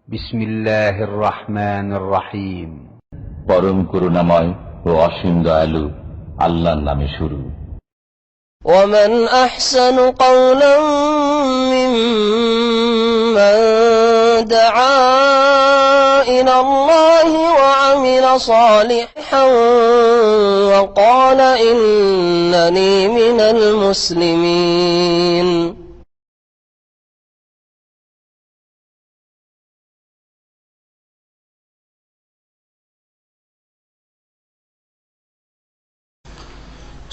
বিসমিল্লাহির রহমানির রহিম। পরম করুণাময় ও অসীম দয়ালু আল্লাহর নামে শুরু। ومن أحسن قولا ممن دعا إلى الله وعمل صالحا وقال إنني من المسلمين।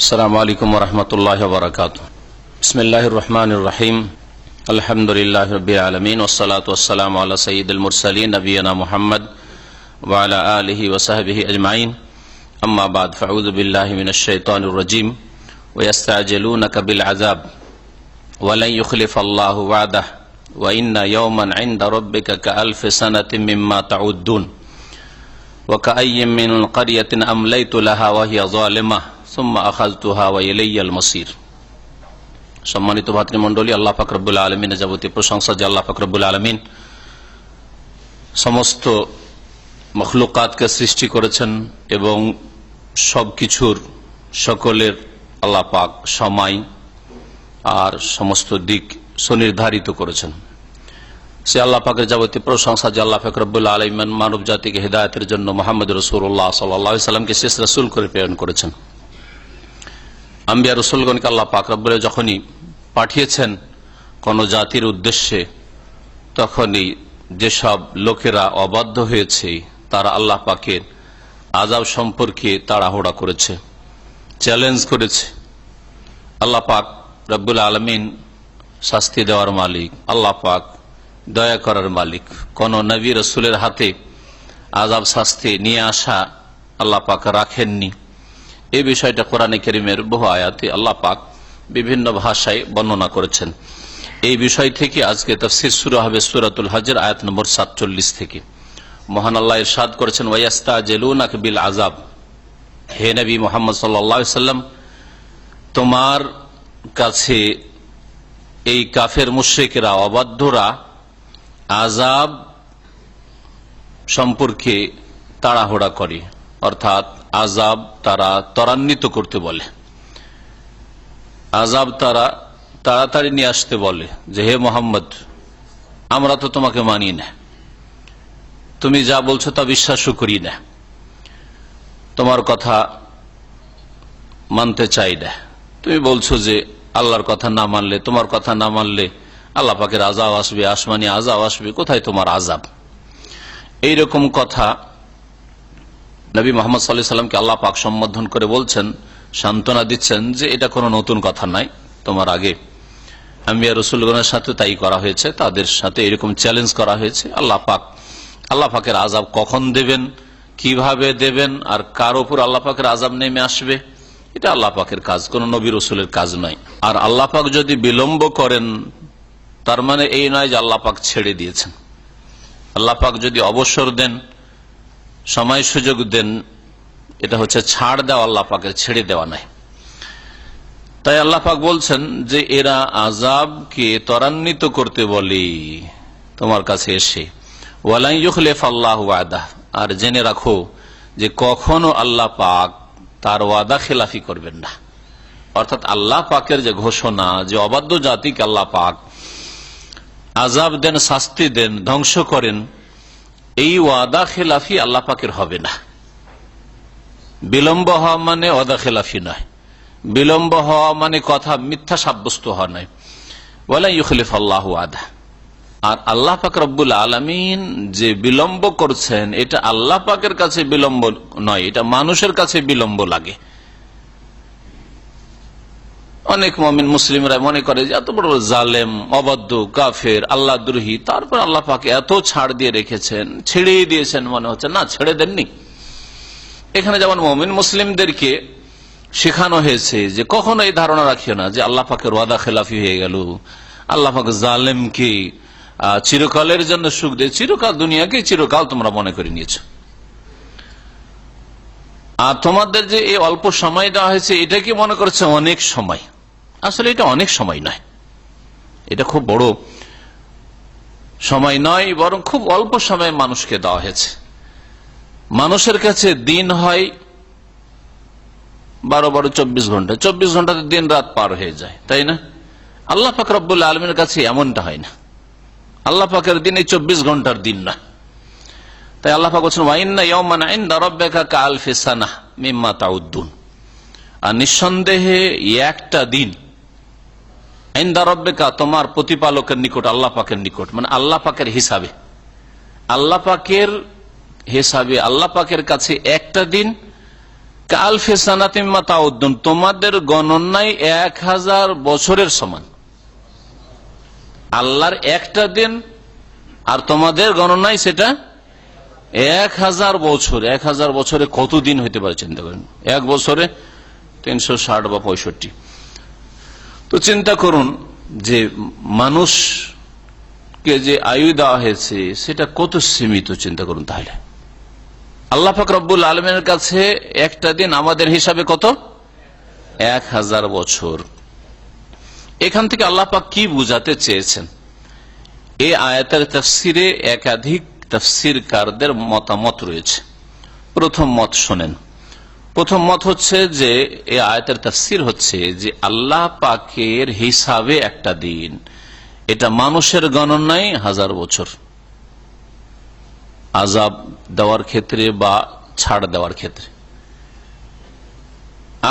আসসালামু আলাইকুম ওয়া রাহমাতুল্লাহি ওয়া বারাকাতুহু। বিসমিল্লাহির রহমানির রহিম। আলহামদুলিল্লাহি রাব্বিল আলামিন ওয়াস সালাতু ওয়াস সালামু আলা সাইয়্যিদিল মুরসালিন নবিয়িনা মুহাম্মদ ওয়া আলা আলিহি ওয়া সাহবিহি আজমাইন। আম্মা বাদ, ফাউযু বিল্লাহি মিনাশ শাইতানির রাজীম। ওয়া ইস্তাজিলুনাকা বিল আযাব ওয়া লা ইউখলিফাল্লাহু ওয়া'দাহু ওয়া ইন্না ইয়াওমান 'ইনদা রাব্বিকা কাআলফি সানাতিন মিম্মা তা'উদ্দুন ওয়া কাআইয়্যিন মিন ক্বরিয়াতিন আমলাইতু লাহা ওয়া হিয়া যালিমাহ সুম্মা আখাযতুহা ওয়া ইলাইয়াল মাসির। সম্মানিত ভাতৃমণ্ডলী, আল্লাহ পাক রব্বুল আলামিনের যাবতীয় প্রশংসা যে আল্লাহ পাক রব্বুল আলামিন সমস্ত মখলুকাতকে সৃষ্টি করেছেন এবং সবকিছুর সকলের আল্লাহ পাক সময় আর সমস্ত দিক সুনির্ধারিত করেছেন। সে আল্লাহ পাকের যাবতীয় প্রশংসা যে আল্লাহ পাক রব্বুল আলামিন মানব জাতিকে হেদায়েতের জন্য মুহাম্মদ রাসূলুল্লাহ সাল্লাল্লাহু আলাইহি সাল্লামকে শেষ রাসূল করে প্রেরণ করেছেন। আম্বিয়া রসুলগণকে আল্লাহ পাক রব্বুল যখনই পাঠিয়েছেন কোন জাতির উদ্দেশ্যে, তখনই যেসব লোকেরা অবাধ্য হয়েছে তারা আল্লাহ পাকের আযাব সম্পর্কে তাড়াহুড়া করেছে, চ্যালেঞ্জ করেছে। আল্লাহ পাক রব্বুল আলামিন শাস্তি দেওয়ার মালিক, আল্লাহ পাক দয়া করার মালিক। কোন নবী রসুলের হাতে আযাব শাস্তি নিয়ে আসা আল্লাহ পাক রাখেননি। এই বিষয়টা কোরআনে কারীমের বহু আয়াতে আল্লাহ পাক বিভিন্ন ভাষায় বর্ণনা করেছেন। এই বিষয় থেকে আজকে তাফসীর শুরু হবে সূরাতুল হজের আয়াত নম্বর 47 থেকে। মহান আল্লাহ ইরশাদ করেছেন, ওয়ায়াস্তাজিলুনাকা বিল আযাব, হে নবী মুহাম্মদ সাল্লাল্লাহু আলাইহি সাল্লাম, তোমার কাছে এই কাফের মুশরিকরা, অবাধ্যরা আযাব সম্পর্কে তাড়াহুড়া করে, অর্থাৎ আযাব তারা ত্বরান্বিত করতে বলে, আযাব তারা তাড়াতাড়ি নিয়ে আসতে বলে যে হে মোহাম্মদ, আমরা তো তোমাকে মানি না, তুমি যা বলছো তা বিশ্বাসও করি না, তোমার কথা মানতে চাই না। তুমি বলছো যে আল্লাহর কথা না মানলে, তোমার কথা না মানলে আল্লাহ পাকের আযাব আসবে, আসমানি আযাব আসবে, কোথায় তোমার আযাব? এইরকম কথা নবী মুহাম্মদ সাল্লাল্লাহু আলাইহি সাল্লামকে আল্লাহ পাক সম্বোধন করে বলছেন, সান্ত্বনা দিচ্ছেন যে এটা কোনো নতুন কথা নাই, তোমার আগে আম্বিয়া রাসূলগণের সাথে তাই করা হয়েছে, তাদের সাথে এরকম চ্যালেঞ্জ করা হয়েছে। আল্লাহ পাকের আযাব কখন দেবেন, কিভাবে দেবেন, আর কার উপর আল্লাহ পাকের আযাব নেমে আসবে, এটা আল্লাহ পাকের কাজ, কোন নবী রাসূলের কাজ নয়। আর আল্লাহ পাক যদি বিলম্ব করেন, তার মানে এই নয় যে আল্লাহ পাক ছেড়ে দিয়েছেন। আল্লাহ পাক যদি অবসর দেন, সময় সুযোগ দেন, এটা হচ্ছে ছাড় দেওয়া, আল্লাহ পাকের ছেড়ে দেওয়া নাই। তাই আল্লাহ পাক বলছেন যে এরা আযাবকে ত্বরান্বিত করতে বলে তোমার কাছে এসে, ওয়ালা ইউখলিফাল্লাহু ওয়া'দাহ, আর জেনে রাখো যে কখনো আল্লাহ পাক তার ওয়াদা খেলাফি করবেন না। অর্থাৎ আল্লাহ পাকের যে ঘোষণা যে অবাধ্য জাতিকে আল্লাহ পাক আযাব দেন, শাস্তি দেন, ধ্বংস করেন, এই ওয়াদা খেলাফি আল্লাহ পাকের হবে না। বিলম্ব হওয়া মানে ওয়াদা খেলাফি নয়, বিলম্ব হওয়া মানে কথা মিথ্যা সাব্যস্ত হওয়া নয়। ওয়ালা ইউখলিফাল্লাহু ওয়া'দাহ, আর আল্লাহ পাক রব্বুল আলামিন যে বিলম্ব করছেন, এটা আল্লাহ পাকের কাছে বিলম্ব নয়, এটা মানুষের কাছে বিলম্ব লাগে। অনেক মুমিন মুসলিমরা মনে করে যে এত বড় জালেম, অবাধ্য, কাফের, আল্লাহ দ্রোহী, তারপর আল্লাহ পাক এত ছাড় দিয়ে রেখেছেন, ছেড়েই দিয়েছেন মনে হচ্ছে। না, ছেড়ে দেননি। এখানে যেমন মুমিন মুসলিমদেরকে শেখানো হয়েছে যে কখনো এই ধারণা রাখিও না যে আল্লাহ পাকের ওয়াদা খেলাফি হয়ে গেল, আল্লাহ পাক জালেমকে চিরকালের জন্য সুখ দিয়ে, চিরকাল দুনিয়াকে চিরকাল তোমরা মনে করে নিয়েছ। আর তোমাদের যে এই অল্প সময় দেওয়া হয়েছে, এটা কি মনে করছে অনেক সময়? আসলে এটা অনেক সময় নয়, এটা খুব বড় সময় নয়, বরং খুব অল্প সময় মানুষকে দেওয়া হয়েছে। মানুষের কাছে দিন হয় 12-24 ঘন্টা, 24 ঘন্টাতে দিন রাত পার হয়ে যায়, তাই না? আল্লাহ পাক রব্বুল আলমীর কাছে এমনটা হয় না। আল্লাহ পাকের দিন এই 24 ঘন্টার দিন না। তাই আল্লাহ পাক বলছেন ওয়াইন্না ইয়াওমান ইনদা রাব্বিকা কাআলফি সানাহ মিম্মা তাউদ্দুন, আর নিঃসন্দেহে একটা দিন ইনদা রাব্বিকা, তোমার প্রতিপালকের নিকট, আল্লাহ পাকের নিকট, মানে আল্লাহ পাকের হিসাবে, আল্লাহ পাকের হিসাবে আল্লাহ পাকের কাছে একটা দিন কাআলফি সানাতিন মিম্মা তাউদ্দুন, তোমাদের গণনায় 1000 বছরের সমান। আল্লাহর একটা দিন আর তোমাদের গণনায় সেটা 1000 বছর। 1000 বছরে কত দিন হইতে পারে চিন্তা করেন। এক বছরে 360 বা 65। তো চিন্তা করুন যে মানুষকে যে আয়ু দেওয়া হয়েছে সেটা কত সীমিত, চিন্তা করুন। তাহলে আল্লাহ পাক রব্বুল আলমিনের কাছে একটা দিন আমাদের হিসাবে কত? 1000 বছর। এখান থেকে আল্লাহ পাক কি বুঝাতে চেয়েছেন? এই আয়াতের তাফসিরে একাধিক তাফসিরকারদের মতামত রয়েছে। প্রথম মত শোনেন। প্রথম মত হচ্ছে যে এই আয়াতের তাফসির হচ্ছে যে আল্লাহ পাকের হিসাবে একটা দিন, এটা মানুষের গণনায় 1000 বছর। আযাব দেওয়ার ক্ষেত্রে বা ছাড় দেওয়ার ক্ষেত্রে,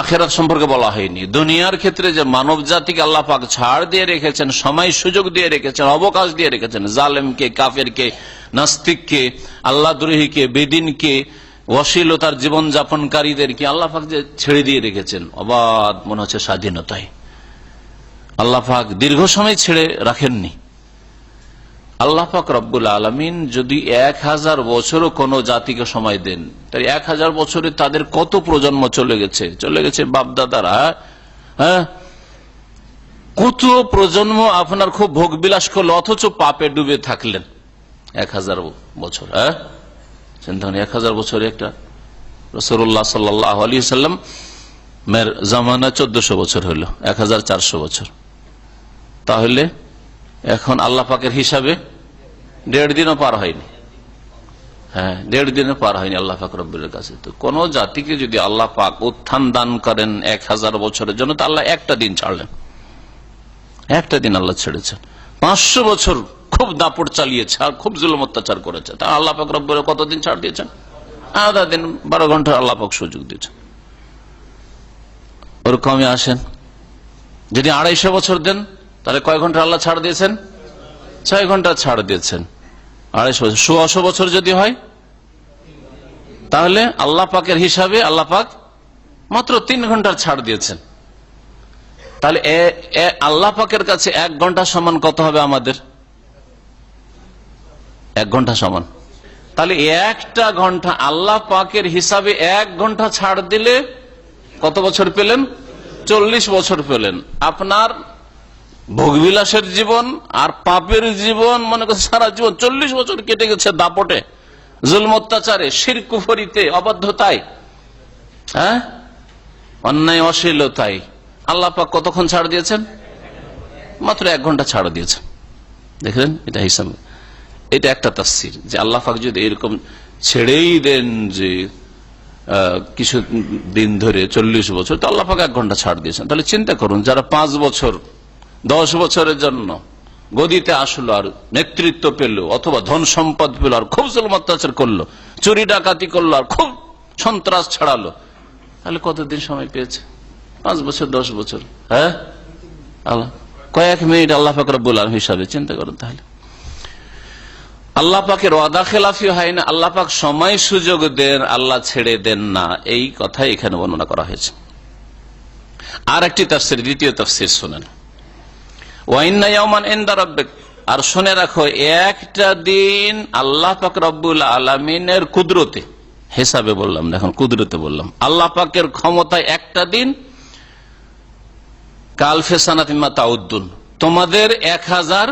আখিরাত সম্পর্কে বলা হয়নি। দুনিয়ার ক্ষেত্রে যে মানব জাতিকে আল্লাহ পাক ছাড় দিয়ে রেখেছেন, সময় সুযোগ দিয়ে রেখেছেন, অবকাশ দিয়ে রেখেছেন, জালেমকে, কাফেরকে, নাস্তিককে, আল্লাহদ্রোহীকে, বেদিনকে, অশ্লীলতার জীবন যাপনকারীদেরকে আল্লাহ পাক যে ছেড়ে দিয়ে রেখেছেন অবাধ, মনে হচ্ছে স্বাধীনতায়। আল্লাহ পাক দীর্ঘ সময় ছেড়ে রাখেননি। আল্লাহ পাক রব্বুল আলামিন যদি 1000 বছরও কোন জাতিকে সময় দেন, তাই 1000 বছরে তাদের কত প্রজন্ম চলে গেছে বাপদাদারা। হ্যাঁ, কত প্রজন্ম আপনার খুব ভোগ বিলাস করলো, অথচ পাপে ডুবে থাকলেন 1000 বছর। হ্যাঁ, চিন্তা করেন 1000 বছরে একটা রাসূলুল্লাহ সাল্লাল্লাহু আলাইহি ওয়াসাল্লাম মের জামানা 1400 বছর হলো, 1400 বছর। তাহলে এখন আল্লাহ পাকের হিসাবে 1.5 দিনও পার হয়নি। হ্যাঁ, 1.5 দিনও পার হয়নি আল্লাহ পাক রব্বুল কাছে। তো কোন জাতিকে যদি আল্লাহ পাক উত্থান দান করেন 1000 বছরের জন্য, তো আল্লাহ একটা দিন ছাড়লেন, একটা দিন আল্লাহ ছেড়েছেন। 500 বছর খুব দাপট চালিয়েছে আর খুব জুলুম অত্যাচার করেছে, তা আল্লাহ পাক রব্বুল কতদিন ছাড় দিয়েছেন? আধা দিন, 12 ঘন্টা আল্লাহ পাক সুযোগ দিয়েছেন। ওরকমই আসেন যদি 250 বছর দেন, তাহলে কয় ঘন্টা আল্লাহ ছাড় দিয়েছেন? 6 ঘন্টা ছাড় দিয়েছেন। 250 বছর, 100 বছর যদি হয়, তাহলে আল্লাহ পাকের হিসাবে আল্লাহ পাক মাত্র 3 ঘন্টার ছাড় দিয়েছেন। তাহলে আল্লাহ পাকের কাছে 1 ঘন্টা সমান কত হবে আমাদের? 1 ঘন্টা সমান। তাহলে একটা ঘন্টা আল্লাহ পাকের হিসাবে 1 ঘন্টা ছাড় দিলে কত বছর পেলেন? 40 বছর পেলেন। আপনার ভোগবিলাসের জীবন আর পাপের জীবন, মনে করছে সারা জীবন 40 বছর কেটে গেছে দাপটে, জুলম অত্যাচারে, শিরক কুফরিতে, অবাধ্যতায়, হ্যাঁ, অন্যায় অশ্লীলতায়। আল্লাহ পাক কতক্ষণ ছাড় দিয়েছেন? মাত্র 1 ঘন্টা ছাড় দিয়েছেন। দেখলেন, এটা হিসাব। এটা একটা তাফসীর যে আল্লাহ পাক যদি এরকম ছেড়েই দেন যে কিছু দিন ধরে 40 বছর, তো আল্লাহ পাক 1 ঘন্টা ছাড় দিয়েছেন। তাহলে চিন্তা করুন, যারা 5 বছর 10 বছরের জন্য গদিতে আসলো আর নেতৃত্ব পেল, অথবা ধন সম্পদ পেল আর খুব জুলুম অত্যাচার করলো, চুরি ডাকাতি করলো আর খুব সন্ত্রাস ছড়ালো, তাহলে কতদিন সময় পেয়েছে? 5 বছর 10 বছর। হ্যাঁ, আল্লাহ কয়েক মিনিট আল্লাহ পাক রব্বুল আলামিন হিসাবে চিন্তা করুন। তাহলে আল্লাহ পাকের ওয়াদা খেলাফি হয় না, আল্লাহ পাক সময় সুযোগ দেন, আল্লাহ ছেড়ে দেন না, এই কথাই এখানে বর্ণনা করা হয়েছে। আর একটি তাফসীর, দ্বিতীয় তাফসীর শুনেন। ওয়াইন্না ইয়াওমান ইনদা রাব্বিক, আর শুনে রাখো একটা দিন আল্লাহ পাক রব্বুল আলামিনের কুদরতে, হিসাবে বললাম না, এখন কুদরতে বললাম। আল্লাহ পাকের ক্ষমতায় একটা দিন কালফে সানাতিন মিম্মা তাউদ্দুন, তোমাদের 1000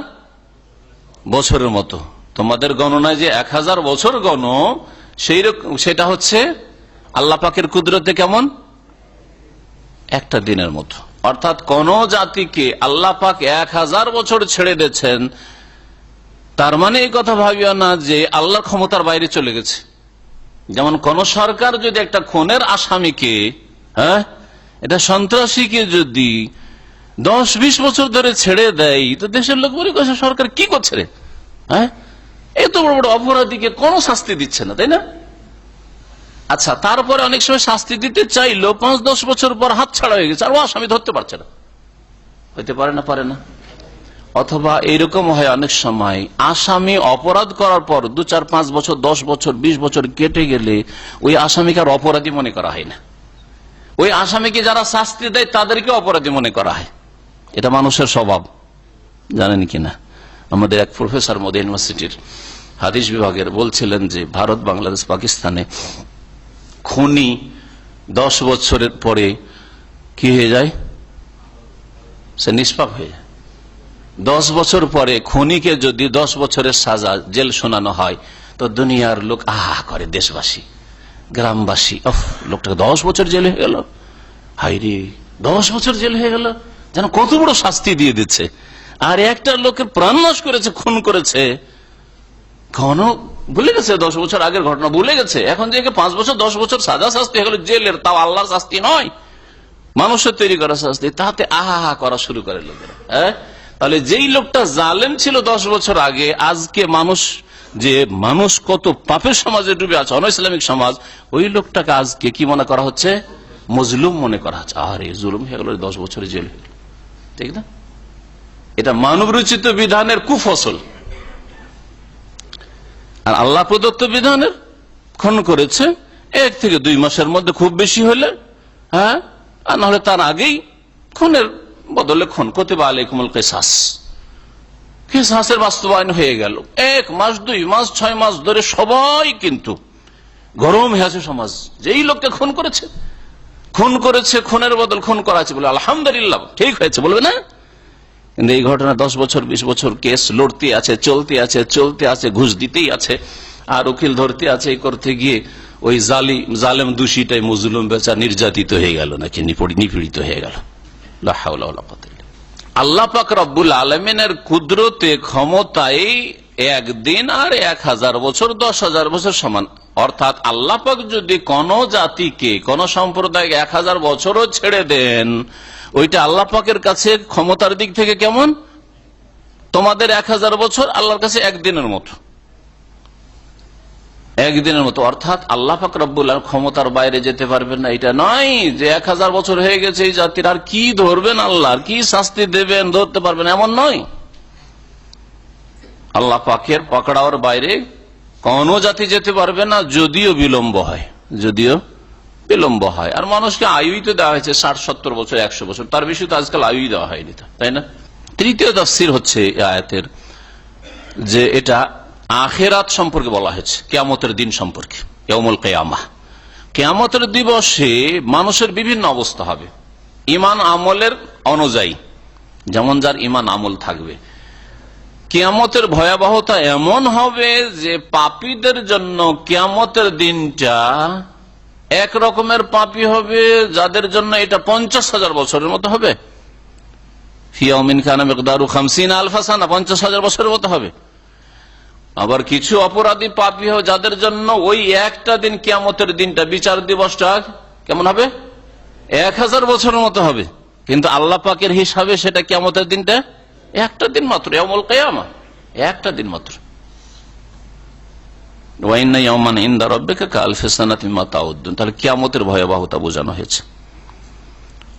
বছরের মতো। তোমাদের গণনায় যে 1000 বছর গণ, সেটা হচ্ছে আল্লাহ পাকের কুদরতে কেমন? একটা দিনের মতো। অর্থাৎ কোন জাতিকে আল্লাহ পাক 1000 বছর ছেড়ে দিয়েছেন, তার মানে এই কথা ভাবিও না যে আল্লাহর ক্ষমতার বাইরে চলে গেছে। যেমন কোন সরকার যদি একটা খুনের আসামিকে, এটা সন্ত্রাসীকে যদি 10-20 বছর ধরে ছেড়ে দেয়, তো দেশের লোক বলে সরকার কি করছে রে, এত বড় বড় অপরাধীকে কোনো শাস্তি দিচ্ছে না, তাই না? আচ্ছা, তারপরে অনেক সময় শাস্তি দিতে চাইলো 5-10 বছর পর হাত ছাড়া হয়ে গেছে, আর ও আসামি ধরতে পারছে না। হইতে পারে না, পারে না? অথবা এইরকম হয় অনেক সময় আসামি অপরাধ করার পর 2-4-5 বছর, 10 বছর, 20 বছর কেটে গেলে ওই আসামিকে আর অপরাধী মনে করা হয় না। ওই আসামিকে যারা শাস্তি দেয় তাদেরকে অপরাধী মনে করা হয়। এটা মানুষের স্বভাব, জানেন কিনা? আমাদের এক প্রফেসর মদিনা ইউনিভার্সিটির হাদিস বিভাগের বলছিলেন যে ভারত, বাংলাদেশ, পাকিস্তানে খুনি 10 বছরের পরে কি হয়ে যায়? সে নিষ্পাপ হয়ে যায়। 10 বছর পরে খুনিকে যদি 10 বছরের সাজা, জেল শোনানো হয়, তো দুনিয়ার লোক আহা করে, দেশবাসী, গ্রামবাসী, লোকটাকে 10 বছর জেল হয়ে গেল, হাইরে 10 বছর জেল হয়ে গেল, যেন কত বড় শাস্তি দিয়ে দিচ্ছে। আর একটা লোকের প্রাণ নাশ করেছে, খুন করেছে, কোন ভুলে গেছে 10 বছর আগের ঘটনা, ভুলে গেছে। এখন যে 5 বছর 10 বছর সাজা শাস্তি হয়ে গেল জেলের, তাও আল্লাহর শাস্তি নয়, মানুষের তৈরি করা শাস্তি, তাতে আহা করা শুরু করে লোকেরা। তাহলে যেই লোকটা জালেম ছিল 10 বছর আগে, আজকে মানুষ কত পাপের সমাজে ডুবে আছে, অনইসলামিক সমাজ, ওই লোকটাকে আজকে কি মনে করা হচ্ছে? মজলুম মনে করা হচ্ছে। আরে জুলুম হয়ে গেল, 10 বছরের জেল হয়ে গেল, ঠিক না? এটা মানব রচিত বিধানের কুফসল। আর আল্লাহ প্রদত্ত বিধানের খুন করেছে 1 থেকে 2 মাসের মধ্যে, খুব বেশি হলে, আর নাহলে তার আগেই খুনের বদলে খুন। কুতিবা আলাইকুমুল কিসাস, কিসাসের বাস্তবায়ন হয়ে গেল। 1 মাস, 2 মাস, 6 মাস ধরে সবাই কিন্তু গরম হয়ে আছে সমাজ, যেই লোককে খুন করেছে, খুনের বদল খুন করা আছে বলে আলহামদুলিল্লাহ, ঠিক হয়েছে বলবে না? কিন্তু এই ঘটনা 10 বছর 20 বছর কেস লড়তে আছে, চলতে আছে, ঘুষ দিতেই আছে, আর উকিল ধরতে আছে। এই করতে গিয়ে ওই জালেম দোষীটাই মজলুম বেচা নির্যাতিত হয়ে গেল, নাকি নিপীড়িত হয়ে গেল। লা হাওলা ওয়ালা কুওয়াতা ইল্লা বিল্লাহ। আল্লাহ পাক রব্বুল আলামিনের কুদরতে, ক্ষমতায় 1 দিন আর 1000 বছর 10,000 বছর সমান। অর্থাৎ আল্লাহ পাক যদি কোন জাতিকে, কোন সম্প্রদায় 1000 বছরও ছেড়ে দেন, ওইটা আল্লাহ পাকের কাছে ক্ষমতার দিক থেকে কেমন? তোমাদের 1000 বছর আল্লাহর কাছে 1 দিনের মতো, 1 দিনের মতো। অর্থাৎ আল্লাহ পাক রব্বুল আলামিন ক্ষমতার বাইরে যেতে পারবেন না। এটা নয় যে 1000 বছর হয়ে গেছে এই জাতির, আর কি ধরবেন আল্লাহ, আর কি শাস্তি দেবেন, ধরতে পারবেন, এমন নয়। আল্লাহ পাকের পকড়াওয়ার বাইরে কোন জাতি যেতে পারবে না, যদিও বিলম্ব হয়। আর মানুষকে আয়ুই তো দেওয়া হয়েছে 60-70 বছর, 100 বছর, তার বেশি তো আজকাল আয়ুই দেওয়া হয়নি, তাই না? তৃতীয় তাফসীর হচ্ছে এই আয়াতের, যে এটা আখিরাত সম্পর্কে বলা হয়েছে, কিয়ামতের দিন সম্পর্কে, ইয়াউমুল কিয়ামাহ। কিয়ামতের দিবসে মানুষের বিভিন্ন অবস্থা হবে ঈমান আমলের অনুযায়ী, যেমন যার ঈমান আমল থাকবে। কিয়ামতের ভয়াবহতা এমন হবে যে পাপীদের জন্য কিয়ামতের দিনটা এক রকমের পাপী হবে, যাদের জন্য এটা 50,000 বছরের মতো হবে। ফি ইয়াউমিন কানা মিকদারু 50 আলফা সানা, 50,000 বছরের মতো হবে। আবার কিছু অপরাধী পাপী হবে, যাদের জন্য ওই একটা দিন, কিয়ামতের দিনটা, বিচার দিবসটা কেমন হবে? 1000 বছরের মতো হবে। কিন্তু আল্লাহ পাকের হিসাবে সেটা কিয়ামতের দিনটা একটা দিন মাত্র, ইয়াউমুল কিয়ামাহ, একটা দিন মাত্র। ওয়া ইন্না ইয়াওমান ইনদা রাব্বিকা কাআলফি সানাতিন মিম্মা তাউদ্দুন। তাহলে কিয়ামতের ভয়াবহতা বোঝানো হয়েছে।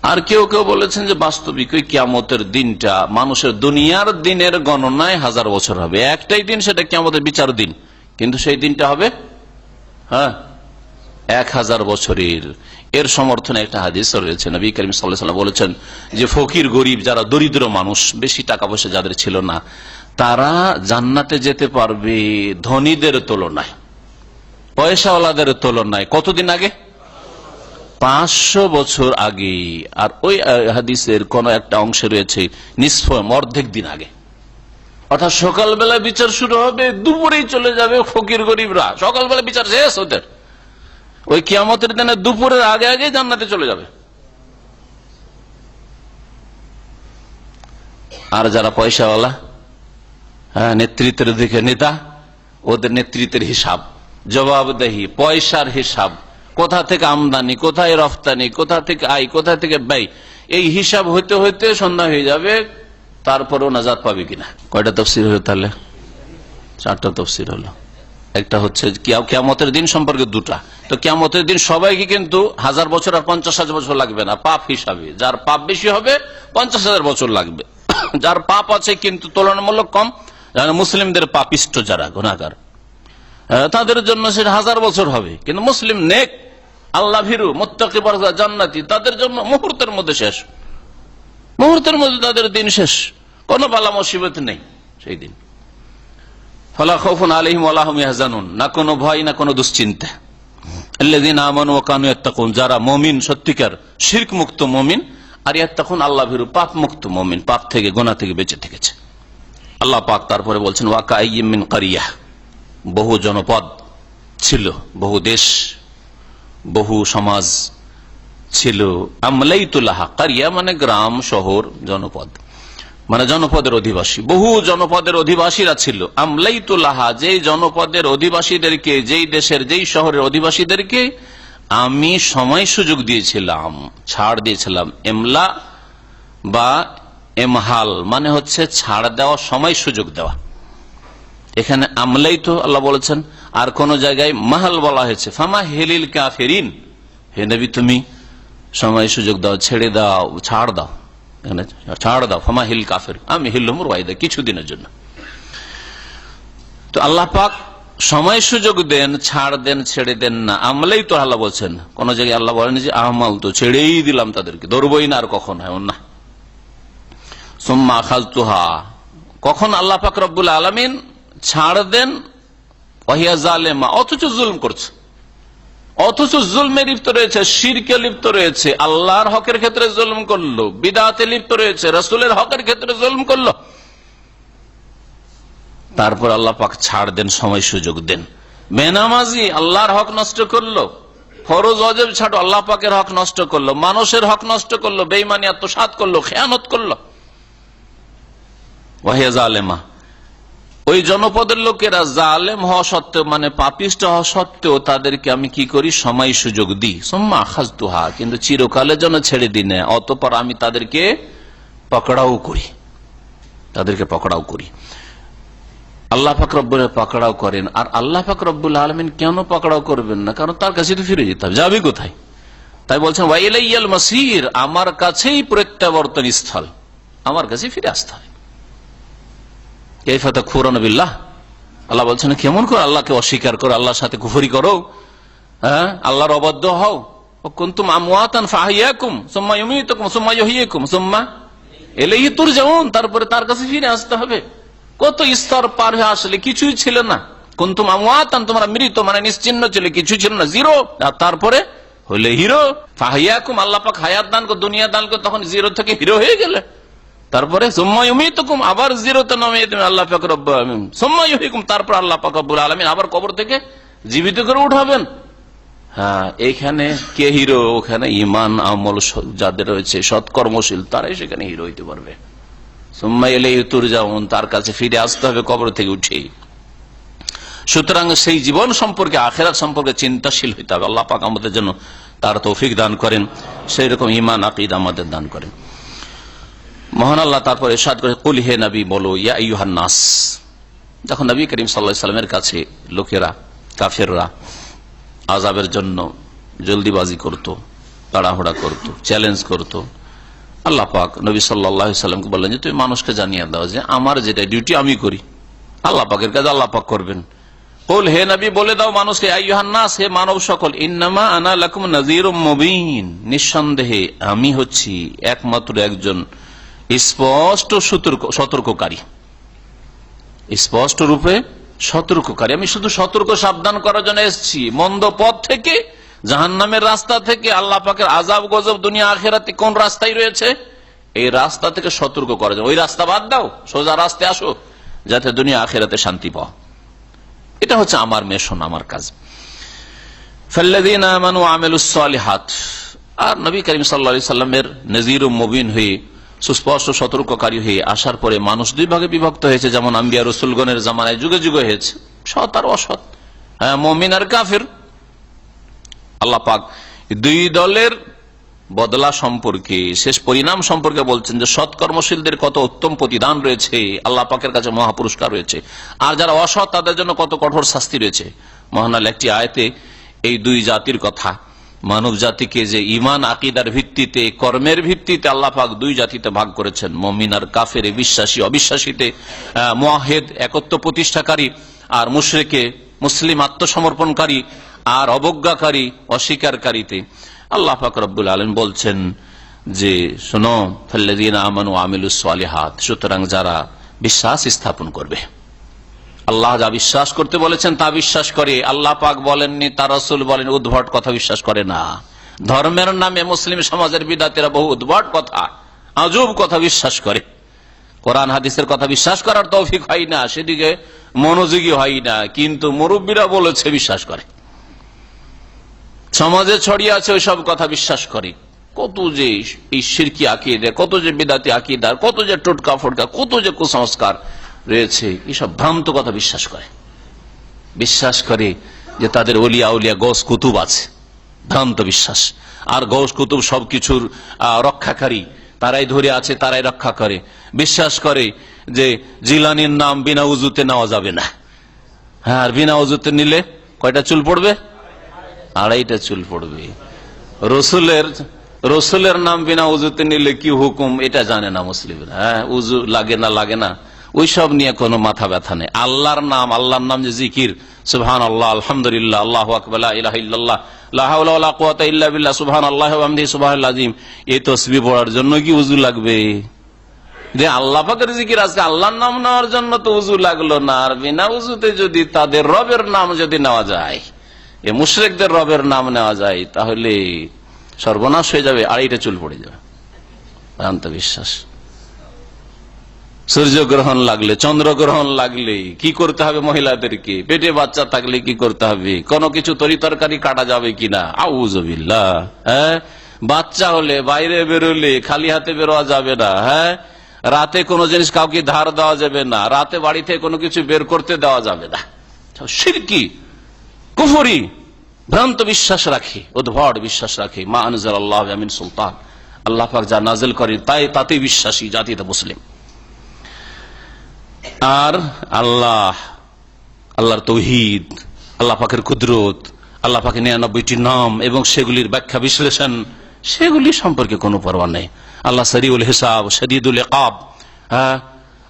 আর কেউ কেউ বলেছেন যে বাস্তবিক ওই কিয়ামতের দিনটা মানুষের দুনিয়ার দিনের গণনায় 1000 বছর হবে। একটাই দিন, সেটা কিয়ামতের বিচার দিন, কিন্তু সেই দিনটা হবে 1000 বছরের। এর সমর্থনে একটা হাদিস রয়েছে, নবী করিম সাল্লাল্লাহু আলাইহি ওয়াসাল্লাম বলেছেন যে ফকির, গরিব, যারা দরিদ্র মানুষ, বেশি টাকা পয়সা যাদের ছিল না, তারা জান্নাতে যেতে পারবে ধনীদের তুলনায়, পয়সাওয়ালাদের তুলনায়। কতদিন আগে? 500 বছর আগে। আর ওই হাদিসের কোন একটা অংশে রয়েছে নিসফ, অর্ধেক দিন আগে। অর্থাৎ সকালবেলা বিচার শুরু হবে, দুপুরেই চলে যাবে ফকির গরিবরা, সকালবেলা বিচার শেষ ওদের, ওই কিয়ামতের দিনে দুপুরের আগে আগে জান্নাতে চলে যাবে। আর যারা পয়সাওয়ালা, হ্যাঁ, নেতৃত্বের দিকে নেতা, ওদের নেতৃত্বের হিসাব, জবাবদেহি, পয়সার হিসাব, কোথা থেকে আমদানি, কোথায় রফতানি, কোথা থেকে আয়, কোথা থেকে ব্যয়, এই হিসাব হইতে হইতে সন্ধ্যা হয়ে যাবে। তারপরেও নাজাত পাবে কিনা। কয়টা তফসির হলো তাহলে? 4টা তফসির হলো। একটা হচ্ছে কিয়ামতের দিন সম্পর্কে 2টা। তো কিয়ামতের দিন সবাইকে কিন্তু 1000 বছর আর 50,000 বছর লাগবে না, পাপ হিসাবে। যার পাপ বেশি হবে 50,000 বছর লাগবে, যার পাপ আছে কিন্তু তুলনামূলক কম, মুসলিমদের পাপিষ্ট যারা গুনাহগার, তাদের জন্য সেটা 1000 বছর হবে। কিন্তু মুসলিম নেক, আল্লাহ ভীরু, মুত্তাকি, পরহেজগার, জান্নাতি, তাদের জন্য মুহূর্তের মধ্যে শেষ, মুহূর্তের মধ্যে তাদের দিন শেষ, কোন বালা মুসিবত নেই সেই দিন। ফালা খাউফুন আলাইহিম ওয়ালা হুম ইয়াহজানুন, না কোনো ভয় না কোনো দুশ্চিন্তা। আল্লাযীনা আমানু ওয়া কানু ইয়াত্তাকুন, যারা মুমিন, সত্যিকার শিরক মুক্ত মুমিন, আর ইয়াত্তাকুন, আল্লাহ ভীরু, পাপ মুক্ত মুমিন, পাপ থেকে, গুনাহ থেকে বেঁচে থেকেছে। আল্লাহ পাক তারপরে বলছেন ওয়া কাইয়্যিম মিন কারিয়াহ, বহু জনপদ ছিল, বহু দেশ, বহু সমাজ ছিল। আমলাইতু লাহা, কারিয়া মানে গ্রাম, শহর, জনপদ মানে জনপদের অধিবাসী, বহু জনপদের অধিবাসীরা ছিল। আমলাইতু লাহা, যেই জনপদের অধিবাসীদেরকে, যেই দেশের, যেই শহরের অধিবাসীদেরকে আমি সময় সুযোগ দিয়েছিলাম, ছাড় দিয়েছিলাম। এমলা বা এমহাল মানে হচ্ছে ছাড় দেওয়া, সময় সুযোগ দেওয়া। এখানে আমলাইতু আল্লাহ বলেছেন, আর কোন জায়গায় মাহাল বলা হয়েছে। ফামা হেলিল কাফিরিন, হে নবী তুমি সময় সুযোগ দাও, ছেড়ে দাও, ছাড় দাও, ছাড় দাও। ফামা হিল কাফির, আমি হিল্লুমুর ওয়াইদা, কিছুদিনের জন্য। তো আল্লাহ পাক সময় সুযোগ দেন, ছাড় দেন, ছেড়ে দেন না। আমলাই তো আল্লাহ বলছেন, কোন জায়গায় আল্লাহ বলেন যে আমল তো ছেড়েই দিলাম তাদেরকে, ধরবই না আর কখন, এমন না। সুম্মা আখাযতুহা, কখন আল্লাহ পাক রব্বুল আলামিন ছাড় দেন, ওয়াহিয়া জালেমা, অথচ জুলম করছে, অথচ জুলমে লিপ্ত রয়েছে, শিরকে লিপ্ত রয়েছে, আল্লাহর হকের ক্ষেত্রে জুলম করলো, বিদআতে লিপ্ত রয়েছে, রাসূলের হকের ক্ষেত্রে জুলম করলো। তারপর আল্লাহ পাক ছাড় দেন, সময় সুযোগ দেন। বেনামাজি আল্লাহর হক নষ্ট করলো, ফরজ ওয়াজিব ছাড়ো, আল্লাহ পাকের হক নষ্ট করলো, মানুষের হক নষ্ট করলো, বেঈমানি, আত্মসাৎ করলো, খেয়ানত করলো। ওয়াহিয়া জালেমা, ওই জনপদের লোকেরা জালেম হওয়া সত্ত্বেও, মানে পাপিষ্ট হওয়া সত্ত্বেও তাদেরকে আমি কি করি, সময় সুযোগ দিই। সুম্মা আখাযতুহা, কিন্তু চিরকালের জন্য ছেড়ে দিই না, অতঃপর আমি তাদেরকে পকড়াও করি, তাদেরকে পকড়াও করি। আল্লাহ পাক রব্বুল পকড়াও করেন। আর আল্লাহ পাক রব্বুল আলামিন কেন পকড়াও করবেন না? কারণ তার কাছে তো ফিরে যেতে হবে, যাবে কোথায়? তাই বলছেন ওয়া ইলাইয়াল মাসির, আমার কাছেই প্রত্যাবর্তন স্থল, আমার কাছে ফিরে আসতে হবে। কাইফা তাকফুরুনা বিল্লাহ, আল্লাহ বলছেন কেমন করে আল্লাহকে অস্বীকার করো, আল্লাহর সাথে কুফরি করো, হ্যাঁ, আল্লাহর অবাধ্য হও। কুনতুম আমওয়াতান ফাআহইয়াকুম সুম্মা ইউমীতুকুম সুম্মা ইহয়িকুম সুম্মা ইলাইহি তুরজাউন, তারপরে তার কাছে ফিরে আসতে হবে। কত স্তর পার হয়ে আসলে কিছুই ছিল না। কুনতুম আমওয়াতান, তোমরা মৃত মানে নিশ্চিহ্ন ছিলে, কিছু ছিল না, জিরো। আর তারপরে হলে হিরো। ফাআহইয়াকুম, আল্লাহ পাক হায়াত দান করে, দুনিয়া দান করে, তখন জিরো থেকে হিরো হয়ে গেলে। তারপরে সুম্মা ইউমীতুকুম, আবার জিরোতে নামিয়ে দেবেন আল্লাহ পাক রব্বুল আলামিন। সুম্মা ইহয়িকুম, তারপর আল্লাহ পাক রব্বুল আলামিন আবার কবর থেকে জীবিত করে উঠাবেন। হ্যাঁ, এখানে কে হিরো? ওখানে ইমান আমল যাদের রয়েছে, সৎকর্মশীল, তারাই সেখানে হিরো হইতে পারবে। সুম্মা ইলাইহি তুরজাউন, তার কাছে ফিরে আসতে হবে কবর থেকে উঠে। সুতরাং সেই জীবন সম্পর্কে, আখিরাত সম্পর্কে চিন্তাশীল হইতে হবে। আল্লাহ পাক আমাদের জন্য তার তৌফিক দান করেন, সেই রকম ইমান আকীদা আমাদের দান করেন। মহান আল্লাহ তারপর ইরশাদ করে, কুল হে নবী বলো, ইয়া আইয়ুহান নাস, যখন নবী করিম সাল্লাল্লাহু আলাইহি ওয়াসাল্লামের কাছে লোকেরা, কাফেররা আযাবের জন্য জলদিবাজি করত, তাড়াহুড়া করত, চ্যালেঞ্জ করত, আল্লাহ পাক নবী সাল্লাল্লাহু আলাইহি ওয়াসাল্লামকে বললেন যে তুমি মানুষকে জানিয়ে দাও যে আমার যেটা ডিউটি আমি করি, আল্লাহ পাকের কাজ আল্লাহ পাক করবেন। কুল হে নবী বলে দাও মানুষকে, আইয়ুহান নাস, হে মানব সকল, ইন্নামা আনা লাকুম নাযীরুম মুবিন, নিঃসন্দেহে আমি হচ্ছি একমাত্র একজন স্পষ্ট সতর্ককারী, স্পষ্ট রূপে সতর্ককারী। আমি শুধু সতর্ক সাবধান করার জন্য এসেছি, মন্দ পথ থেকে, জাহান্নামের রাস্তা থেকে, আল্লাহ পাকের আযাব গজব দুনিয়া আখিরাতে কোন রাস্তায় রয়েছে, এই রাস্তা থেকে সতর্ক করার জন্য। ওই রাস্তা বাদ দাও, সোজা রাস্তায় আসো, যাতে দুনিয়া আখিরাতে শান্তি পাও। এটা হচ্ছে আমার মিশন, আমার কাজ। ফাল্লাযীনা আমানু ওয়া আমিলুস সালিহাত, আর নবী করিম সাল্লাল্লাহু আলাইহি সাল্লামের নযীর ও মুবিন হয়ে সুস্পষ্ট সতর্ককারী হয়ে আসার পরে মানুষ দুই ভাগে বিভক্ত হয়েছে, যেমন আম্বিয়া রসুলগণের জামানায় যুগে যুগে হয়েছে, সৎ আর অসৎ, মুমিন আর কাফের। আল্লাহ পাক দুই দলের বদলা সম্পর্কে, শেষ পরিণাম সম্পর্কে বলছেন যে সৎকর্মশীলদের কত উত্তম প্রতিদান রয়েছে, আল্লাহ পাকের কাছে মহাপুরস্কার রয়েছে, আর যারা অসৎ তাদের জন্য কত কঠোর শাস্তি রয়েছে। মহানাল একটি আয়াতে এই দুই জাতির কথা, মানব জাতিকে যে ইমান আকিদার ভিত্তিতে, কর্মের ভিত্তিতে আল্লাহ পাক দুই জাতিতে ভাগ করেছেন, মুমিন আর কাফের, বিশ্বাসী অবিশ্বাসীতে, মুওয়াহিদ একত্ব প্রতিষ্ঠাকারী আর মুশরিকে মুসলিম আত্মসমর্পণকারী আর অবজ্ঞাকারী অস্বীকারীতে। আল্লাহ পাক রব্বুল আলামিন বলছেন যে শোনো, ফাল্লাযীনা আমানু ওয়া আমিলুস সালিহাত, সুতরাং যারা বিশ্বাস স্থাপন করবে, আল্লাহ যা বিশ্বাস করতে বলেছেন তা বিশ্বাস করে, আল্লাহ পাক বলেননি, তার রাসূল বলেন উদ্ভট কথা বিশ্বাস করে না। ধর্মের নামে মুসলিম সমাজের বিদআতেরা বহু উদ্ভট কথা, আজব কথা বিশ্বাস করে, কোরআন হাদিসের কথা বিশ্বাস করার তৌফিক হয় না, সেদিকে মনোযোগী হয় না, কিন্তু মুরব্বীরা বলেছে বিশ্বাস করে, সমাজে ছড়িয়ে আছে ওই সব কথা বিশ্বাস করে। কত যে এই শিরকি আকীদা, কত যে বিদআতি আকীদা, কত যে টোটকা ফটকা, কত যে কুসংস্কার রয়েছে, এইসব ভ্রান্ত কথা বিশ্বাস করে যে তাদের ওলিয়া উলিয়া গৌস কুতুব আছে, ভ্রান্ত বিশ্বাস। আর গৌস কুতুব সবকিছুর রক্ষাকারী, তারাই ধরে আছে, তারাই রক্ষা করে। বিশ্বাস করে যে জিলানির নাম বিনা উজুতে নেওয়া যাবে না, হ্যাঁ, আর বিনা উজুতে নিলে কয়টা চুল পড়বে? 2.5টা চুল পড়বে। রসুলের নাম বিনা উজুতে নিলে কি হুকুম এটা জানে না মুসলিমরা, হ্যাঁ, উজু লাগে না ওইসব নিয়ে কোনো মাথা ব্যথা নেই। আল্লাহর নাম যে জিকির, সুবহানাল্লাহ, আলহামদুলিল্লাহ, আল্লাহু আকবার, লা ইলাহা ইল্লাল্লাহ, লা হাওলা ওয়ালা কুওয়াতা ইল্লা বিল্লাহ, সুবহানাল্লাহি ওয়া বিহামদিহি, সুবহানাল আযীম, এই তাসবিহ পড়ার জন্য কি উজু লাগবে? যে আল্লাহ পাকের জিকির আছে, আল্লাহর নাম নেওয়ার জন্য তো উজু লাগলো না। আর বিনা উজুতে যদি তাদের রবের নাম যদি নেওয়া যায়, এ মুশরিকদের রবের নাম নেওয়া যায়, তাহলে সর্বনাশ হয়ে যাবে, 2.5টা চুল পড়ে যাবে। ভ্রান্ত বিশ্বাস। সূর্যগ্রহণ লাগলে, চন্দ্রগ্রহণ লাগলে কি করতে হবে মহিলাদেরকে? পেটে বাচ্চা থাকলে কি করতে হবে? কোন কিছু তরিতরকারি কাটা যাবে কিনা? আউযুবিল্লাহ। হ্যাঁ, বাচ্চা হলে বাইরে বেরোলে খালি হাতে বেরোয়া যাবে না। হ্যাঁ, রাতে কোনো জিনিস কাউকে ধার দেওয়া যাবে না, রাতে বাড়ি থেকে কোনো কিছু বের করতে দেওয়া যাবে না। শিরকি, কুফরি, ভ্রান্ত বিশ্বাস রাখে, উদ্ভট বিশ্বাস রাখে। মা আনজালাল্লাহু বিহি মিন সুলতান, আল্লাহ পাক যা নাযিল করেন তাতে বিশ্বাসী জাতিতে মুসলিম। আর আল্লাহর তৌহিদ, আল্লাহ পাকের কুদরত, আল্লাহ পাকের 99টি নাম এবং সেগুলির ব্যাখ্যা বিশ্লেষণ, সেগুলি সম্পর্কে কোনো পরোয়া নেই। আল্লাহ সরিউল হিসাব, শদীদুল ইকাব,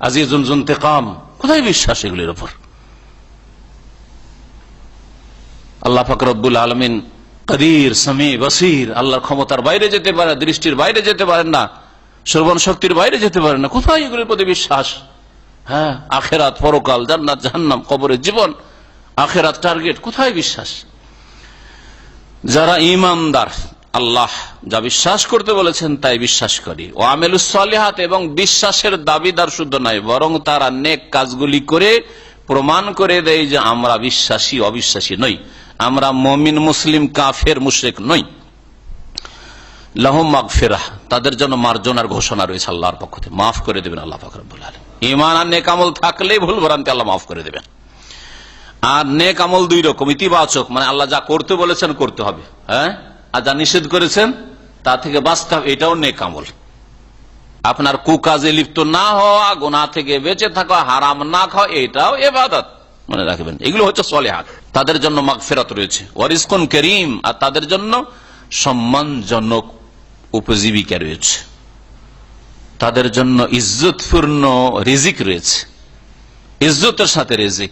আজিজুল যুনতিকাম, কোথায় বিশ্বাস এগুলির উপর? আল্লাহ পাক রব্বুল আলামিন কাদির, সামি, বসির, আল্লাহর ক্ষমতার বাইরে যেতে পারে, দৃষ্টির বাইরে যেতে পারেন না, শ্রবণ শক্তির বাইরে যেতে পারেন না। কোথায় এগুলির প্রতি বিশ্বাস? হ্যাঁ, আখেরাত, পরকাল, জান্নাত, জাহান্নাম, কবরের জীবন, আখেরাত টার্গেট, কোথায় বিশ্বাস? যারা ঈমানদার, আল্লাহ যা বিশ্বাস করতে বলেছেন তাই বিশ্বাস করি। ও আমিলুস সালিহাত, এবং বিশ্বাসের দাবিদার শুধু নয়, বরং তারা নেক কাজগুলি করে প্রমাণ করে দেয় যে আমরা বিশ্বাসী অবিশ্বাসী নই, আমরা মুমিন, মুসলিম, কাফের, মুশরিক নই। লাহুম মাগফিরাহ, তাদের জন্য মার্জনার ঘোষণা রয়েছে আল্লাহর পক্ষ থেকে, মাফ করে দেবেন আল্লাহ পাক রব্বুল আলামিন। ঈমান আর নেক আমল থাকলেই ভুল ভ্রান্তি আল্লাহ মাফ করে দেবেন। আর নেক আমল দুই রকম, ইতিবাচক, মানে আল্লাহ যা করতে বলেছেন করতে হবে, হ্যাঁ, আর যা নিষেধ করেছেন তা থেকে বাঁচতে হবে, এটাও নেক আমল। আপনার কুকাজে লিপ্ত না হওয়া, গুনাহ থেকে বেঁচে থাকা, হারাম না খাওয়া, এটাও ইবাদত, মনে রাখবেন। এগুলো হচ্ছে সলিহাত। তাদের জন্য মাগফিরাত রয়েছে, ওয়া রিজকুন কারীম, আর তাদের জন্য সম্মানজনক উপজীবিকা রয়েছে, তাদের জন্য ইজ্জতপূর্ণ রিজিক রয়েছে। ইজ্জতের সাথে রিজিক,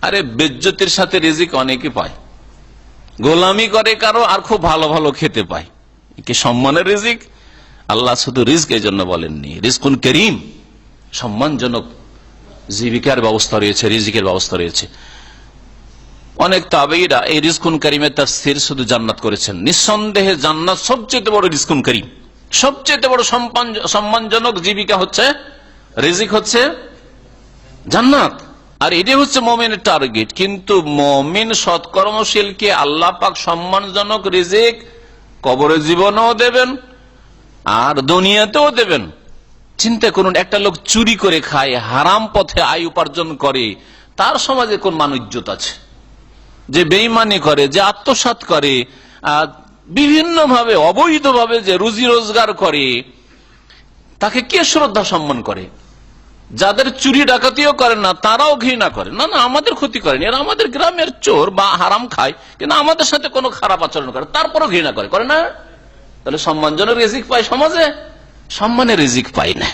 আরে বেজ্জতির সাথে রিজিক অনেকে পায়, গোলামি করে কারো, আর খুব ভালো ভালো খেতে পায়, কি সম্মানের রিজিক? আল্লাহ শুধু রিজক এই জন্য বলেননি, রিজকুন কারীম, সম্মানজনক জীবিকার ব্যবস্থা রয়েছে, রিজিকের ব্যবস্থা রয়েছে। অনেক তাবেঈরা এই রিজকুন কারীমের তাফসীর শুধু জান্নাত করেছেন। নিঃসন্দেহে জান্নাত সবচেয়ে বড় রিজকুন কারীম, সবচেয়ে বড় সম্মানজনক জীবিকা হচ্ছে, রিজিক হচ্ছে জান্নাত, আর এটাই হচ্ছে মুমিনের টার্গেট। কিন্তু মুমিন সৎকর্মশীলকে আল্লাহ পাক সম্মানজনক রিজিক কবরের জীবনেও দেবেন আর দুনিয়াতেও দেবেন। চিন্তা করুন, একটা লোক চুরি করে খায়, হারাম পথে আয় উপার্জন করে, তার সমাজে কোন মান ইজ্জত আছে? যে বেঈমানি করে, যে আত্মসাৎ করে, বিভিন্ন ভাবে অবৈধভাবে যে রুজি রোজগার করে, তাকে কে শ্রদ্ধা সম্মান করে? যাদের চুরি ডাকাতিও করে না তারাও ঘৃণা করে, না না আমাদের ক্ষতি করেনি, এরা আমাদের গ্রামের চোর বা হারাম খায়, কিন্তু আমাদের সাথে কোনো খারাপ আচরণ করে, তারপরও ঘৃণা করে না? তাহলে সম্মানজনক রিজিক পায় সমাজে? সম্মানের রিজিক পায় না,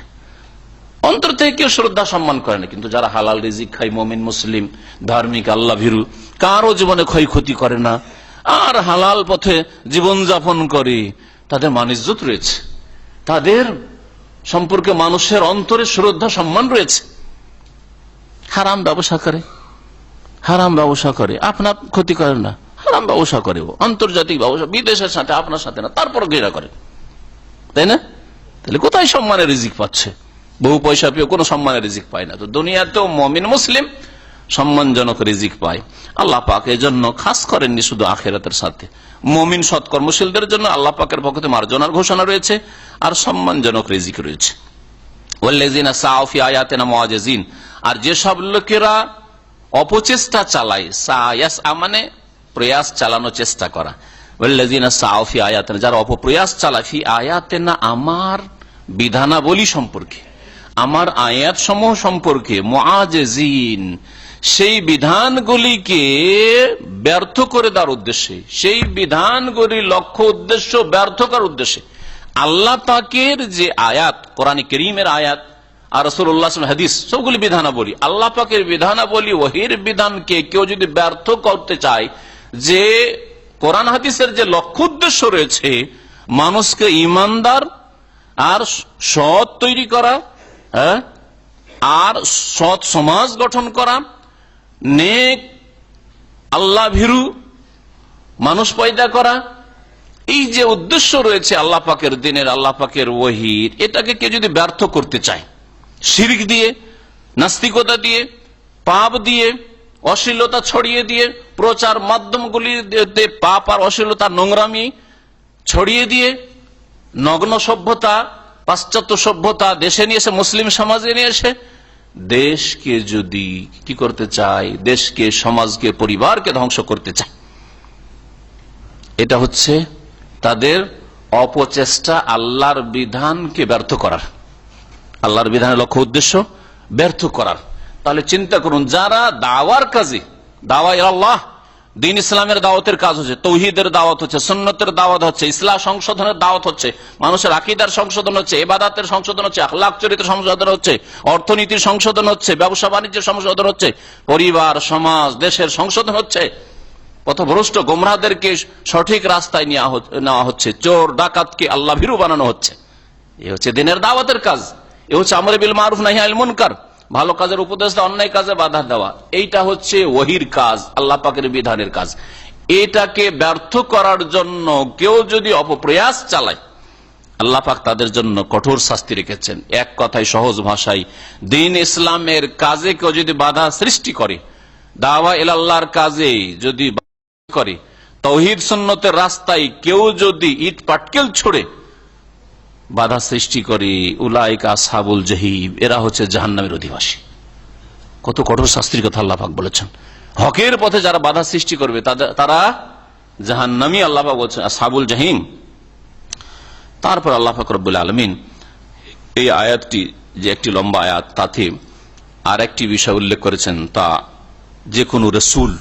অন্তর থেকে কেউ শ্রদ্ধা সম্মান করে না। কিন্তু যারা হালাল রিজিক খায়, মুমিন মুসলিম ধার্মিক আল্লাহ ভীরু, কারো জীবনে ক্ষয়ক্ষতি করে না আর হালাল পথে জীবনযাপন করে, তাদের মান ইজ্জত রয়েছে, তাদের সম্পর্কে মানুষের অন্তরে শ্রদ্ধা সম্মান রয়েছে। হারাম ব্যবসা করে, আপনার ক্ষতি করে না, হারাম ব্যবসা করে, আন্তর্জাতিক ব্যবসা, বিদেশের সাথে আপনার সাথে না, তারপর ঘৃণা করে, তাই না? তাহলে কোথায় সম্মানের রিজিক পাচ্ছে? বহু পয়সা পেয়ে কোনো সম্মানের রিজিক পায় না। তো দুনিয়াতেও মুমিন মুসলিম সম্মানজনক রিজিক পায়। আল্লাহ পাক এজন্য খাস করেননি শুধু আখিরাতের সাথে, মুমিন সৎকর্মশীলদের জন্য আল্লাহ পাকের পক্ষ থেকে মার্জনার ঘোষণা রয়েছে আর সম্মানজনক রিজিক রয়েছে। ওয়াল্লাযিনা সাউ ফি আয়াতিনা মুআজিজিন, আর যেসব লোকেরা অপচেষ্টা চালায়, সায়াস মানে প্রয়াস চালানো, চেষ্টা করা, ওয়াল্লাযিনা সাউ ফি আয়াতিনা, যারা অপপ্রয়াস চালায়, ফি আয়াতিনা আমার বিধানাবলী সম্পর্কে, আমার আয়াত সমূহ সম্পর্কে, মুআজিজিন সেই বিধানগুলিকে ব্যর্থ করে দেওয়ার উদ্দেশ্যে, সেই বিধানগুলির লক্ষ্য উদ্দেশ্য ব্যর্থ করার উদ্দেশ্যে আল্লাহ পাকের যে আয়াত, কোরআন কারীমের আয়াত আর রাসূলুল্লাহ সাল্লাল্লাহু আলাইহি ওয়াসাল্লাম হাদিস, সবগুলি বিধানাবলী, আল্লাহ পাকের বিধানাবলী, ওহীর বিধানকে কেউ যদি ব্যর্থ করতে চায়, যে কোরআন হাদিসের যে লক্ষ্য উদ্দেশ্য রয়েছে মানুষকে ঈমানদার আর সৎ তৈরি করা, আর সৎ সমাজ গঠন করা, নেক আল্লাহ ভীরু মানুষ পয়দা করা, এই যে উদ্দেশ্য রয়েছে আল্লাহ পাকের দিনের, আল্লাহ পাকের ওহীর, এটাকে কেউ যদি ব্যর্থ করতে চায়, শিরক দিয়ে, নাস্তিকতা দিয়ে, পাপ দিয়ে, অশ্লীলতা ছড়িয়ে দিয়ে, প্রচার মাধ্যমগুলিতে পাপ আর অশ্লীলতা নোংরামি ছড়িয়ে দিয়ে, নগ্ন সভ্যতা, পাশ্চাত্য সভ্যতা দেশে নিয়ে এসে, মুসলিম সমাজে নিয়ে এসে দেশকে যদি কি করতে চায়, দেশকে, সমাজকে, পরিবারকে ধ্বংস করতে চায়, এটা হচ্ছে তাদের অপচেষ্টা আল্লাহর বিধানকে ব্যর্থ করার, আল্লাহর বিধানের লক্ষ্য উদ্দেশ্য ব্যর্থ করার। তাহলে চিন্তা করুন, যারা দাওয়ার কাজে, দাওয়া ইলাল্লাহ, দিন ইসলামের দাওয়াতের কাজ হচ্ছে, তৌহিদের দাওয়াত হচ্ছে, সুন্নতের দাওয়াত হচ্ছে, ইসলাম সংশোধনের দাওয়াত হচ্ছে, মানুষের আকীদার সংশোধন হচ্ছে, ইবাদতের সংশোধন হচ্ছে, আখলাক চরিত্র সংশোধন হচ্ছে, অর্থনীতির সংশোধন হচ্ছে, ব্যবসা বাণিজ্যের সংশোধন হচ্ছে, পরিবার সমাজ দেশের সংশোধন হচ্ছে, পথভ্রষ্ট গোমরাহদেরকে সঠিক রাস্তায় নেওয়া হচ্ছে, চোর ডাকাতকে আল্লাহ ভীরু বানানো হচ্ছে, এ হচ্ছে দিনের দাওয়াতের কাজ, এ হচ্ছে আমর বিল মারুফ নাহি আনিল মুনকার, ভালো কাজের উপদেশ দেওয়া, অন্যায় কাজে বাধা দেওয়া, এইটা হচ্ছে ওহীর কাজ, আল্লাহ পাকের বিধানের কাজ। এটাকে ব্যর্থ করার জন্য কেউ যদি অপপ্রয়াস চালায়, আল্লাহ পাক তাদের জন্য কঠোর শাস্তি রেখেছেন। এক কথায়, সহজ ভাষায়, দিন ইসলামের কাজে কেউ যদি বাধা সৃষ্টি করে, দাওয়া ইলাল্লাহর কাজে যদি করে, তাওহীদ সুন্নতের রাস্তায় কেউ যদি ইট পাটকেল ছড়ে বাধা সৃষ্টি করে, উলাইকা আসহাবুল জাহিম, এরা হচ্ছে জাহান্নামের অধিবাসী। কত কঠোর শাস্তির কথা আল্লাহ পাক বলেছেন। হকের পথে যারা বাধা সৃষ্টি করবে তারা জাহান্নামী, আল্লাহ পাক বলছেন আসহাবুল জাহিম। তারপর আল্লাহ পাক রব্বুল আলামিন এই আয়াতটি, যে একটি লম্বা আয়াত, তাতে আর একটি বিষয় উল্লেখ করেছেন, তা যে কোনো রসুল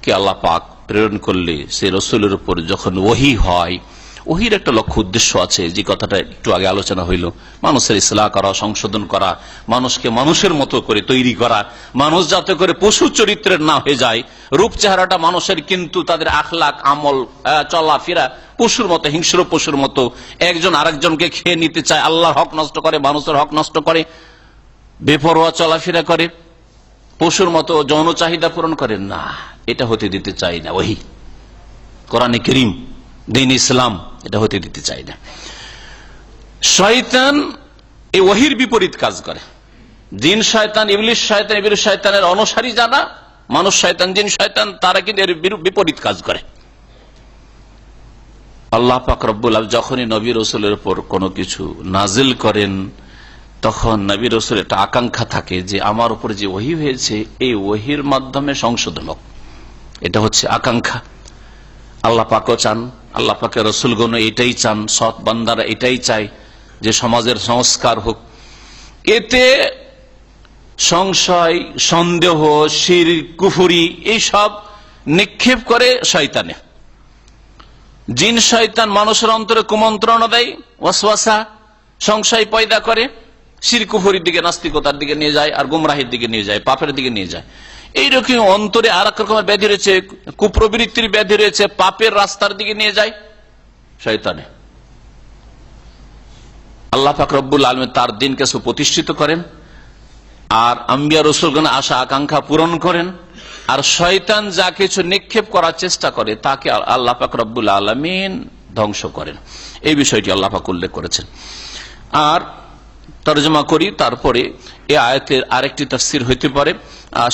কে আল্লাহ পাক প্রেরণ করলে সেই রসুলের উপর যখন ওহী হয়, ওহীর একটা লক্ষ্য উদ্দেশ্য আছে, যে কথাটা একটু আগে আলোচনা হইল, মানুষের ইসলাহ করা, সংশোধন করা, মানুষকে মানুষের মতো করে তৈরি করা, মানুষ যাতে করে পশু চরিত্রের না হয়ে যায়, রূপ চেহারাটা মানুষের কিন্তু তাদের আখলাক আমল চলাফেরা পশুর মতো, হিংস্র পশুর মতো, একজন আরেকজনকে খেয়ে নিতে চায়, আল্লাহর হক নষ্ট করে, মানুষের হক নষ্ট করে, বেপরোয়া চলাফেরা করে, পশুর মতো যৌন চাহিদা পূরণ করে না, এটা হতে দিতে চাই না ওহী, কোরআনে কারীম, দিন ইসলাম, এটা হতে দিতে চাই না। শয়তান এই ওহীর বিপরীত কাজ করে। জিন শয়তান, ইবলিস শয়তান, ইবলিস শয়তানের অনুসারী যারা, মানুষ শয়তান, জিন শয়তান, তারা কিন্তু এর বিপরীত কাজ করে। আল্লাহ পাক রব্বুল আলামিন যখনই নবী রাসূলের উপর কোনো কিছু নাজিল করেন, তখন নবী রাসূলের একটা আকাঙ্ক্ষা থাকে যে আমার উপরে যে ওহী হয়েছে এই ওহীর মাধ্যমে সংশোধন হোক, এটা হচ্ছে আকাঙ্ক্ষা। আল্লাহ পাকও চান, আল্লাহ পাকের রাসূলগণ এটাই চান, সৎ বান্দারা এটাই চায় যে সমাজের সংস্কার হোক। এতে সংশয়, সন্দেহ, শিরক, কুফরি এইসব নিক্ষেপ করে শয়তানে। জিন শয়তান মানুষের অন্তরে কুমন্ত্রণা দেয়, ওয়াসওয়াসা, সংশয় পয়দা করে, শিরক কুফরির দিকে, নাস্তিকতার দিকে নিয়ে যায়, আর গুমরাহির দিকে নিয়ে যায়, পাপের দিকে নিয়ে যায়। এইরকম অন্তরে আর এক রকমের ব্যাধি রয়েছে, কুপ্রবৃত্তির ব্যাধি রয়েছে, পাপের রাস্তার দিকে নিয়ে যায় শয়তানে। আল্লাহ পাক রব্বুল আলামিন তার দিনকে সুপ্রতিষ্ঠিত করেন, আর আম্বিয়া রাসূলগণ আশা আকাঙ্ক্ষা পূরণ করেন, আর শয়তান যা কিছু নিক্ষেপ করার চেষ্টা করে তাকে আল্লাহ পাক রব্বুল আলামিন ধ্বংস করেন। এই বিষয়টি আল্লাহ পাক উল্লেখ করেছেন। আর তরজমা করি, তারপরে এই আয়াতের আরেকটি তাফসীর হইতে পারে,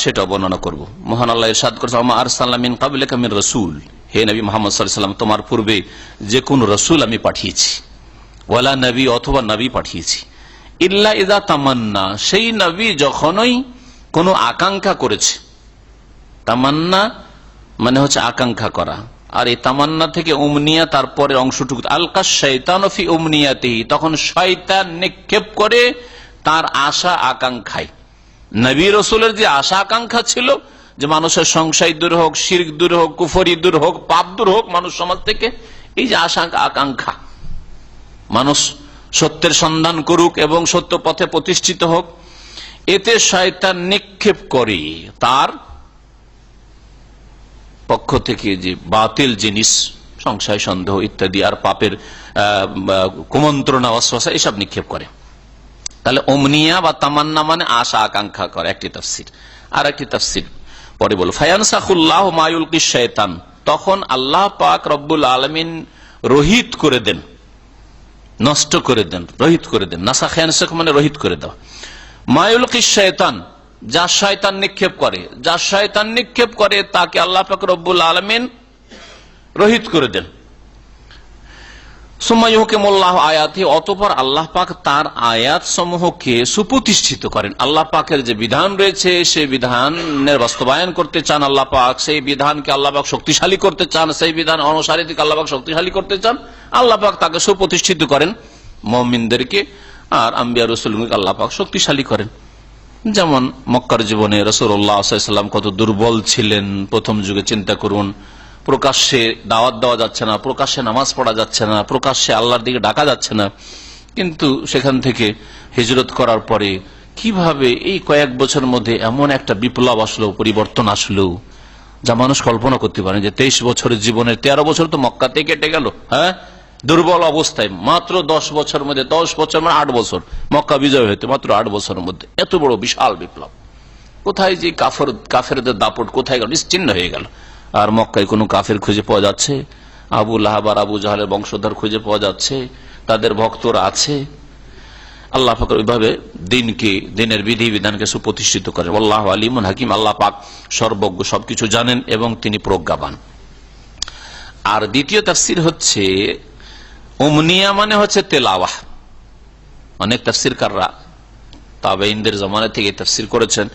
সেটা বর্ণনা করব। মহান আল্লাহ ইরশাদ করেছেন, ওয়া মা আরসালনা মিন ক্বাবলিকা মির রাসূল, হে নবী মুহাম্মদ সাল্লাল্লাহু আলাইহি ওয়াসাল্লাম, তোমার পূর্বে যে কোন রাসূল আমি পাঠিয়েছি, ওয়ালা নবী, অথবা নবী পাঠিয়েছি, ইল্লা ইযা তামান্না, সেই নবী যখনই কোনো আকাঙ্ক্ষা করেছে। তামান্না মানে হচ্ছে আকাঙ্ক্ষা করা, আর এই তামান্না থেকে উমনিয়া, তারপরে অংশটুকু আলকা শাইতানু ফি উমনিয়াতিহি, তখন শয়তান নিক্ষেপ করে তার আশা আকাঙ্ক্ষায়। নবী রাসূলের যে আশা আকাঙ্ক্ষা ছিল যে মানুষের সংশয় দূর হোক, শিরক দূর হোক, কুফরি দূর হোক, পাপ দূর হোক মানুষ সমাজ থেকে, এই যে আশা আকাঙ্ক্ষা, মানুষ সত্যের সন্ধান করুক এবং সত্য পথে প্রতিষ্ঠিত হোক, এতে শয়তান নিক্ষেপ করে তার পক্ষ থেকে যে বাতিল জিনিস, সংশয়, সন্দেহ ইত্যাদি, আর পাপের কুমন্ত্রণা, ওয়াসওয়াসা এসব নিক্ষেপ করে। তাহলে ওমনিয়া বা তামান্না মানে আশা আকাঙ্ক্ষা করে, একটি তাফসীর। আর একটি তাফসীর পরে বলো, ফায়ানসাখুল্লাহু মা ইউলকিশ শাইতান, তখন আল্লাহ পাক রব্বুল আলামিন রহিত করে দেন, নষ্ট করে দেন, রহিত করে দেন। নাসাখ ইয়ানসাখ মানে রহিত করে দেওয়া। মা ইউলকিশ শাইতান, যা শয়তান নিক্ষেপ করে, যা শয়তান নিক্ষেপ করে তাকে আল্লাহ পাক রব্বুল আলামিন রহিত করে দেন। সুম্মা ইউহকিমুল্লাহু আয়াতিহি, অতঃপর আল্লাহ পাক তার আয়াত সমূহকে সুপ্রতিষ্ঠিত করেন। আল্লাহ পাকের যে বিধান রয়েছে সেই বিধানের বাস্তবায়ন করতে চান আল্লাহ পাক, সেই বিধানকে আল্লাহ পাক শক্তিশালী করতে চান, সেই বিধান অনুসারীদেরকে আল্লাহ পাক শক্তিশালী করতে চান, আল্লাহ পাক তাকে সুপ্রতিষ্ঠিত করেন মুমিনদেরকে, আর আম্বিয়া রাসূলকে আল্লাহ পাক শক্তিশালী করেন। যেমন মক্কার জীবনে রাসূলুল্লাহ সাল্লাল্লাহু আলাইহি ওয়াসাল্লাম কত দুর্বল ছিলেন প্রথম যুগে, চিন্তা করুন। প্রকাশ্যে দাওয়াত দেওয়া যাচ্ছে না, প্রকাশ্যে নামাজ পড়া যাচ্ছে না, প্রকাশ্যে আল্লাহর দিকে ডাকা যাচ্ছে না, কিন্তু সেখান থেকে হিজরত করার পরে কিভাবে এই কয়েক বছরের মধ্যে এমন একটা বিপ্লব আসলো, পরিবর্তন আসলো, যা মানুষ কল্পনা করতে পারে। যে 23 বছরের জীবনের 13 বছর তো মক্কাতেই কেটে গেল, হ্যাঁ, দুর্বল অবস্থায়। মাত্র 10 বছরের মধ্যে, 10 বছর মানে 8 বছর, মক্কা বিজয় হইতে মাত্র 8 বছরের মধ্যে এত বড় বিশাল বিপ্লব। কোথায় যে কাফেরদের দাপট কোথায় গেল, নিশ্চিহ্ন হয়ে গেল। আর মক্কায় কোনো কাফের খুঁজে পাওয়া যাচ্ছে? আবু লাহাব আর আবু জাহালের বংশধর খুঁজে পাওয়া যাচ্ছে, তাদের ভক্তরা আছে। আল্লাহ পাক ওইভাবে দিনের বিধি বিধানকে সুপ্রতিষ্ঠিত করেন। আল্লাহু আলিমুন হাকিম, আল্লাহ পাক সর্বজ্ঞ, সবকিছু জানেন এবং তিনি প্রজ্ঞাবান। আর দ্বিতীয় তাফসীর হচ্ছে উমনিয়া মানে হচ্ছে তেলাওয়াহ। অনেক তাফসীরকাররা তাবেঈনদের জামানা থেকে তাফসীর করেছেন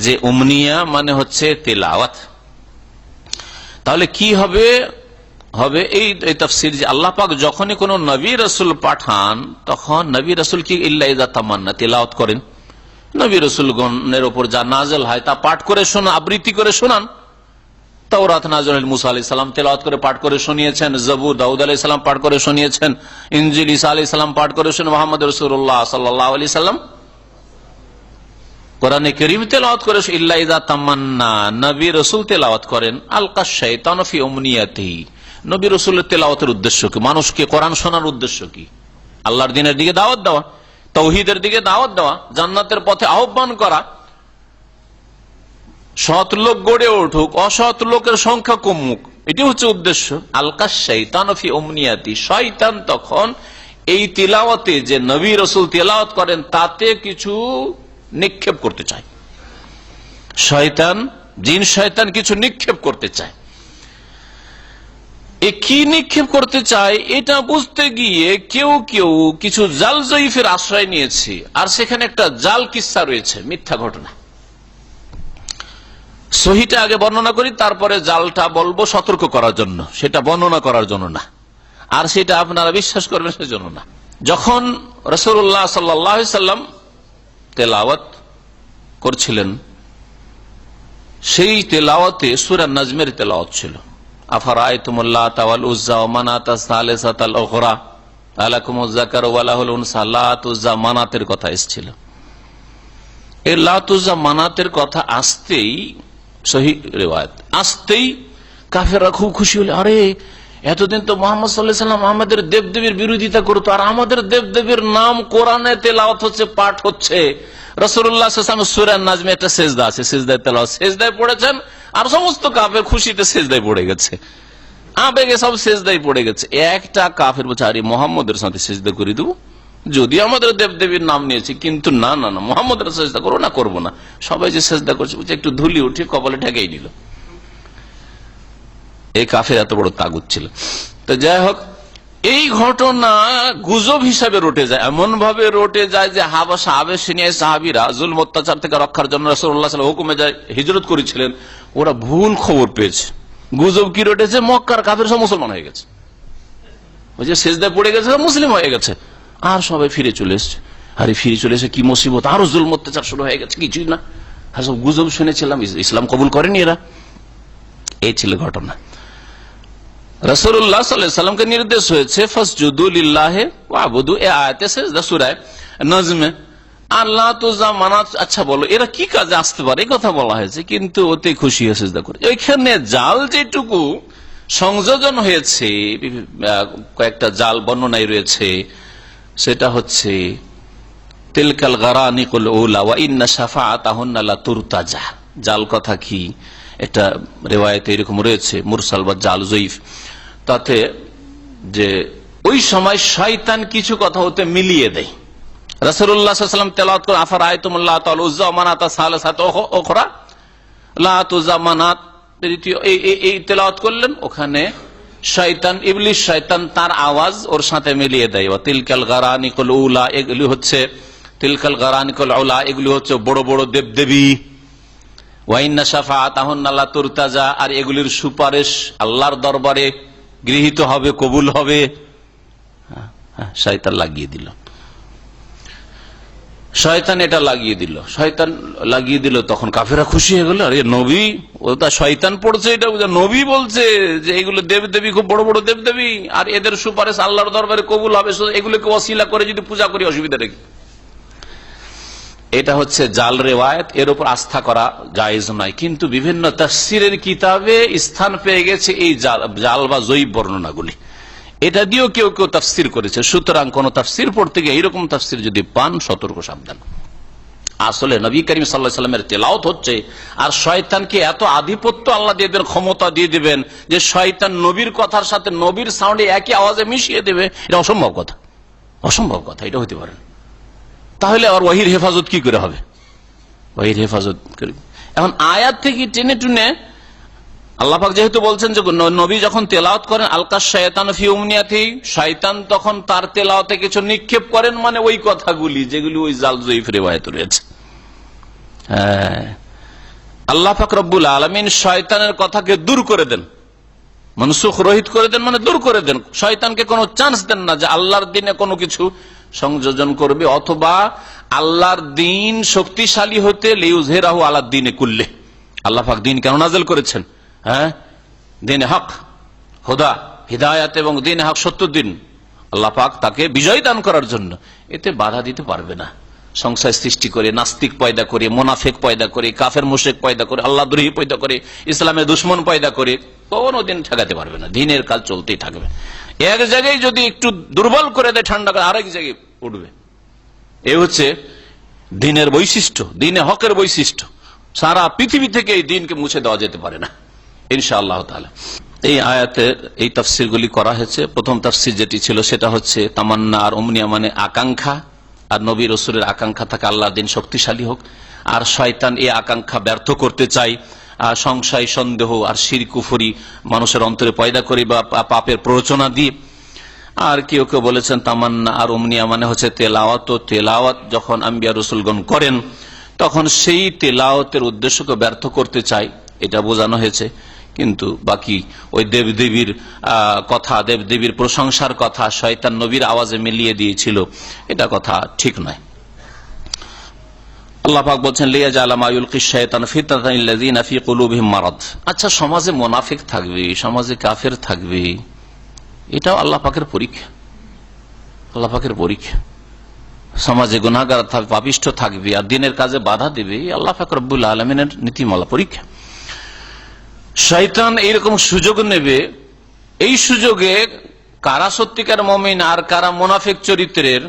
যে উমনিয়া মানে হচ্ছে তেলাওয়াত। তাহলে কি হবে এই তাফসীর যে আল্লাহ পাক যখনই কোন নবী রাসূল পাঠান তখন নবী রাসূল কি ইল্লা ইযা তামান্না তেলাওয়াত করেন। নবী রাসূলগণের উপর যা নাযিল হয় তা পাঠ করে শোনা, আবৃত্তি করে শোনান। তাওরাত নাযিল হল, মুসা আলাইহিস সালাম তেলাওয়াত করে পাঠ করে শুনিয়েছেন, জবুর দাউদ আলাইহিস সালাম পাঠ করে শুনিয়েছেন, ইনজিল ঈসা আলাইহিস সালাম পাঠ করে শুনে, মুহাম্মদ রাসূলুল্লাহ সাল্লাল্লাহু আলাইহি সাল্লাম কোরআনে কারীম তেলাওয়াত করে। ইল্লা ইযা তামান্না, নবী রাসূল তেলাওয়াত করেন। আলকা শাইতানু ফি উমনিয়াতিহি, নবী রাসূলের তেলাওয়াতের উদ্দেশ্য কি? মানুষকে কোরআন শোনার উদ্দেশ্য কি? আল্লাহর দ্বীনের দিকে দাওয়াত দেওয়া, তাওহীদের দিকে দাওয়াত দেওয়া, জান্নাতের পথে আহ্বান করা। সৎ লোক গড়ে উঠুক, অসৎ লোকের সংখ্যা কমুক, এটি হচ্ছে উদ্দেশ্য। আলকা শাইতানু ফি উমনিয়াতি, শয়তান তখন এই তিলাওয়াতে যে নবী রাসূল তেলাওয়াত করেন তাতে কিছু নিক্ষেপ করতে চায়। শয়তান, জিন শয়তান কিছু নিক্ষেপ করতে চায়। এ কি নিক্ষেপ করতে চায় এটা বুঝতে গিয়ে কেউ কেউ কিছু জাল জয়ীফের আশ্রয় নিয়েছে, আর সেখানে একটা জাল কিস্সা রয়েছে, মিথ্যা ঘটনা। সহিটা আগে বর্ণনা করি, তারপরে জালটা বলবো সতর্ক করার জন্য, সেটা বর্ণনা করার জন্য না, আর সেটা আপনারা বিশ্বাস করবেন সেজন্য না। যখন রাসূলুল্লাহ সাল্লাল্লাহু আলাইহি সাল্লাম তেলাওয়াত করছিলেন, সেই তেলাওয়াতে সূরা নাজমের তেলাওয়াত ছিল। আফারাআইতুমুল লাতা ওয়াল উজ্জা ওয়া মানাতা সালিসাতাল উখরা আলাকুমুজ যাকারু ওয়া লাহুল উনসা, লাত উজ্জা মানাতের কথা এসেছিল। এই লাত উজ্জা মানাতের কথা আসতেই, সহিহ রিওয়ায়াত আসতেই কাফেররা খুব খুশি হলো, আরে এতদিন তো মুহাম্মদ সাল্লাল্লাহু আলাইহি ওয়াসাল্লাম আমাদের দেবদেবীর বিরোধিতা করতো, আর আমাদের দেবদেবীর নাম কোরআনে তেলাওয়াত হচ্ছে, পাঠ হচ্ছে। রাসূলুল্লাহ সাল্লাল্লাহু আলাইহি ওয়াসাল্লাম সূরা নাজমে একটা সিজদা আছে, সিজদায় তেলাওয়াত, সিজদায় পড়েছেন, আর সমস্ত কাফের খুশিতে সিজদায় পড়ে গেছে, আবেগে সব সিজদায় পড়ে গেছে। একটা কাফের বলছে, আরে মুহাম্মদের সাথে সিজদা করে দেবো, যদি আমাদের দেবদেবীর নাম নিয়েছি, কিন্তু না না না, মুহাম্মদের সিজদা করবো না, করবো না। সবাই যে সিজদা করছে, একটু ধুলি উঠে কপালে ঠেকাই নিল। এই কাফের এত বড় তাগুত ছিল। তো যাই হোক, এই ঘটনা গুজব হিসাবে রটে যায়, এমন ভাবে রটে যায় যে হাবাসা আবেশিনিয়া সাহাবীরা জুলম অত্যাচার থেকে রক্ষার জন্য রাসূলুল্লাহ সাল্লাল্লাহু আলাইহি ওয়াসাল্লাম হুকুমে যায় হিজরত করেছিলেন, ওরা ভুল খবর পেয়েছে। গুজব কি রটেছে, মক্কার কাফের সব মুসলমান হয়ে গেছে, ওই যে সিজদায় পড়ে গেছে, মুসলিম হয়ে গেছে, আর সবাই ফিরে চলে এসছে। আরে ফিরে চলে এসে কি মুসিবত, আরো জুলম অত্যাচার শুরু হয়ে গেছে, কিছুই না, সব গুজব শুনেছিলাম, ইসলাম কবুল করেনি এরা। এই ছিল ঘটনা। রাসূলুল্লাহ সাল্লাল্লাহু আলাইহি ওয়াসাল্লামকে নির্দেশ হয়েছে ফাসজুদু লিল্লাহি ওয়াবুদু, এই আয়াতে সিজদা সূরা নাজমে। আল্লাহ তো জামানাত, আচ্ছা বলো এরা কি কাজে আসতে পারে, এই কথা বলা হয়েছে, কিন্তু ওতে খুশি হয়ে সিজদা করে। ওইখানে জাল যেটুকু সংযোজন হয়েছে, কয়েকটা জাল বর্ণনায় রয়েছে, সেটা হচ্ছে তিলকাল গারানিকুল উলা ওয়া ইন্না শাফাআতাহুন্না লা তুরতাজা। জাল কথা কি, একটা রিওয়ায়াতে এরকম রয়েছে, মুরসাল বা জাল জয়ীফ, তাতে যে ওই সময় শয়তান কিছু কথা হতে মিলিয়ে দেয়। রাসূলুল্লাহ সাল্লাল্লাহু আলাইহি ওয়াসাল্লাম তেলাওয়াত করে আফারাআইতুমুল লাতা ওয়াল উজ্জা ওয়া মানাতা সালিসাতা উখরা, লাত উজ্জা মানাত এই তেলাওয়াত করলেন, ওখানে শয়তান, ইবলিস শয়তান তার আওয়াজ ওর সাথে মিলিয়ে দেয়। ওয়া তিলকাল গারানিকুল উলা, এগুলি হচ্ছে তিলকাল গারানিকুল উলা, এগুলি হচ্ছে বড় বড় দেবদেবী। ওয়া ইন্না শাফাআতাহুন্না লা তুরতাজা, আর এগুলির সুপারিশ আল্লাহর দরবারে গৃহীত হবে, কবুল হবে। শয়তান লাগিয়ে দিল, শয়তান এটা লাগিয়ে দিল, শয়তান লাগিয়ে দিল। তখন কাফেরা খুশি হয়ে গেল, আরে নবী, ও তা শয়তান পড়ছে, এটা নবী বলছে যে এগুলো দেবদেবী, খুব বড় বড় দেবদেবী, আর এদের সুপারিশ আল্লাহর দরবারে কবুল হবে, এগুলোকে ওসিলা করে যদি পূজা করি অসুবিধা রেখে। এটা হচ্ছে জাল রেওয়ায়াত, এর উপর আস্থা করা জায়েজ নয়, কিন্তু বিভিন্ন তাফসীরের কিতাবে স্থান পেয়ে গেছে এই জাল বা জয়ীব বর্ণনাগুলি, এটা দিয়েও কেউ কেউ তাফসীর করেছে। সুতরাং কোন তাফসীর পড়তে গিয়ে এইরকম তাফসীর যদি পান, সতর্ক সাবধান। আসলে নবী করিম সাল্লাল্লাহু আলাইহি ওয়াসাল্লামের তেলাওয়াত হচ্ছে, আর শয়তানকে এত আধিপত্য আল্লাহ দিয়ে দেবেন, ক্ষমতা দিয়ে দিবেন যে শয়তান নবীর কথার সাথে নবীর সাউন্ডে একই আওয়াজে মিশিয়ে দেবে, এটা অসম্ভব কথা, অসম্ভব কথা, এটা হতে পারে। তাহলে আর ওয়াহির হেফাজত কি করে হবে, ওয়াহির হেফাজত করে। এখন আয়াত থেকে টেনে টুনে আল্লাহ পাক যেহেতু বলছেন যে নবী যখন তেলাওয়াত করেন, আলকা শায়তান ফি উমনিয়াতি, শয়তান তখন তার তেলাওয়াতে কিছু নিক্ষেপ করেন, মানে ওই কথাগুলি যেগুলি ওই জাল জয়ীফ রিওয়ায়াতে রয়েছে। আল্লাহ পাক রব্বুল আলামিন শয়তানের কথাকে দূর করে দেন, মনসুখ রহিত করে দেন, মানে দূর করে দেন। শয়তানকে কোনো চান্স দেন না যে আল্লাহর দিনে কোনো কিছু সংযোজন করবে, অথবা আল্লাহর দিন শক্তিশালী হতে লিউযহিরাহু আলাদ দ্বীনি কুল্লি। আল্লাহ পাক দিন কেন নাযিল করেছেন? দিন হক, হুদা, হিদায়াত এবং দিন হক, সত্য দিন, আল্লাহ পাক তাকে বিজয় দান করার জন্য। এতে বাধা দিতে পারবে না। সংশয় সৃষ্টি করে, নাস্তিক পয়দা করে, মোনাফেক পয়দা করে, কাফের মুশরিক পয়দা করে, আল্লাহ দ্রোহী পয়দা করে, ইসলামের দুশ্মন পয়দা করে কোনো দিন ঠেকাতে পারবে না। দিনের কাজ চলতেই থাকবে। এক জায়গায় যদি একটু দুর্বল করে দেয়, ঠান্ডা করে আরেক জায়গায় উঠবে। এ হচ্ছে দিনের বৈশিষ্ট্য, দিনে হকের বৈশিষ্ট্য। সারা পৃথিবী থেকে এই দিনকে মুছে দেওয়া যেতে পারে না ইনশাআল্লাহ তাআলা। এই আয়াতের এই তাফসীরগুলি করা হয়েছে। প্রথম তাফসীর যেটি ছিল সেটা হচ্ছে তামান্না আর উমনিয়া, মানে আকাঙ্ক্ষা, আর নবী রাসূলের আকাঙ্ক্ষা থাকে আল্লাহর দিন শক্তিশালী হোক, আর শয়তান এই আকাঙ্ক্ষা ব্যর্থ করতে চায়। সংশয় সন্দেহ আর শিরক কুফরি মানুষের অন্তরে পয়দা করে বা পাপের প্ররোচনা দিয়ে। আর কেউ কেউ বলেছেন তামান্না আর উমনিয়া মানে হচ্ছে তেলাওয়াত। তেলাওয়াত যখন আম্বিয়া রসুলগণ করেন তখন সেই তেলাওয়াতের উদ্দেশ্যকে ব্যর্থ করতে চায়, এটা বোঝানো হয়েছে। কিন্তু বাকি ওই দেবদেবীর কথা, দেবদেবীর প্রশংসার কথা শয়তান নবীর আওয়াজে মিলিয়ে দিয়েছিল, এটা কথা ঠিক নয়। আল্লাহ পাক বলছেন লিয়াজআলা মা ইউলকি শাইতান ফিতনাতাল লিল্লাযিনা ফি কুলুবিহিম মারাদ। আচ্ছা, সমাজে মুনাফিক থাকবে, সমাজে কাফের থাকবে, এটাও আল্লাহ পাকের পরীক্ষা। আল্লাহ পাকের পরীক্ষা। সমাজে গুনাহগার থাকবে, পাপিষ্ঠ থাকবে আর দিনের কাজে বাধা দেবে, আল্লাহ পাক রব্বুল আলামিনের নীতিমালা, পরীক্ষা। শয়তান এইরকম সুযোগ নেবে, এই সুযোগে কারা সত্যিকার মুমিন আর কারা মুনাফিক চরিত্রের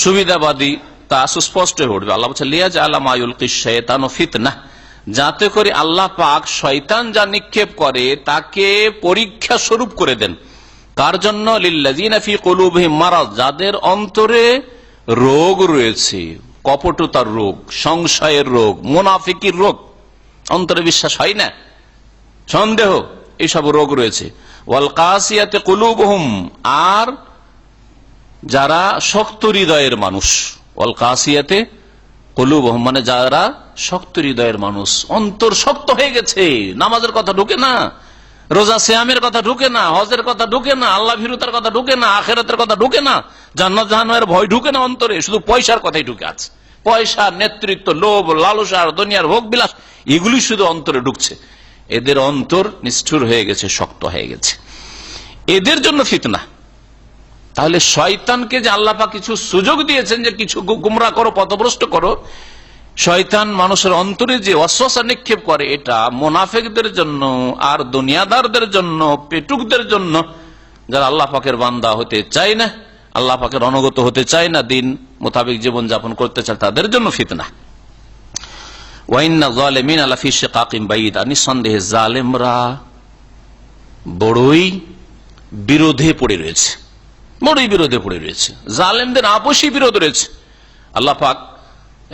সুবিধাবাদী তা সুস্পষ্ট হয়ে উঠবে। আল্লাহ বলছেন লিয়াজআলা মা ইউলকি শাইতানু ফিতনাহ, যাতে করে আল্লাহ পাক শয়তান যা নিক্ষেপ করে তাকে পরীক্ষা স্বরূপ করে দেন। কার জন্য? লিল্লাযিনা ফি কুলুবিহিম মারাদ, যাদের অন্তরে রোগ রয়েছে, কপটতার রোগ, সংশয়ের রোগ, মুনাফিকির রোগ, অন্তরে বিশ্বাস হয় না, সন্দেহ, এইসব রোগ রয়েছে। ওয়াল কাসিয়াতি কুলুবুহুম, আর যারা শক্ত হৃদয়ের মানুষ, ওয়াল কাসিয়াতি কুলুবুহুম মানে যারা শক্ত হৃদয়ের মানুষ, অন্তর শক্ত হয়ে গেছে, নামাজের কথা ঢুকে না, রোজা সিয়ামের কথা ঢুকে না, হজের কথা ঢুকে না, আল্লাহ ভীরুতার কথা ঢুকে না, আখিরাতের কথা ঢুকে না, জান্নাত জাহান্নামের ভয় ঢুকে না অন্তরে, শুধু পয়সার কথাই ঢুকে আছে। পয়সা, নেতৃত্ব, লোভ, লালসা, দুনিয়ার ভোগ বিলাস, এগুলি শুধু অন্তরে ঢুকছে। এদের অন্তর নিষ্ঠুর হয়ে গেছে, শক্ত হয়ে গেছে, এদের জন্য ফিতনা। তাহলে শয়তানকে যে আল্লাহ পাক কিছু সুযোগ দিয়েছেন যে কিছু গুমরা করো, পথভ্রষ্ট করো, শয়তান মানুষের অন্তরে যে ওয়াসওয়াসা নিক্ষেপ করে, এটা মুনাফিকদের জন্য আর দুনিয়াদারদের জন্য, পেটুকদের জন্য, যারা আল্লাহ পাকের বান্দা হতে চায় না, আল্লাহ পাকের অনুগত হতে চায় না, দিন মোতাবেক জীবন যাপন করতে চায়, তাদের জন্য ফিতনা। ওয়াইন্না যালিমিনা লাফি শিকাকিন বাইদ, নিঃসন্দেহে জালেমরা বড়ই বিরোধে পড়ে রয়েছে, বড়ই বিরোধে পড়ে রয়েছে, জালেমদের আপসী বিরোধ রয়েছে। আল্লাহ পাক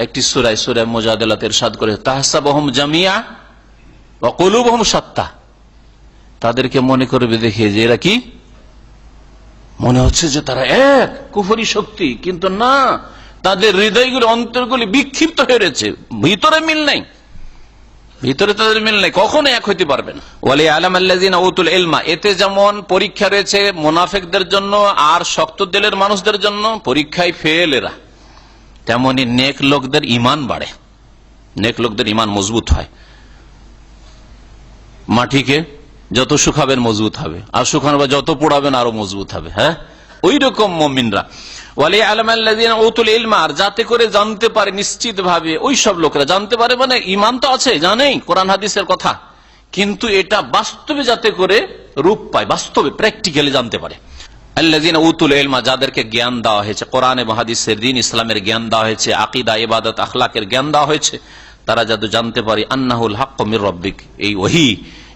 একটি সূরায়, সূরা মুজাদালাতে ইরশাদ করে তাহসাবুহুম জামিয়া ওয়া কুলুবুহুম শাত্তা, তাদেরকে মনে করবে দেখে যে এরা কি, মনে হচ্ছে যে তারা এক কুফরি শক্তি, কিন্তু না, তাদের হৃদয়গুলি, অন্তরগুলি বিক্ষিপ্ত হয়ে রয়েছে, ভিতরে মিল নাই, ভিতরে তাদের মিল নাই, কখনো এক হইতে পারবে না। ওয়ালি আলাম আল্লাযিনা উতুল ইলমা, এতে যেমন পরীক্ষা রয়েছে মুনাফিকদের জন্য আর শক্ত দিলের মানুষদের জন্য, পরীক্ষায় ফেল এরা, তেমনি নেক লোকদের ঈমান বাড়ে, নেক লোকদের ঈমান মজবুত হয়। মাটিকে যত শুকাবেন মজবুত হবে, আর শুকানো যত পোড়াবেন আরো মজবুত হবে। হ্যাঁ, ওই রকম মুমিনরা। ওয়ালি আলাম আল্লাযিনা উতুল ইলমা, যাতে করে জানতে পারে নিশ্চিত ভাবে, ওই সব লোকেরা জানতে পারে, মানে ঈমান তো আছে, জানেই কোরআন হাদিসের কথা, কিন্তু এটা বাস্তবে যাতে করে রূপ পায়, বাস্তবে প্র্যাকটিক্যালি জানতে পারে। আল্লাযিনা উতুল ইলমা, যাদেরকে জ্ঞান দেওয়া হয়েছে, কোরআন এবং হাদিসের, দ্বীন ইসলামের জ্ঞান দেওয়া হয়েছে, আকীদা, ইবাদত, আখলাকের জ্ঞান দেওয়া হয়েছে, তারা যাতে জানতে পারে আন্নাহুল হাক্কু মির রাব্বিক, এই ওহী,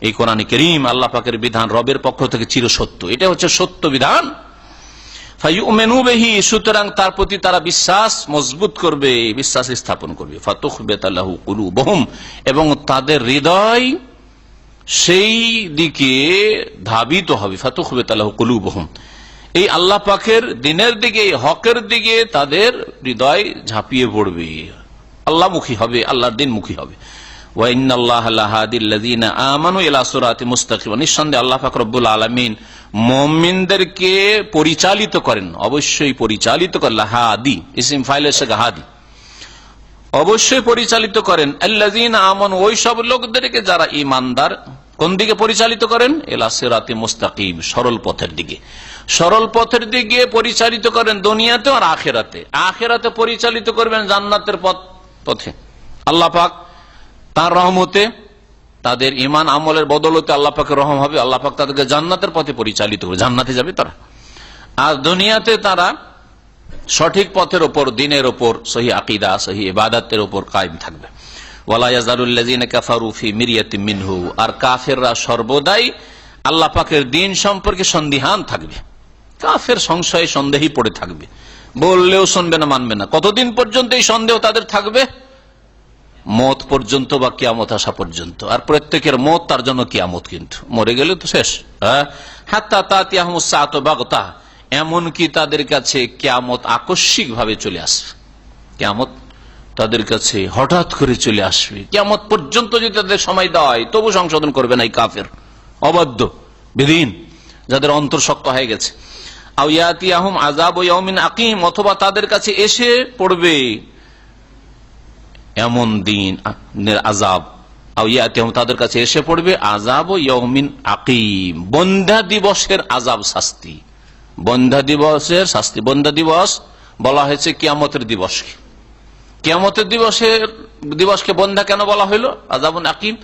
এই কোরআন কারীম আল্লাহ পাকের বিধান রবের পক্ষ থেকে চিরসত্য, এটা হচ্ছে সত্য বিধান। ফায়ুমিনু বিহি, সুতরাং তার প্রতি তারা বিশ্বাস মজবুত করবে, বিশ্বাস স্থাপন করবে। ফাতুখবিতা লাহু কুলুবুহুম, এবং তাদের হৃদয় সেই দিকে ধাবিত হবে। ফাতুখবিতা লাহু কুলুবুহুম, এই আল্লাহ পাকের দিনের দিকে, হকের দিকে তাদের হৃদয় ঝাঁপিয়ে পড়বে, আল্লাহমুখী হবে, আল্লাহর দিনমুখী হবে। ওয়া ইন্নাল্লাহা লাহাদিল লাযিনা আমানু ইলা সিরাতিন মুস্তাকিম, নিঃসন্দেহে আল্লাহ পাক রব্বুল আলামিন মুমিনদেরকে পরিচালিত করেন, অবশ্যই পরিচালিত করেন। লাহাদি ইসম ফাইল এসে হাদি, অবশ্যই পরিচালিত করেন। আল্লাযিনা আমানু, ওই সব লোকদেরকে যারা ঈমানদার, কোন দিকে পরিচালিত করেন? ইলা সিরাতিন মুস্তাকিম, সরল পথের দিকে, সরল পথের দিকে পরিচালিত করেন দুনিয়াতে আর আখিরাতে। আখিরাতে পরিচালিত করবেন জান্নাতের পথে। আল্লাহ পাক তার রহমতে, তাদের ঈমান আমলের বদলতে আল্লাহ পাকের রহম হবে, আল্লাহ পাক তাদেরকে জান্নাতের পথে পরিচালিত করবে, জান্নাতে যাবে তারা। আর দুনিয়াতে তারা সঠিক পথের ওপর, দিনের ওপর, সহি আকীদা, সহি ইবাদতের ওপর কায়েম থাকবে। ওয়ালা ইয়াজালুল লাযিনা কাফারু ফি মিরয়াতিন মিনহু, আর কাফেররা সর্বদাই আল্লাহ পাকের দ্বীন সম্পর্কে সন্দিহান থাকবে, কাফের সংশয়ে সন্দেহী পড়ে থাকবে, বললেও শুনবে না, মানবে না। কতদিন পর্যন্ত এই সন্দেহ তাদের থাকবে? মত পর্যন্ত বা কিয়ামত আসা পর্যন্ত। আর প্রত্যেকের মত তার জন্য কিয়ামত, কিন্তু মরে গেলে তো শেষ। হাত্তা তাতিয়াহুমুস সাআতু বাগতা, এমনকি তাদের কাছে কিয়ামত আকস্মিক ভাবে চলে আসবে। কিয়ামত তাদের কাছে হঠাৎ করে চলে আসবে। কিয়ামত পর্যন্ত যদি তাদের সময় দেওয়া হয় তবু সংশোধন করবে না এই কাফের, অবাধ্য, বেদিন, যাদের অন্তর শক্ত হয়ে গেছে। আও ইয়াতিয়াহুম আযাবু ইয়াউমিন আকিম, অথবা তাদের কাছে এসে পড়বে এমন দিনের আযাব। আও ইয়াতিয়াহুম, তাদের কাছে এসে পড়বে আযাবু ইয়াউমিন আকিম, বন্ধ্যা দিবসের আযাব, শাস্তি। বন্ধ্যা দিবসের শাস্তি। বন্ধ্যা দিবস বলা হয়েছে কিয়ামতের দিবসকে। কিয়ামতের দিবসকে বন্ধ্যা কেন বলা হইলো? আযাবুন আকিম,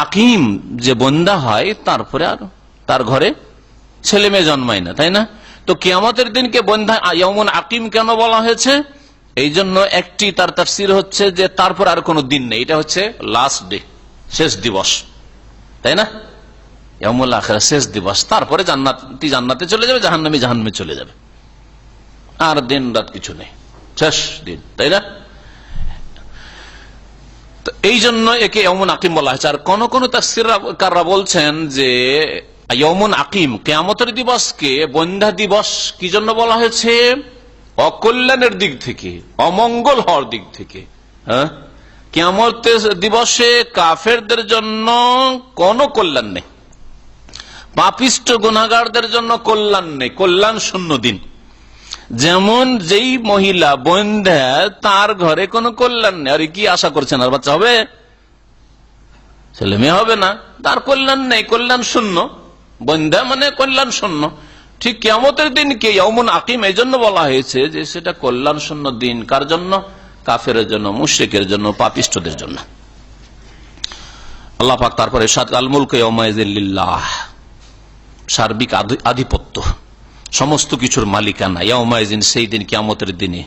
আকিম যে বন্ধ্যা হয় তারপরে আর তার ঘরে ছেলে মেয়ে জন্মায় না, তাই না? তো কিয়ামতের দিনকে বন্ধ্যা ইয়াউমুন আকিম কেন বলা হয়েছে? এই জন্য একটি তার তাফসীর হচ্ছে যে তারপর আর কোনো দিন নেই, এটা হচ্ছে লাস্ট ডে, শেষ দিবস, তাই না? ইয়াউমুল আখিরাহ, শেষ দিবস। তারপরে জান্নাতি জান্নাতে চলে যাবে, জাহান্নামী জাহান্নামে চলে যাবে, আর দিন রাত কিছু নেই, শেষ দিন, তাই না? এই জন্য একে ইয়াউমুন আকিম বলা হয়েছে। আর কোন কোন তাফসীরকাররা বলছেন যে ইয়াউমুন আকিম, কিয়ামতের দিবসকে বন্ধ্যা দিবস কি জন্য বলা হয়েছে? অকল্যাণের দিক থেকে, অমঙ্গল হওয়ার দিক থেকে। কিয়ামতের দিবসে কাফেরদের জন্য কোনো কল্যাণ নেই, পাপিষ্ঠ গুনাহগারদের জন্য কল্যাণ নেই, কল্যাণ শূন্য দিন। যেমন যেই মহিলা বন্ধ্যা, তার ঘরে কোনো কল্যাণ নেই। আর কি আশা করছেন, আর বাচ্চা হবে? ছেলে মেয়ে হবে না, তার কল্যাণ নেই, কল্যাণ শূন্য। বন্ধ্যা মানে কল্যাণ শূন্য। ঠিক কিয়ামতের দিনকে ইয়াউমুন আকিম এই জন্য বলা হয়েছে যে সেটা কল্যাণ শূন্য দিন। কার জন্য? কাফেরের জন্য, মুশরিকের জন্য, পাপিষ্ঠদের জন্য। আল্লাহ পাক তারপরে ইরশাদ, আল মুলকু ইয়াউমাইযিন লিল্লাহ, সার্বিক আধিপত্য, সমস্ত কিছুর মালিকানা ইয়াউমাইযিন, সেই দিন কিয়ামতের দিনে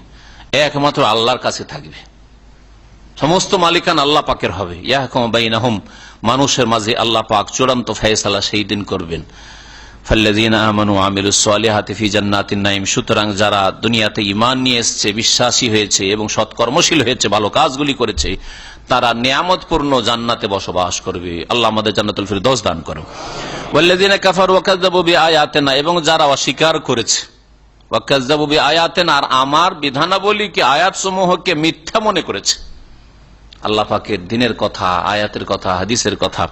একমাত্র আল্লাহর কাছে থাকবে। সমস্ত মালিকানা আল্লাহ পাকের হবে। ইয়াহকুমু বাইনাহুম, মানুষের মাঝে আল্লাহ পাক চূড়ান্ত ফয়সালা সেই দিন করবেন। ফাল্লাযীনা আমানু ওয়া আমিলুস সালিহাতি ফি জান্নাতিন নাঈম, সুতরাং যারা দুনিয়াতে ঈমান নিয়ে এসেছে, বিশ্বাসী হয়েছে এবং সৎকর্মশীল হয়েছে, ভালো কাজগুলি করেছে, তারা নিয়ামতপূর্ণ জান্নাতে বসবাস করবে। আল্লাহ আমাদের জান্নাতুল ফিরদাউস দান করুন। ওয়াল্লাযীনা কাফারু ওয়া কাযযাবু বিআয়াতিনা, এবং যারা অস্বীকার করেছে, ওয়া কাযযাবু বিআয়াতিনা, আর আমার বিধানাবলীকে, আয়াতসমূহকে মিথ্যা মনে করেছে। আল্লাহ পাকের দ্বীনের কথা, আয়াতের কথা, হাদিসের কথা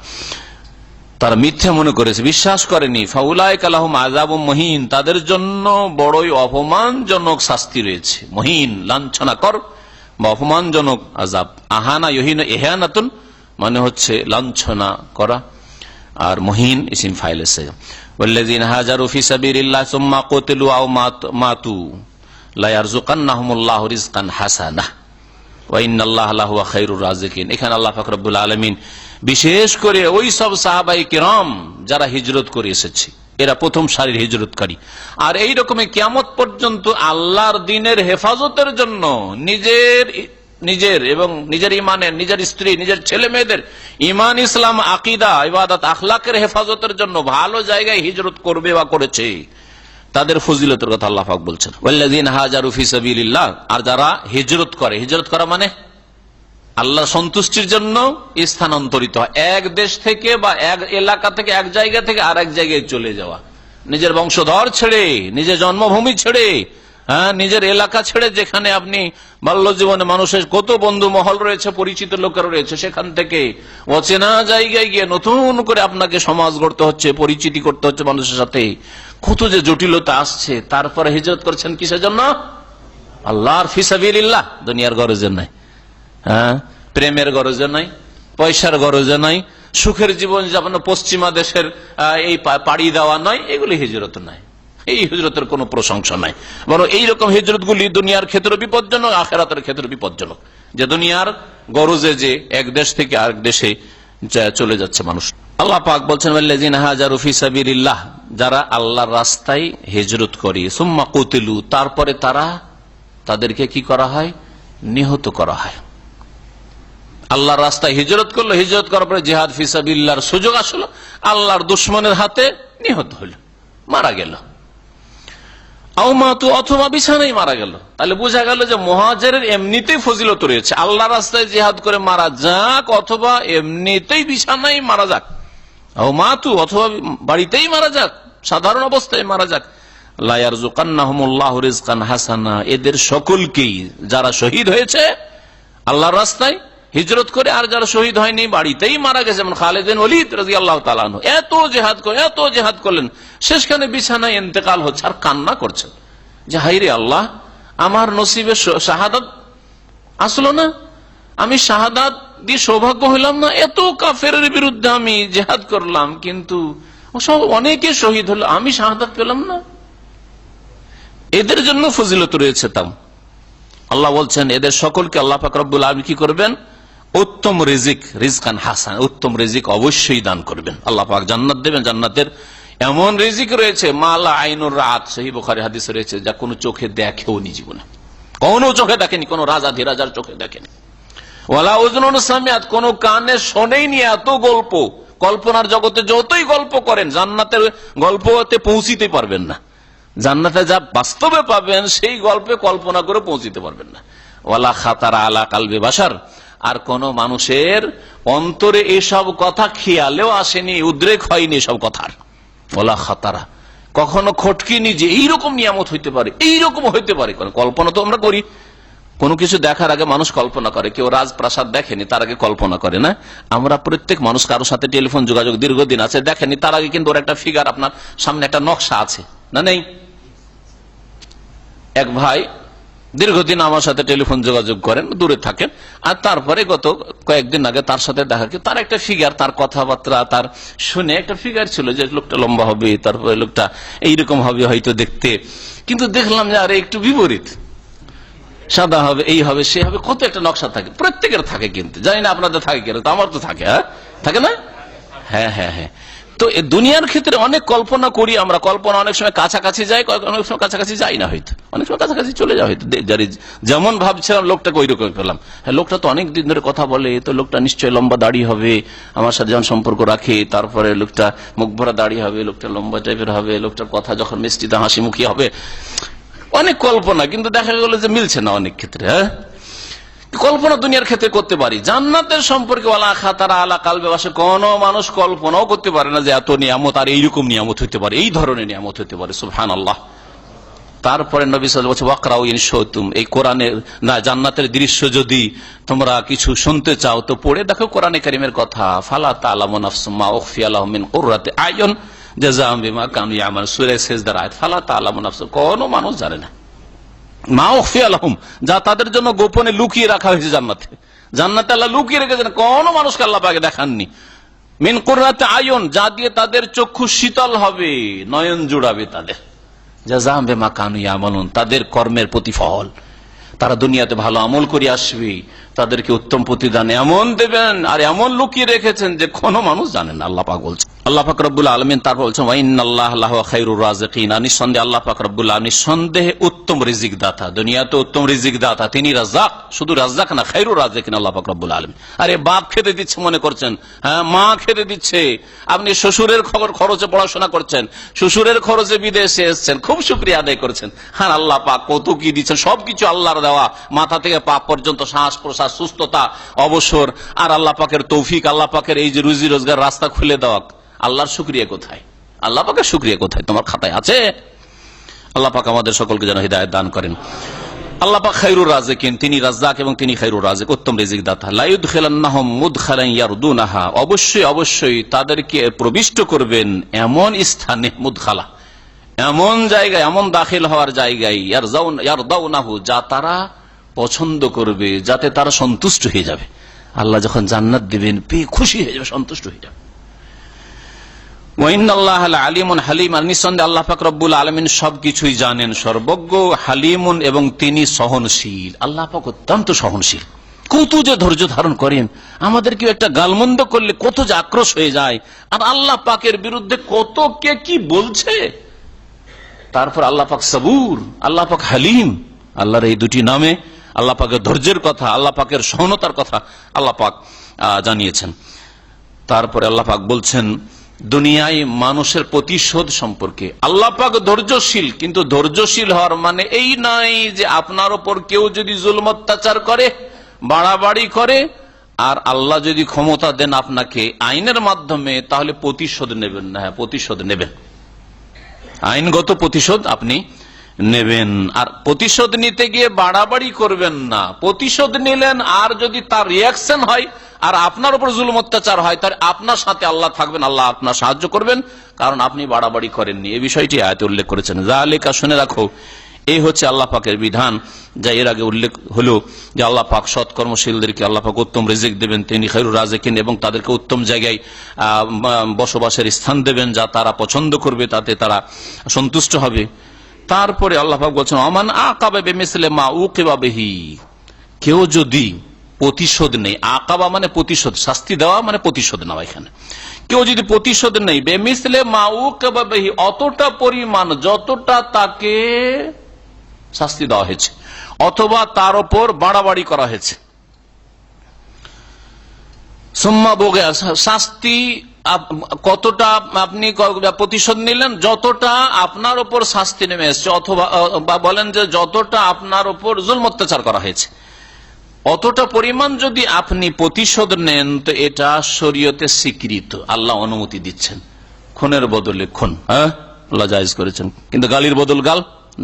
তারা মিথ্যা মনে করেছে, বিশ্বাস করেনি। ফাউলাইকা লাহুম আযাবুম মুহিন, তাদের জন্য বড়ই অপমানজনক শাস্তি রয়েছে। মুহিন লাঞ্ছনাকর বা অপমানজনক আযাব। আহানা ইউহিনু ইহানাতুন মানে হচ্ছে লাঞ্ছনা করা, আর মুহিন ইসিম ফাইল এসে। ওয়াল্লাযীনা হাজারু ফি সাবিলিল্লাহ সুম্মা কুতিলু আও মাতু লা ইয়ারযুকান্নাহুমুল্লাহু রিজকান হাসানাহ ওয়া ইন্নাল্লাহা লাহুয়া খায়রুর রাযিকিন। এখানে আল্লাহ পাক রব্বুল আলামিন বিশেষ করে ওই সব সাহাবায়ে কিরাম যারা হিজরত করে এসেছে, এরা প্রথম সারির হিজরতকারী, আর এই রকমের কিয়ামত পর্যন্ত আল্লাহর দ্বীনের হেফাজতের জন্য নিজের এবং নিজের ইমানের, নিজের স্ত্রী, নিজের ছেলে মেয়েদের ইমান, ইসলাম, আকীদা, ইবাদত, আখলাকের হেফাজতের জন্য ভালো জায়গায় হিজরত করবে বা করেছে, তাদের ফজিলতের কথা আল্লাহ পাক বলছেন। ওয়াল্লাযীনা হাজারু ফি সাবিলিল্লাহ, আর যারা হিজরত করে, হিজরত করা মানে আল্লাহর সন্তুষ্টির জন্য স্থানান্তরিত হয়, এক দেশ থেকে বা এক এলাকা থেকে, এক জায়গা থেকে আরেক জায়গায় চলে যাওয়া, নিজের বংশধর ছেড়ে, নিজের জন্মভূমি ছেড়ে, নিজের এলাকা ছেড়ে, যেখানে আপনি বাল্য জীবনে মানুষের কত বন্ধু মহল রয়েছে, পরিচিত লোকের রয়েছে, সেখান থেকে অচেনা জায়গায় গিয়ে নতুন করে আপনাকে সমাজ গড়তে হচ্ছে, পরিচিতি করতে হচ্ছে মানুষের সাথে, কত যে জটিলতা আসছে। তারপরে হিজরত করছেন কিসের জন্য? আল্লাহর ফি সাবিলিল্লাহ, দুনিয়ার গরজে নাই, প্রেমের গরজে নাই, পয়সার গরজে নাই, সুখের জীবন যাপন, পশ্চিমা দেশের এই পাড়ি দেওয়া নয়, এগুলি হিজরত নাই। এই হিজরতের কোন প্রশংসা নাই, বরং এইরকম হিজরত গুলি দুনিয়ার ক্ষেত্রে বিপজ্জনক, আখিরাতের ক্ষেত্রে বিপজ্জনক। যে দুনিয়ার গরজে যে এক দেশ থেকে আরেক দেশে চলে যাচ্ছে মানুষ। আল্লাহ পাক বলছেন ওয়াল্লাযীনা হাজারু ফি সাবিলিল্লাহ, যারা আল্লাহর রাস্তায় হিজরত করে, সুম্মা কুতিলু, তারপরে তাদেরকে কি করা হয়? নিহত করা হয়। আল্লাহর রাস্তায় হিজরত করলো, হিজরত করার পরে জিহাদ ফি সাবিলিল্লাহর সুযোগ আসলো, আল্লাহর দুশমনের হাতে নিহত হলো, মারা গেল। আওমাতু অথবা বিছানায় মারা গেল। তাহলে বোঝা গেল যে মুহাজিরের এমনিতেই ফজিলত রয়েছে, আল্লাহ রাস্তায় জিহাদ করে মারা যাক অথবা এমনিতেই বিছানায় মারা যাক, আওমাতু অথবা বাড়িতেই মারা যাক, সাধারণ অবস্থায় মারা যাক। লা ইয়ারযুকান্নাহুমুল্লাহু রিজকান হাসানা, এদের সকলকেই যারা শহীদ হয়েছে আল্লাহর রাস্তায় হিজরত করে আর যারা শহীদ হয়নি বাড়িতেই মারা গেছে, যেমন খালিদ বিন ওয়ালিদ রাদিয়াল্লাহু তাআলা আনহু, এত জিহাদ করলেন, শেষখানে বিছানায় ইন্তেকাল হচ্ছে আর কান্না করছেন যে হায়রে আল্লাহ, আমার নসিবে শাহাদাত আসলো না, আমি শাহাদাত দিয়ে সৌভাগ্য হইলাম না, এত কাফেরের বিরুদ্ধে আমি জিহাদ করলাম কিন্তু অনেকে শহীদ হলো, আমি শাহাদাত পেলাম না। এদের জন্য ফজিলত রয়েছে। তাম আল্লাহ বলছেন এদের সকলকে আল্লাহ পাক রব্বুল আলামিন কি করবেন? উত্তম রিজকান হাসান, উত্তম রিজিক অবশ্যই দান করবেন। আল্লাহ পাক জান্নাত দেবেন, জান্নাতের এমন রিজিক রয়েছে মালা আইনুর রাত, সহিহ বুখারী হাদিস রয়েছে, যা কোনো চোখে দেখেও নি, জীবনে কোনো চোখে দেখেনি, কোন রাজা ধীরাজার চোখে দেখেনি। ওয়ালা উযুনুন সামিআত, কোন কানে শোনেনি এত গল্প। কল্পনার জগতে যতই গল্প করেন জান্নাতের গল্পতে পৌঁছিতে পারবেন না, জান্নাতে যা বাস্তবে পাবেন সেই গল্পে কল্পনা করে পৌঁছিতে পারবেন না। ওয়ালা খাতারা আলা কালবি বাশার, আর কোন মানুষের অন্তরে এসব কথা খেয়ালেও আসেনি, উদ্রেক হয়নি এসব কথার। ওয়ালা খাতারা, কখনো খটকিনি যে এইরকম নিয়ামত হইতে পারে, এইরকম হইতে পারে। কল্পনা তো আমরা করি, কোনো কিছু দেখার আগে মানুষ কল্পনা করে, কেউ রাজপ্রাসাদ দেখেনি তার আগে কল্পনা করে না। আমরা প্রত্যেক মানুষ কারোর সাথে টেলিফোন যোগাযোগ দীর্ঘদিন আছে দেখেনি, তার আগে কিন্তু ওর একটা ফিগার, আপনার সামনে একটা নকশা আছে না নেই? এক ভাই দীর্ঘদিন আমার সাথে টেলিফোন যোগাযোগ করেন, দূরে থাকেন, আর তারপরে গত কয়েকদিন আগে তার সাথে দেখা, তার একটা ফিগার, তার কথাবার্তা তার শুনে একটা ফিগার ছিল যে লোকটা লম্বা হবে, তারপরে লোকটা এইরকম হবে হয়তো দেখতে, কিন্তু দেখলাম যে আরে একটু বিপরীত, সাদা হবে, এই হবে, সে হবে, কত একটা নকশা থাকে, প্রত্যেকের থাকে, কিন্তু জানি না আপনাদের থাকে কেন, আমার তো থাকে। হ্যাঁ থাকে না? হ্যাঁ হ্যাঁ হ্যাঁ। তো দুনিয়ার ক্ষেত্রে অনেক কল্পনা করি আমরা, কল্পনা অনেক সময় কাছাকাছি যায়, অনেক সময় কাছাকাছি যাই না, হয়তো অনেক সময় কাছাকাছি চলে যাওয়া, হয়তো যেমন ভাবছিলাম লোকটাকে ওই রকম পেলাম। হ্যাঁ, লোকটা তো অনেক দিন ধরে কথা বলে, তো লোকটা নিশ্চয়ই লম্বা দাড়ি হবে, আমার সাথে যখন সম্পর্ক রাখে, তারপরে লোকটা মুখ ভরা দাড়ি হবে, লোকটা লম্বা টাইপের হবে, লোকটার কথা যখন মিষ্টিতে হাসি মুখী হবে, অনেক কল্পনা, কিন্তু দেখা গেল যে মিলছে না অনেক ক্ষেত্রে। হ্যাঁ, কল্পনা দুনিয়ার ক্ষেত্রে করতে পারি, জান্নাতের সম্পর্কে ওয়ালা খাতারা আলা কালবে বাশার, কোন মানুষ কল্পনাও করতে পারে না যে এত নিয়ামত, আর এইরকম নিয়ামত হইতে পারে, এই ধরনের নিয়ামত হইতে পারে। সুবহানাল্লাহ। তারপরে নবী সাল্লাল্লাহু আলাইহি ওয়াসাল্লাম বলেছেন ওয়াকরাউ ইন শাইতুম, এই কোরআনের না জান্নাতের দৃশ্য যদি তোমরা কিছু শুনতে চাও তো পড়ে দেখো কোরআনে কারীমের কথা। ফালা তা'লামু নাফসুম মা উখফিয়া লাহুম মিন কুররাতি আয়ুন জাযাআম বিমা কানু ইয়ামালুন, সূরা সেজদার আয়াত। ফালা তা'লামু নাফসুম, কোন মানুষ জানে না, মা উখফিয়া লাহুম, যা তাদের জন্য গোপনে লুকিয়ে রাখা হয়েছে জান্নাতে, জান্নাতে আল্লাহ লুকিয়ে রেখেছেন, কোন মানুষকে আল্লাহ পাক দেখাননি। মিন কুররাতি আয়ুন, যা দিয়ে তাদের চক্ষু শীতল হবে, নয়ন জুড়াবে তাদের। জাযাআম বিমা কানু ইয়ামালুন, তাদের কর্মের প্রতিফল, তারা দুনিয়াতে ভালো আমল করে আসবে, তাদেরকে উত্তম প্রতিদান এমন দেবেন, আর এমন লুকিয়ে রেখেছেন যে কোনো মানুষ জানেন না। আল্লাহ পাক বলছেন, আল্লাহ পাক রব্বুল আলামিন তারপর বলছেন ওয়া ইন্নাল্লাহা লাহু খায়রুর রাযিকিন, নিঃসন্দেহে আল্লাহ পাক রব্বুল আলামিন নিঃসন্দেহে উত্তম রিজিক দাতা, দুনিয়াতে উত্তম রিজিক দাতা তিনি। রাজ্জাক, শুধু রাজ্জাক না, খায়রুর রাযিকিন আল্লাহ পাক রব্বুল আলামিন। আরে বাপ খেতে দিচ্ছে মনে করছেন, হ্যাঁ মা খেতে দিচ্ছে, আপনি শ্বশুরের খরচে পড়াশোনা করছেন, শ্বশুরের খরচে বিদেশে এসেছেন, খুব শুকরিয়া আদায় করছেন। হ্যাঁ, আল্লাহ পাক কত কি দিচ্ছেন, সবকিছু আল্লাহর দেওয়া, মাথা থেকে পা পর্যন্ত, শ্বাস প্রশ্বাস, সুস্থতা, অবসর, আর আল্লাহ পাকের তৌফিক, আল্লাহ পাকের এই যে রুজি রোজগার রাস্তা খুলে দেওয়া, আল্লাহর শুকরিয়া কোথায়? আল্লাহ পাকের শুকরিয়া কোথায়? তোমার খাতায় আছে? আল্লাহ পাক আমাদের সকলকে যেন হিদায়াত দান করেন। আল্লাহ পাক খায়রুর রাযিকিন, তিনি রাজ্জাক এবং তিনি খায়রুর রাযিক, উত্তম রিজিক দাতা। লা ইউদখিলান্নাহুম মুদখালান ইয়ারদুনাহা, অবশ্যই অবশ্যই তাদেরকে প্রবিষ্ট করবেন এমন স্থানে, মুদখালা এমন জায়গায়, এমন দাখিল হওয়ার জায়গায়, ইয়ারদাউনাহু, যা তারা পছন্দ করবে, যাতে তারা সন্তুষ্ট হয়ে যাবে। আল্লাহ যখন জান্নাত দিবেন পেয়ে খুশি হয়ে যাবে, সন্তুষ্ট হয়ে যাবে। ওয়া ইন্নাল্লাহা লাআলিমুন হালিম, আর নিঃসন্দেহে আল্লাহ পাক রব্বুল আলামিন সবকিছুই জানেন, সর্বজ্ঞ, হালিমুন, এবং তিনি সহনশীল। আল্লাহ পাক অত্যন্ত সহনশীল, কত যে ধৈর্য ধারণ করেন, আমাদের কেউ একটা গালমন্দ করলে কত যে আক্রোশ হয়ে যায়, আর আল্লাহ পাকের বিরুদ্ধে কত কে কি বলছে। তারপর আল্লাহ পাক সবুর, আল্লাহ পাক হালিম, আল্লাহর এই দুটি নামে আল্লাহ পাকের ধৈর্যের কথা, আল্লাহ পাকের সহনতার কথা আল্লাহ পাক জানিয়েছেন। তারপরে আল্লাহ পাক বলছেন দুনিয়ায় মানুষের প্রতিশোধ সম্পর্কে। আল্লাহ পাক ধৈর্যশীল, কিন্তু ধৈর্যশীল হওয়ার মানে এই নয় যে আপনার ওপর কেউ যদি জুলম অত্যাচার করে, বাড়াবাড়ি করে, আর আল্লাহ যদি ক্ষমতা দেন আপনাকে আইনের মাধ্যমে, তাহলে প্রতিশোধ নেবেন না। হ্যাঁ, প্রতিশোধ নেবেন, আইনগত প্রতিশোধ আপনি নেবেন। আর প্রতিশোধ নিতে গিয়ে বাড়াবাড়ি করবেন না। প্রতিশোধ নিলেন, আর যদি তার রিয়াকশন হয় আর আপনার উপর জুলুম অত্যাচার হয়, তাহলে আপনার সাথে আল্লাহ থাকবেন, আল্লাহ আপনার সাহায্য করবেন, কারণ আপনি বাড়াবাড়ি করেননি। এই বিষয়টি আয়াতে উল্লেখ করেছেন। যালিকা, শুনে রাখো, এই হচ্ছে আল্লাহ পাকের বিধান, যা এর আগে উল্লেখ হলো যে আল্লাহ পাক সৎকর্মশীলদেরকে আল্লাহ পাক উত্তম রিজিক দেবেন, তিনি খায়রুর রাজিকিন, এবং তাদেরকে উত্তম জায়গায় বসবাসের স্থান দেবেন, যা তারা পছন্দ করবে, তাতে তারা সন্তুষ্ট হবে। তারপরে আল্লাহ পাক বলছেন, আমান আকাবা বিমিসলি মা উকিবা বিহি, কেউ যদি প্রতিশোধ নেই, আকাবা মানে প্রতিশোধ, শাস্তি দেওয়া মানে প্রতিশোধ নেওয়া। এখানে কেউ যদি প্রতিশোধ নেই, বেমিসলে মা উকিবা বিহি, অতটা পরিমাণ যতটা তাকে শাস্তি দেওয়া হয়েছে, অথবা তার উপর বাড়াবাড়ি করা হয়েছে। সুম্মা বগে, শাস্তি কতটা আপনি প্রতিশোধ নিলেন, যতটা আপনার উপর শাস্তি নেমে এসছে, অথবা বলেন যে যতটা আপনার উপর জুলম অত্যাচার করা হয়েছে, অতটা পরিমাণ যদি আপনি প্রতিশোধ নেন, তো এটা শরীয়তে স্বীকৃত, আল্লাহ অনুমতি দিচ্ছেন। খুনের বদলে খুন, হ্যাঁ, আল্লাহ জায়েজ করেছেন। কিন্তু গালির বদল গাল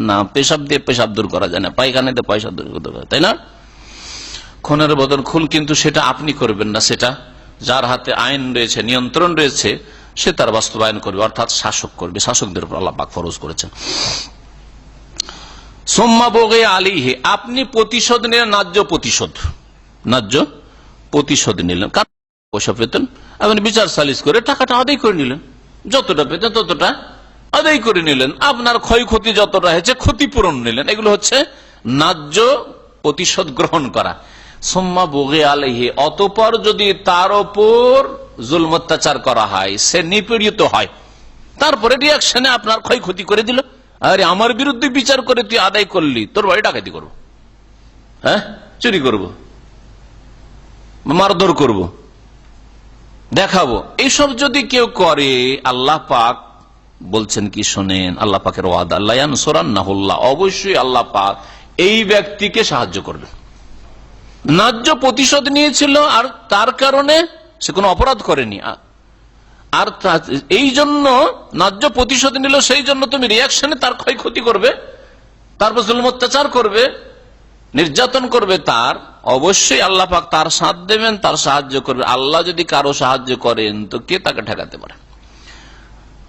না, পেশাব দিয়ে পেশাব দূর করা যায় না, পায়খানা দিয়ে পয়সা দূর করতে পারে, তাই না? খুনের বদল খুন, কিন্তু সেটা আপনি করবেন না, সেটা যার হাতে আইন রয়েছে, নিয়ন্ত্রণ রয়েছে, সে তার বাস্তবায়ন করবে, অর্থাৎ শাসক করবে। শাসকদের উপর আল্লাহ পাক ফরজ করেছেন। সুম্মা বগে আলিহে, আপনি প্রতিশোধ নিলেন, ন্যায্য প্রতিশোধ, ন্যায্য প্রতিশোধ নিলেন। কার পয়সা পেতেন, আপনি বিচার সালিশ করে টাকাটা আদায় করে নিলেন, যতটা পেতেন ততটা আদায় করে নিলেন, আপনার ক্ষয়ক্ষতি যতটা হয়েছে ক্ষতিপূরণ নিলেন। এগুলো হচ্ছে ন্যায্য প্রতিশোধ গ্রহণ করা। সুম্মা বগে আলাইহি, অতঃপর যদি তার ওপর জুলম অত্যাচার করা হয়, সে নিপীড়িত হয়, তারপরে রিয়াকশনে আপনার ক্ষয়ক্ষতি করে দিল, আরে আমার বিরুদ্ধে বিচার করে তুই আদায় করলি, তোর বাড়ি ডাকাতি করবো, হ্যাঁ, চুরি করবো, মারধর করবো, দেখাবো, এইসব যদি কেউ করে, আল্লাহ পাক বলছেন কি শোনেন, আল্লাহ পাকের ওয়াদা, আল্লাহ ইয়ানসুরান্নাহুল্লাহ, অবশ্যই আল্লাহ পাক এই ব্যক্তিকে সাহায্য করবেন। ন্যায্য প্রতিশোধ নিয়েছিল, আর তার কারণে সে কোনো অপরাধ করেনি, আর এই জন্য ন্যায্য প্রতিশোধ নিল, সেই জন্য তুমি রিয়াকশনে তার ক্ষয়ক্ষতি করবে, তারপর জুলুম অত্যাচার করবে, নির্যাতন করবে, তার অবশ্যই আল্লাহ পাক তার সাথ দেবেন, তার সাহায্য করবে। আল্লাহ যদি কারো সাহায্য করেন, তো কে তাকে ঠেকাতে পারে?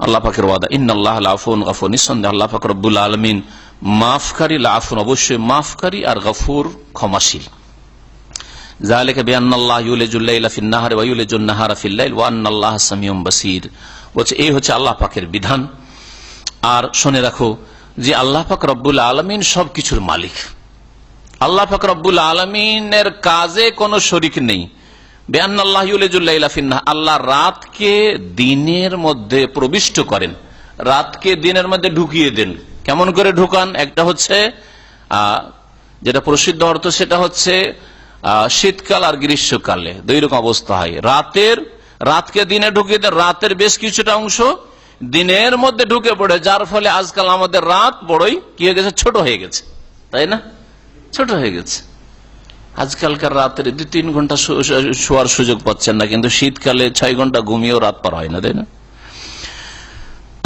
আল্লাহ পাকের ওয়াদা, ইন্নাল্লাহ লাফুন গফুর, নিঃসন্দেহে আল্লাহ পাক রব্বুল আলামিন মাফকারী, লাফুন অবশ্যই মাফকারী, আর গফুর ক্ষমাশীল। যালিকা বিআন্নাল্লাহ ইউলিজুল লাইলা ফিন নাহারি ওয়া ইউলিজুন নাহারা ফিল লাইল ওয়া আন্নাল্লাহা সামিউন বাসীর। বলছে এই হচ্ছে আল্লাহ পাকের বিধান। আর শুনে রাখো যে আল্লাহ পাক রব্বুল আলামিন সবকিছুর মালিক। আল্লাহ পাক রব্বুল আলামিনের কাজে কোনো শরীক নেই। বিআন্নাল্লাহ ইউলিজুল লাইলা ফিন নাহার, আল্লাহ রাতকে দিনের মধ্যে প্রবিষ্ট করেন, রাতকে দিনের মধ্যে ঢুকিয়ে দেন। কেমন করে ঢুকান? একটা হচ্ছে যেটা প্রসিদ্ধ অর্থ, সেটা হচ্ছে শীতকাল আর গ্রীষ্মকালে দুই রকম অবস্থা হয়। রাতকে দিনে ঢুকিয়ে দেন, রাতের বেশ কিছুটা অংশ দিনের মধ্যে ঢুকে পড়ে, যার ফলে আজকাল আমাদের রাত বড়ই কি হয়ে গেছে, ছোট হয়ে গেছে, তাই না? ছোট হয়ে গেছে। আজকালকার রাতের 2-3 ঘন্টা শোয়ার সুযোগ পাচ্ছেন না, কিন্তু শীতকালে 6 ঘন্টা ঘুমিয়েও রাত পার হয় না, তাই না?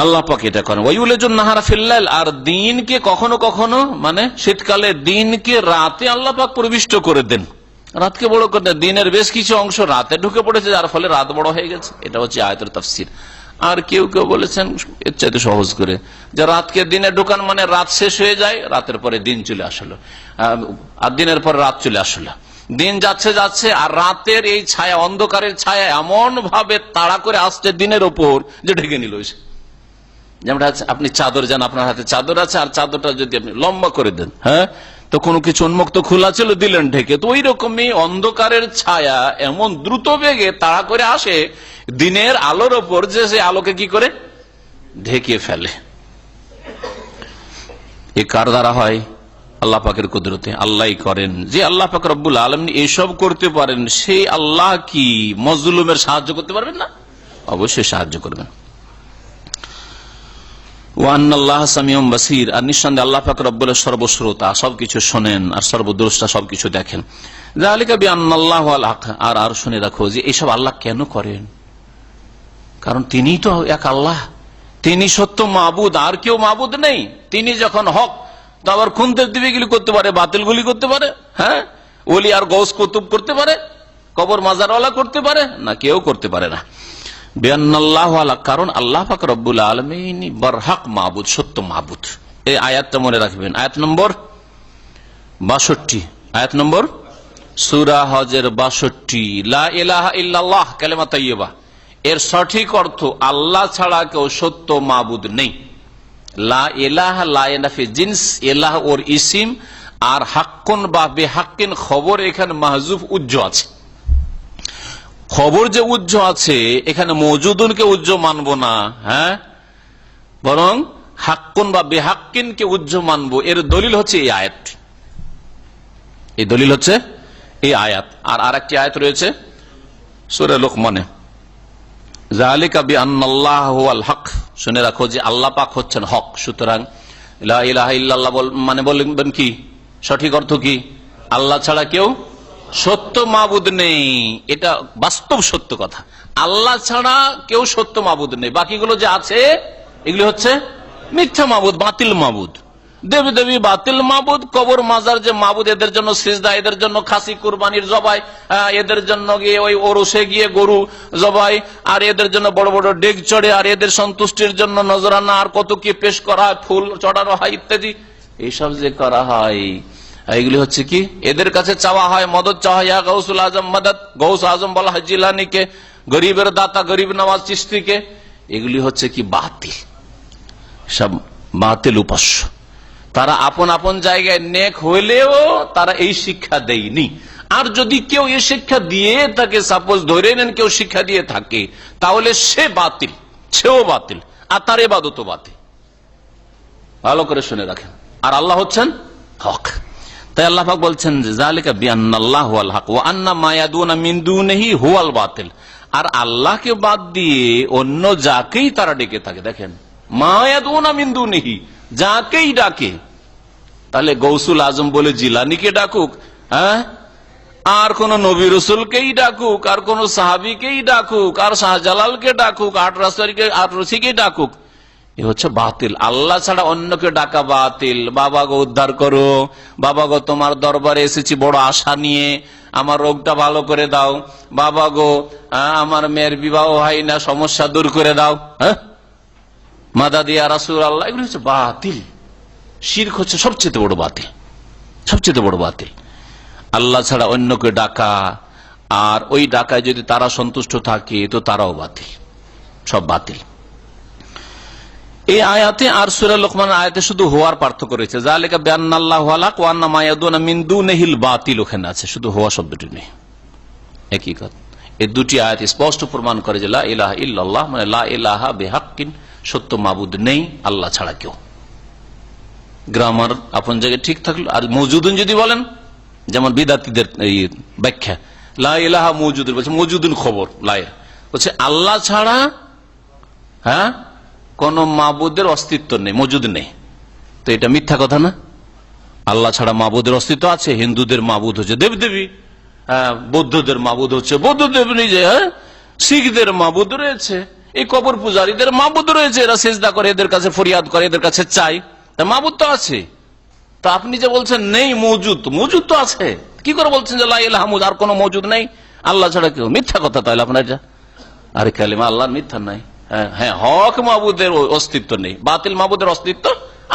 আল্লাহ পাক এটা করেন। ওয়াইউলিজুন নাহারা ফিল লাইল, আর দিনকে কখনো কখনো, মানে শীতকালে দিনকে রাতে আল্লাহ পাক প্রবিষ্ট করে দেন, রাতকে বড় করে দেন। দিনের বেশ কিছু অংশ রাতে ঢুকে পড়েছে, যার ফলে রাত বড় হয়ে গেছে। এটা হচ্ছে আয়াতের তাফসীর। আর কেউ কেউ বলেছেন এর চাইতে সহজ করে, যে রাতকে দিনে ঢুকান মানে রাত শেষ হয়ে যায়, রাতের পরে দিন চলে আসলো, আর দিনের পরে রাত চলে আসলো। দিন যাচ্ছে যাচ্ছে, আর রাতের এই ছায়া, অন্ধকারের ছায়া এমন ভাবে তাড়া করে আসছে দিনের ওপর যে ঢেকে নিল। যেমন আপনি চাদর যান, আপনার হাতে চাদর আছে, আর চাদরটা যদি আপনি লম্বা করে দেন, হ্যাঁ, তো কোনো কিছু উন্মুক্ত খোলা ছিল, দিলেন ঢেকে, তো ওই রকমই অন্ধকারের ছায়া এমন দ্রুত বেগে তাড়া করে আসে দিনের আলোর ওপর, যে সে আলোকে কি করে ঢেকে ফেলে। এ কার দ্বারা হয়? আল্লাহ পাকের কুদরতে, আল্লাহই করেন। যে আল্লাহ পাক রব্বুল আলামিন এসব করতে পারেন, সেই আল্লাহ কি মজলুমের সাহায্য করতে পারবেন না? অবশ্যই সাহায্য করবেন। ওয়ান্নাল্লাহ সামিউম বাসীর, আর নিঃসন্দেহে আল্লাহ পাক রব্বুল সর্বশ্রোতা, সবকিছু শোনেন আর সর্বদ্রষ্টা, সবকিছু দেখেন। যালিকা বিআন্নাল্লাহু আল হক, আর শুনে রাখো যে এইসব আল্লাহ কেন করেন, কারণ তিনিই তো এক আল্লাহ, তিনি সত্য মাবুদ, আর কেউ মাবুদ নেই। তিনি যখন হক, তো আবার খুনতে দিবিগুলি করতে পারে, বাতিল গুলি করতে পারে, হ্যাঁ, ওলি আর গৌস কুতুব করতে পারে, কবর মাজারওয়ালা করতে পারে না, কেউ করতে পারে না। বিআন্নাল্লাহু আলা, কারণ আল্লাহ পাক রব্বুল আলামিন বরহক মাবুদ, সত্য মাবুদ। এই আয়াতটা মনে রাখবেন, আয়াত নম্বর 62, আয়াত নম্বর সূরা হজের 62, লা ইলাহা ইল্লাল্লাহ কালেমা তাইয়্যিবা, এর সঠিক অর্থ আল্লাহ ছাড়া কেউ সত্য মাবুদ নেই। লা ইলাহা, লা ইয়ানাফি জিনস, ইলাহ ওর ইসিম, আর হাক্কুন বা বেহাক্কিন খবর এখানে মাহজুফ উজ্জ আছে। খবর যে উজ্জ আছে, এখানে মওজুদুনকে উজ্জ মানবো না, হ্যাঁ, বরং হাক্কুন বা বেহাক্কিনকে উজ্জ মানবো। এর দলিল হচ্ছে এই আয়াত, এই দলিল হচ্ছে এই আয়াত। আর আরেকটি আয়াত রয়েছে সূরা লোকমানে, যালিকা বিআন্নাল্লাহু আল হক, শুনে রাখো যে আল্লাহ পাক হচ্ছেন হক। সুতরাং লা ইলাহা ইল্লাল্লাহ মানে বলবেন কি, সঠিক অর্থ কি, আল্লাহ ছাড়া কেউ সত্য মাবুদ নেই। এটা বাস্তব সত্য কথা, আল্লাহ ছাড়া কেউ সত্য মাবুদ নেই। বাকিগুলো যে আছে এগুলি হচ্ছে মিথ্যা মাবুদ, বাতিল মাবুদ, দেবী দেবী বাতিল মাবুদ। কবর মাজার যে মাবুদ, এদের জন্য সিজদা, এদের জন্য খাসি কুরবানির জবাই, এদের জন্য গিয়ে ওই ওরসে গিয়ে গরু জবাই, আর এদের জন্য বড় বড় ডেক চড়ে, আর এদের সন্তুষ্টির জন্য নজরানা আর কত কি পেশ করা হয়, ফুল চড়ানো হয় ইত্যাদি, এইসব যে করা হয়, এগুলি হচ্ছে কি, এদের কাছে চাওয়া হয়, মদত চাওয়া হয়, ইয়া গৌসুল আজম মদত, গৌস আজম বলা হয় জিলানিকে, গরিবের দাতা গরিব নওয়াজ চিশতিকে। এগুলি হচ্ছে কি বাতিল, সব বাতিল উপাস্য। তারা আপন আপন জায়গায় নেক হইলেও তারা এই শিক্ষা দেয়নি। আর যদি কেউ এই শিক্ষা দিয়ে থাকে, সাপোজ ধরে নেন কেউ শিক্ষা দিয়ে থাকে, তাহলে সে বাতিল, সেও বাতিল, আর তার ইবাদতও বাতিল। ভালো করে শুনে রাখেন। আর আল্লাহ হচ্ছেন হক। তাই আল্লাহ পাক বলছেন যে যালিকা বিআন্নাল্লাহু আল হক ওয়া আন্না মা ইয়াদুনা মিন দুনিহি হুয়াল বাতিল, আর আল্লাহকে বাদ দিয়ে অন্য যাকেই তারা ডেকে থাকে। দেখেন, মা ইয়াদুনা মিন দুনিহি, যাকেই ডাকে, তাহলে গৌসুল আজম বলে জিলানিকে ডাকুক, হ্যাঁ, আর কোন নবী রসুলকেই ডাকুক, আর কোন সাহাবিকেই ডাকুক, আর শাহজালালকে ডাকুক, আটরসিকে ডাকুক, এ হচ্ছে বাতিল। আল্লাহ ছাড়া অন্যকে ডাকা বাতিল। বাবা গো উদ্ধার করো, বাবা গো তোমার দরবারে এসেছি বড় আশা নিয়ে, আমার রোগটা ভালো করে দাও, বাবা গো আমার মেয়ের বিবাহ হয় না, সমস্যা দূর করে দাও, হ্যাঁ, মাদাদ ইয়া রাসূলুল্লাহ, এগুলো হচ্ছে বাতিল। শিরক হচ্ছে সবচেয়ে বড় বাতিল, সবচেয়ে বড় বাতিল। আল্লাহ ছাড়া অন্যকে ডাকা, আর ওই ডাকায় যদি তারা সন্তুষ্ট থাকে তো তারাও বাতিল, সব বাতিল। এই আয়াতে আর সূরা লোকমান আয়াতে শুধু হওয়ার পার্থক্য রয়েছে। যালিকা বিআন্নাল্লাহু আল হক ওয়া আন্না মা ইয়াদুনা মিন দুনিহিল বাতিল, ওখানে আছে, শুধু হওয়া শব্দটি নেই। একই কথা। এই দুটি আয়াত স্পষ্ট প্রমাণ করে যে লা ইলাহা ইল্লাল্লাহ মানে লা ইলাহা বিহাক্কিন, সত্য মাবুদ নেই আল্লাহ ছাড়া কেউ। গ্রামার আপন জায়গায় ঠিক থাকলো। আর মওজুদুন যদি বলেন, যেমন বিদাতীদের এই ব্যাখ্যা, লা ইলাহা মওজুদুন বলছে, মওজুদুন খবর, লা বলছে আল্লাহ ছাড়া, হ্যাঁ, কোন মাবুদের অস্তিত্ব নেই, মওজুদ নেই। তো এটা মিথ্যা কথা না? আল্লাহ ছাড়া মাবুদের অস্তিত্ব আছে। হিন্দুদের মাবুদ হচ্ছে দেবদেবী, হ্যাঁ, বৌদ্ধদের মাবুদ হচ্ছে বৌদ্ধদেব নিজে, হ্যাঁ, শিখদের মাবুদ রয়েছে, এই কবর পূজারীদের মাবুদ রয়েছে, এরা সেজদা করে, এদের কাছে ফরিয়াদ করে, এদের কাছে চাই, তা মাবুদ তো আছে। তা আপনি যে বলছেন নেই মওজুদ, মওজুদ তো আছে, কি করে বলছেন যে লা ইলাহা ইল্লাল্লাহ, আর কোনো মওজুদ নেই আল্লাহ ছাড়া কেউ? মিথ্যা কথা তাহলে আপনার এটা। আরে কালিমা আল্লাহর মিথ্যা নাই। হ্যাঁ, হক মাবুদের অস্তিত্ব নেই, বাতিল মাবুদের অস্তিত্ব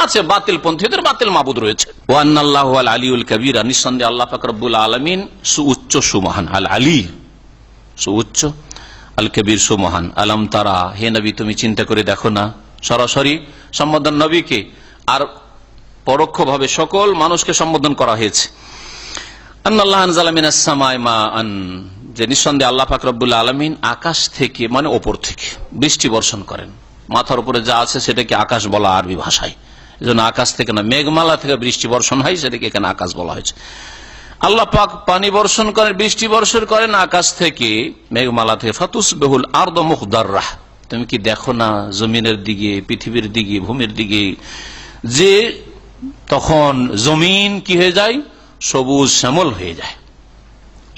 আছে, বাতিল পন্থীদের বাতিল মাবুদ রয়েছে। ওয়া আন্নাল্লাহু আল আলিউল কাবীর, নিঃসন্দেহে আল্লাহ পাক রব্বুল আলামিন সুউচ্চ সুমহান। আল আলী সুউচ্চ, আল কবীর সুমহান। আলম তারা, হে নবী তুমি চিন্তা করে দেখো না, সরাসরি সম্বোধন নবীকে আর পরোক্ষভাবে সকল মানুষকে সম্বোধন করা হয়েছে। আন্নাল্লাহ আনজালা মিনাস সামাই মাআন, যে নিঃসন্দেহে আল্লাহ পাক রব্বুল আলামিন আকাশ থেকে মানে ওপর থেকে বৃষ্টি বর্ষণ করেন। মাথার উপরে যা আছে সেটাকে আকাশ বলা আরবি ভাষায়, এজন্য আকাশ থেকে না, মেঘমালা থেকে বৃষ্টি বর্ষণ হয়, সেটাকে এখানে আকাশ বলা হয়েছে। আল্লাহ পাক পানি বর্ষণ করেন, বৃষ্টি বর্ষণ করেন আকাশ থেকে, মেঘমালা থেকে। ফাতুসবিহুল আরদু মুখদাররাহ, তুমি কি দেখো না জমিনের দিকে, পৃথিবীর দিকে, ভূমির দিকে, যে তখন জমিন কি হয়ে যায়, সবুজ শ্যামল হয়ে যায়,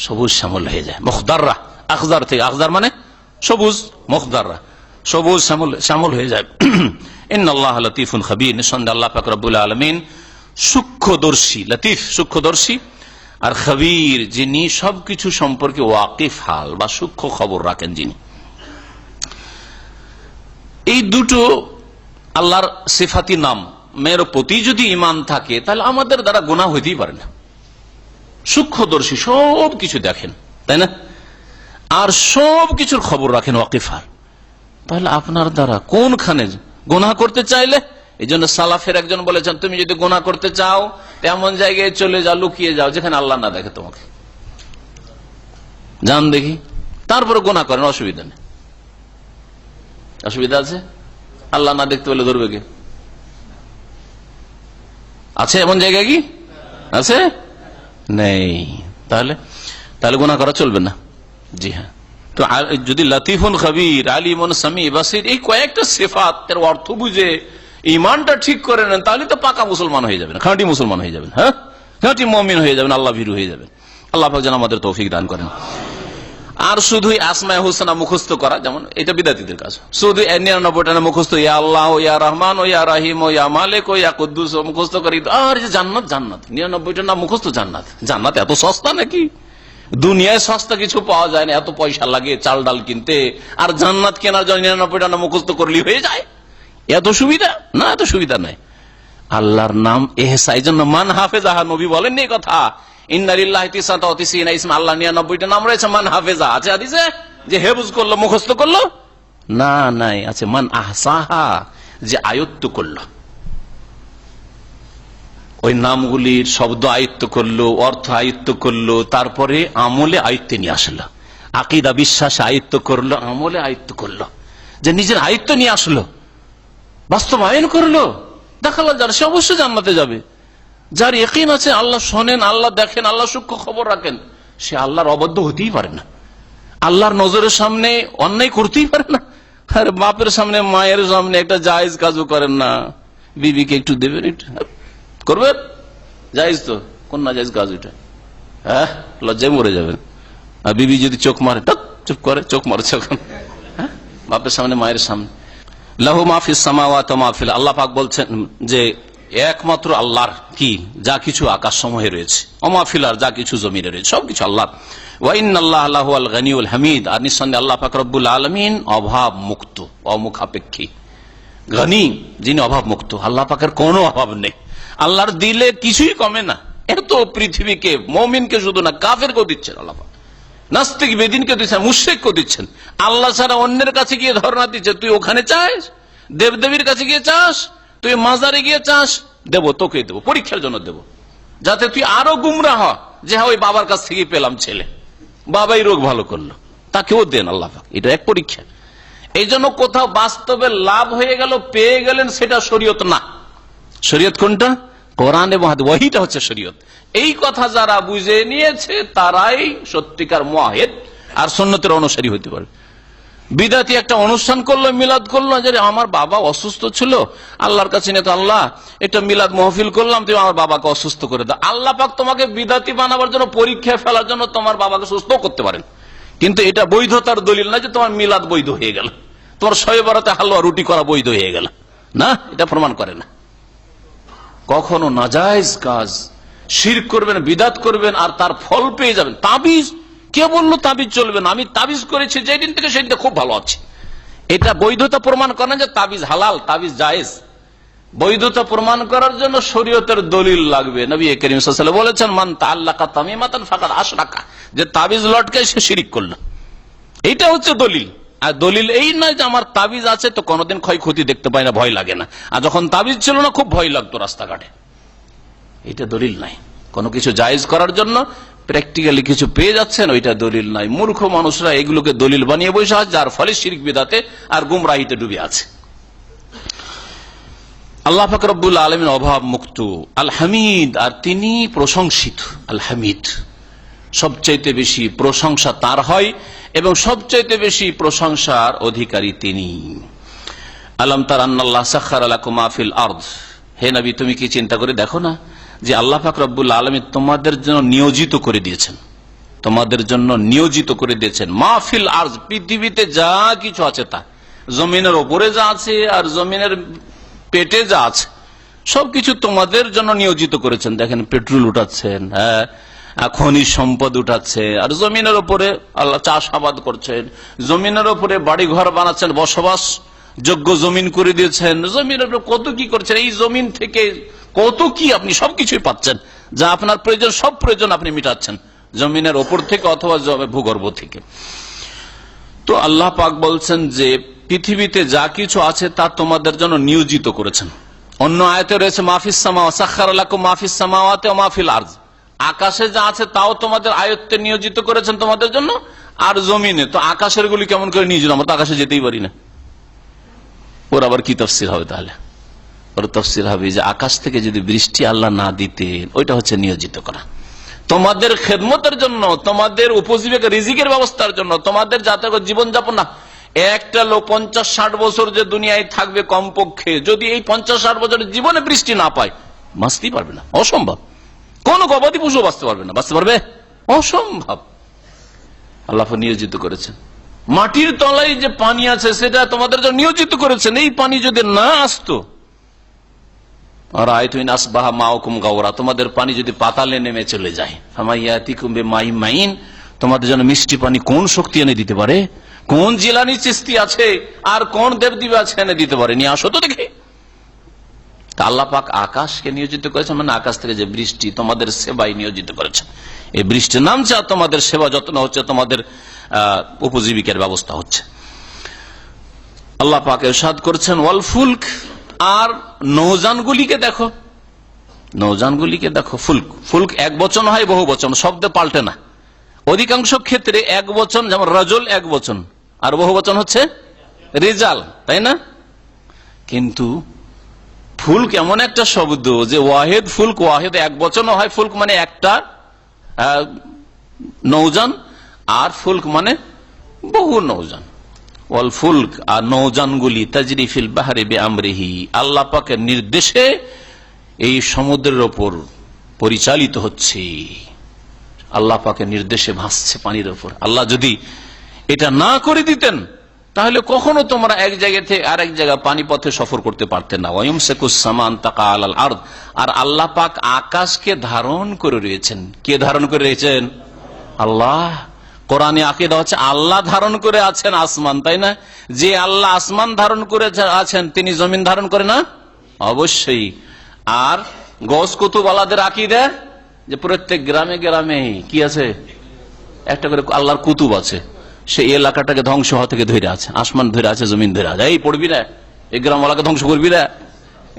সবুজ শ্যামল হয়ে যায়। মুখদাররাহ, আখদার থেকে, আখদার মানে সবুজ, মুখদাররাহ সবুজ শ্যামল হয়ে যায়। ইন্নাল্লাহ লতীফুন খবীর, নিঃসন্দেহে আল্লাহ পাক রব্বুল আলামিন সূক্ষ্মদর্শী, লতীফ সূক্ষ্মদর্শী, আর খবীর যিনি সবকিছু সম্পর্কে ওয়াকিফ হাল বা সূক্ষ্ম খবর রাখেন যিনি। এই দুটো আল্লাহর সিফাতি নাম মেয়ের প্রতি যদি ঈমান থাকে, তাহলে আমাদের দ্বারা গুনাহ হইতেই পারে না। সূক্ষ্মদর্শী, সব কিছু দেখেন, তাই না, আর সব কিছুর খবর রাখেন, ওয়াকিফ হাল, তাহলে আপনার দ্বারা কোনখানে গুনাহ করতে চাইলে, এই জন্য সালাফের একজন বলেছেন, তুমি যদি গুনাহ করতে চাও তেমন জায়গায় চলে যাও, লুকিয়ে যাও যেখানে আল্লাহ না দেখে তোমাকে, জান দেখি, তারপরে গুনাহ করেন, অসুবিধা নেই। অসুবিধা আছে? আল্লাহ না দেখতে বলে ধরবে কে? আছে এমন জায়গা? কি আছে? নেই। তাহলে তাহলে গুনাহ করা চলবে না। জি হ্যাঁ। তো যদি লতীফুন খবীর, আলিমুন সামি বাসির, এই কয়েকটা সিফাতের অর্থ বুঝে ইমানটা ঠিক করে নেন, তাহলে তো পাকা মুসলমান হয়ে যাবেন, খাঁটি মুসলমান হয়ে যাবেন, হ্যাঁ, খাঁটি মুমিন হয়ে যাবেন, আল্লাহ ভীরু হয়ে যাবেন। আল্লাহ পাক যেন আমাদের তৌফিক দান করেন। আর শুধু আসমায়ে হুসনা মুখস্থ করা, যেমন এটা বিদাতীদের কাজ, শুধু 99টা মুখস্থ, ইয়া আল্লাহ ও ইয়া রহমান ও ইয়া রাহিম ও ইয়া মালিক ও ইয়া কুদ্দুস ও মুখস্থ করি, আর যে জান্নাত, জান্নাত 99টা নাম মুখস্থ, জান্নাত, জান্নাত এত সস্তা নাকি? দুনিয়ায় সস্তা কিছু পাওয়া যায় না, এত পয়সা লাগে চাল ডাল কিনতে, আর জান্নাত কেনার জন্য 99টা নাম মুখস্থ করলেই হয়ে যায়? এত সুবিধা না, এত সুবিধা নাই। আল্লাহর নাম এহসা, এই জন্য মান হাফেজাহা, নবী বলেননি এই কথা, ইন্না লিল্লাহি তিসআতা ওয়া তিসঈনা ইসমা, আল্লাহ 99টা নাম রয়েছে, মান হাফেজা আছে হাদিসে, যে হেফজ করলো, মুখস্থ করলো না, নাই, আছে মান আহসাহা, যে আয়ত্ত করলো, ওই নামগুলির শব্দ আয়ত্ত করলো, অর্থ আয়ত্ত করলো, তারপরে আমলে আয়ত্তে নিয়ে আসলো, আকীদা বিশ্বাসে আয়ত্ত করলো, আমলে আয়ত্ত করলো, যে নিজের আয়ত্ত নিয়ে আসলো, বাস্তবায়ন করলো, দেখালো যার, সে অবশ্যই জান্নাতে যাবে। যার ইয়াকিন আছে আল্লাহ শোনেন, আল্লাহ দেখেন, আল্লাহ সূক্ষ্ম খবর রাখেন, সে আল্লাহর অবাধ্য হতেই পারে না, আল্লাহর নজরের সামনে অন্যায় করতেই পারে না। আর বাপের সামনে, মায়ের সামনে একটা জায়েজ কাজও করেন না, বিবিকে একটু দেবেন, একটু করবেন, জায়েজ তো, কোন না জায়েজ কাজ এটা? হ্যাঁ, লজ্জায় মরে যাবেন। আর বিবি যদি চোখ মারে, টক চুপ করে, চোখ মারছে ওখানে, হ্যাঁ, বাপের সামনে, মায়ের সামনে। লাহু মা ফিস সামাওয়াতি ওয়া মা ফিল, আল্লাহ পাক বলছেন যে একমাত্র আল্লাহর কি যা কিছু আকাশ সমূহে রয়েছে, ওয়া মা ফিল, আর যা কিছু জমিনে রয়েছে, সবকিছু আল্লাহর। ওয়া ইন্নাল্লাহা লাহুল গনিউল হামিদ, আর নিঃসন্দেহে আল্লাহ পাক রব্বুল আলামিন অভাব মুক্ত, অমুখাপেক্ষী, গনি, যিনি অভাব মুক্ত, আল্লাহ পাকের কোনো অভাব নেই, আল্লাহর দিলে কিছুই কমে না। এত পৃথিবীকে, মুমিনকে শুধু না, কাফেরকেও দিচ্ছেন আল্লাহ পাক, নাস্তিক বেদিনকে দিচ্ছেন, মুশরিককে দিচ্ছেন, আল্লাহ ছাড়া অন্যের কাছে গিয়ে ধর্ণা দিচ্ছে, তুই ওখানে চাস, দেবদেবীর কাছে গিয়ে চাস, তুই মাজারে গিয়ে চাস, দেবো, তোকে দেবো, পরীক্ষার জন্য দেবো, যাতে তুই আরো গুমরাহ হ, যে ওই বাবার কাছ থেকে পেলাম ছেলে, বাবাই রোগ ভালো করলো, তাকেও দেন আল্লাহ পাক, এটা এক পরীক্ষা। এই জন্য কোথাও বাস্তবে লাভ হয়ে গেল, পেয়ে গেলেন, সেটা শরীয়ত না। শরীয়ত কোনটা? কোরআন এবং হাদিস, ওহীটা হচ্ছে শরীয়ত। এই কথা যারা বুঝে নিয়েছে তারাই সত্যিকার মুওয়াহিদ আর সুন্নতের অনুসারী হতে পারে। বিদাতি একটা অনুষ্ঠান করলো, মিলাদ করলো, যে আমার বাবা অসুস্থ ছিল, আল্লাহর কাছে নিয়ে তো আল্লাহ একটা মিলাদ মাহফিল করলাম, তুমি আমার বাবাকে অসুস্থ করে দাও। আল্লাহ পাক তোমাকে বিদাতি বানাবার জন্য, পরীক্ষায় ফেলার জন্য তোমার বাবাকে সুস্থ করতে পারেন, কিন্তু এটা বৈধতার দলিল না যে তোমার মিলাদ বৈধ হয়ে গেল, তোমার শবে বরাতে হালুয়া রুটি করা বৈধ হয়ে গেল, না, এটা প্রমাণ করে না। কখনো নাজায়েজ কাজ, শিরক করবেন, বিদাত করবেন, আর তার ফল পেয়ে যাবেন। তাবিজ, কে বললো তাবিজ চলবে না? আমি তাবিজ করেছি যেই দিন থেকে, সেই দিন খুব ভালো আছে, এটা বৈধতা প্রমাণ করে না যে তাবিজ হালাল, তাবিজ জায়েজ। বৈধতা প্রমাণ করার জন্য শরীয়তের দলিল লাগবে। নবী করিম সাল্লাল্লাহু আলাইহি ওয়াসাল্লাম বলেছেন, মান তাআল্লাকা তামিমাতান ফাকাদ আশরাকা, যে তাবিজ লটকে সে শিরক করলো, এইটা হচ্ছে দলিল। আর দলিল এই নয় যে আমার তাবিজ আছে তো কোনোদিন ক্ষয়ক্ষতি দেখতে পাই না, ভয় লাগে না, আর যখন তাবিজ ছিল না খুব ভয় লাগতো রাস্তাঘাটে, এটা দলিল নাই। কোনো কিছু জায়েজ করার জন্য প্র্যাকটিক্যালি কিছু পেয়ে যাচ্ছেন, ওইটা দলিল নাই। মূর্খ মানুষরা এগুলোকে দলিল বানিয়ে বসে আছে, যার ফলে শিরক বিদআতে আর গুমরাহিতে ডুবে আছে। আল্লাহ পাক রব্বুল আলামিন অভাব মুক্ত, আল হামিদ, আর তিনি প্রশংসিত। আল হামিদ, সবচাইতে বেশি প্রশংসা তার হয় এবং সবচাইতে বেশি প্রশংসার অধিকারী তিনি। আলম তার আন্নাল্লাহ সাখারা লাকুম মা ফিল আরদ, হে নবী তুমি কি চিন্তা করে দেখো না যে আল্লাহ পাক রব্বুল আলামিন তোমাদের জন্য নিয়োজিত করে দিয়েছেন, তোমাদের জন্য নিয়োজিত করে দিয়েছেন মা ফিল আরদ, পৃথিবীতে যা কিছু আছে তা, জমিনের ওপরে যা আছে আর জমিনের পেটে যা আছে সবকিছু তোমাদের জন্য নিয়োজিত করেছেন। দেখেন পেট্রোল উঠাচ্ছেন, হ্যাঁ, খনিজ সম্পদ উঠাচ্ছে, আর জমিনের উপরে আল্লাহ চাষাবাদ করছেন, জমিনের উপরে বাড়ি ঘর বানাচ্ছেন, বসবাস যোগ্য জমিন করে দিয়েছেন, জমিনের উপরে কত কি করছেন, এই জমিন থেকে কত কি আপনি সবকিছুই পাচ্ছেন, যা আপনার প্রয়োজন সব প্রয়োজন আপনি মিটাচ্ছেন জমিনের ওপর থেকে অথবা ভূগর্ভ থেকে। তো আল্লাহ পাক বলছেন যে পৃথিবীতে যা কিছু আছে তা তোমাদের জন্য নিয়োজিত করেছেন। অন্য আয়াতে রয়েছে মাহফিস সামাওয়াত সাখারা লাকুম মাহফিস সামাওয়াতি ওয়া মাহফিল আরজ, আকাশে যা আছে তাও তোমাদের আয়ত্তে নিয়োজিত করেছেন তোমাদের জন্য, আর জমিনে তো আকাশের গুলি কেমন করে নিয়োজিত, আমরা তো আকাশে যেতেই পারি না। ওর আবার কি তফসির হবে? তাহলে ওর তফসির হবে যে আকাশ থেকে যদি বৃষ্টি আল্লাহ না দিতেন, ওইটা হচ্ছে নিয়োজিত করা তোমাদের খেদমতের জন্য, তোমাদের উপজীবিকা রিজিকের ব্যবস্থার জন্য, তোমাদের যাতে জীবনযাপন না। একটা লোক 50-60 বছর যে দুনিয়ায় থাকবে কমপক্ষে, যদি এই 50-60 বছরের জীবনে বৃষ্টি না পায় বাঁচতেই পারবে না, অসম্ভব। কোন গবাদি পশু বাঁচতে পারবে না, বাঁচতে পারবে? অসম্ভব। আল্লাহ নিয়োজিত করেছেন। মাটির তলায় যে পানি আছে সেটা তোমাদের জন্য নিয়োজিত করেছেন। এই পানি যদি না আসতো, আর আয়তুন আসবাহা মাউকুম গাওরা, তোমাদের পানি যদি পাতালে নেমে চলে যায়, ফামাইয়াতিকুম বিমাইন মাইন, তোমাদের জন্য মিষ্টি পানি কোন শক্তি এনে দিতে পারে? কোন জিলানি চিস্তি আছে আর কোন দেবদেবী আছে এনে দিতে পারে? নিয়ে আসো তো দেখে। আল্লাহ পাক আকাশকে নিয়োজিত করেছেন, মানে আকাশ থেকে যে বৃষ্টি তোমাদের সেবায় নিয়োজিত করেছেন। এই বৃষ্টি নামছে আর তোমাদের সেবা যত্ন হচ্ছে, তোমাদের উপজীবিকার ব্যবস্থা হচ্ছে। আল্লাহ পাক ইরশাদ করছেন ওয়াল ফুলক, আর নৌযানগুলিকে দেখো, নৌযানগুলিকে দেখো। ফুলক, ফুলক এক বচন হয়, বহু বচন, শব্দ পাল্টে না। অধিকাংশ ক্ষেত্রে এক বচন, যেমন রাজুল এক বচন, আর বহু বচন হচ্ছে রিজাল, তাই না? কিন্তু ফুলক এমন একটা শব্দ যে ওয়াহেদ ফুলক, ওয়াহেদ এক বচনও হয়, ফুলক মানে একটা নৌযান, আর ফুলক মানে বহু নৌযান। ওয়াল ফুলক, আর নৌযানগুলি তাজরি ফিল বাহরি বিআমরিহি, আল্লাহ পাকের নির্দেশে এই সমুদ্রের ওপর পরিচালিত হচ্ছে, আল্লাহ পাকের নির্দেশে ভাসছে পানির ওপর। আল্লাহ যদি এটা না করে দিতেন তাহলে কখনো তোমরা এক জায়গা থেকে আরেক জায়গা পানি পথে সফর করতে পারতে না। ওয়ায়ুমসিকুস সামান তাকা আলাল আরদ, আর আল্লাহ পাক আকাশকে ধারণ করে রয়েছেন। কে ধারণ করে রয়েছেন? আল্লাহ। কোরআনে আকীদা হচ্ছে আল্লাহ ধারণ করে আছেন আসমান, তাই না? যে আল্লাহ আসমান ধারণ করে আছেন তিনি জমিন ধারণ করে না? অবশ্যই। আর গস কুতুবওয়ালাদের আকীদা যে প্রত্যেক গ্রামে গ্রামে কি আছে, একটা করে আল্লাহর কুতুব আছে, সেই এলাকাটাকে ধ্বংস হওয়া থেকে ধরে আছে, আসমান ধরে আছে, জমিন ধরে আছে। এই পড়বি না, এই গ্রামওয়ালাকে ধ্বংস করবি না,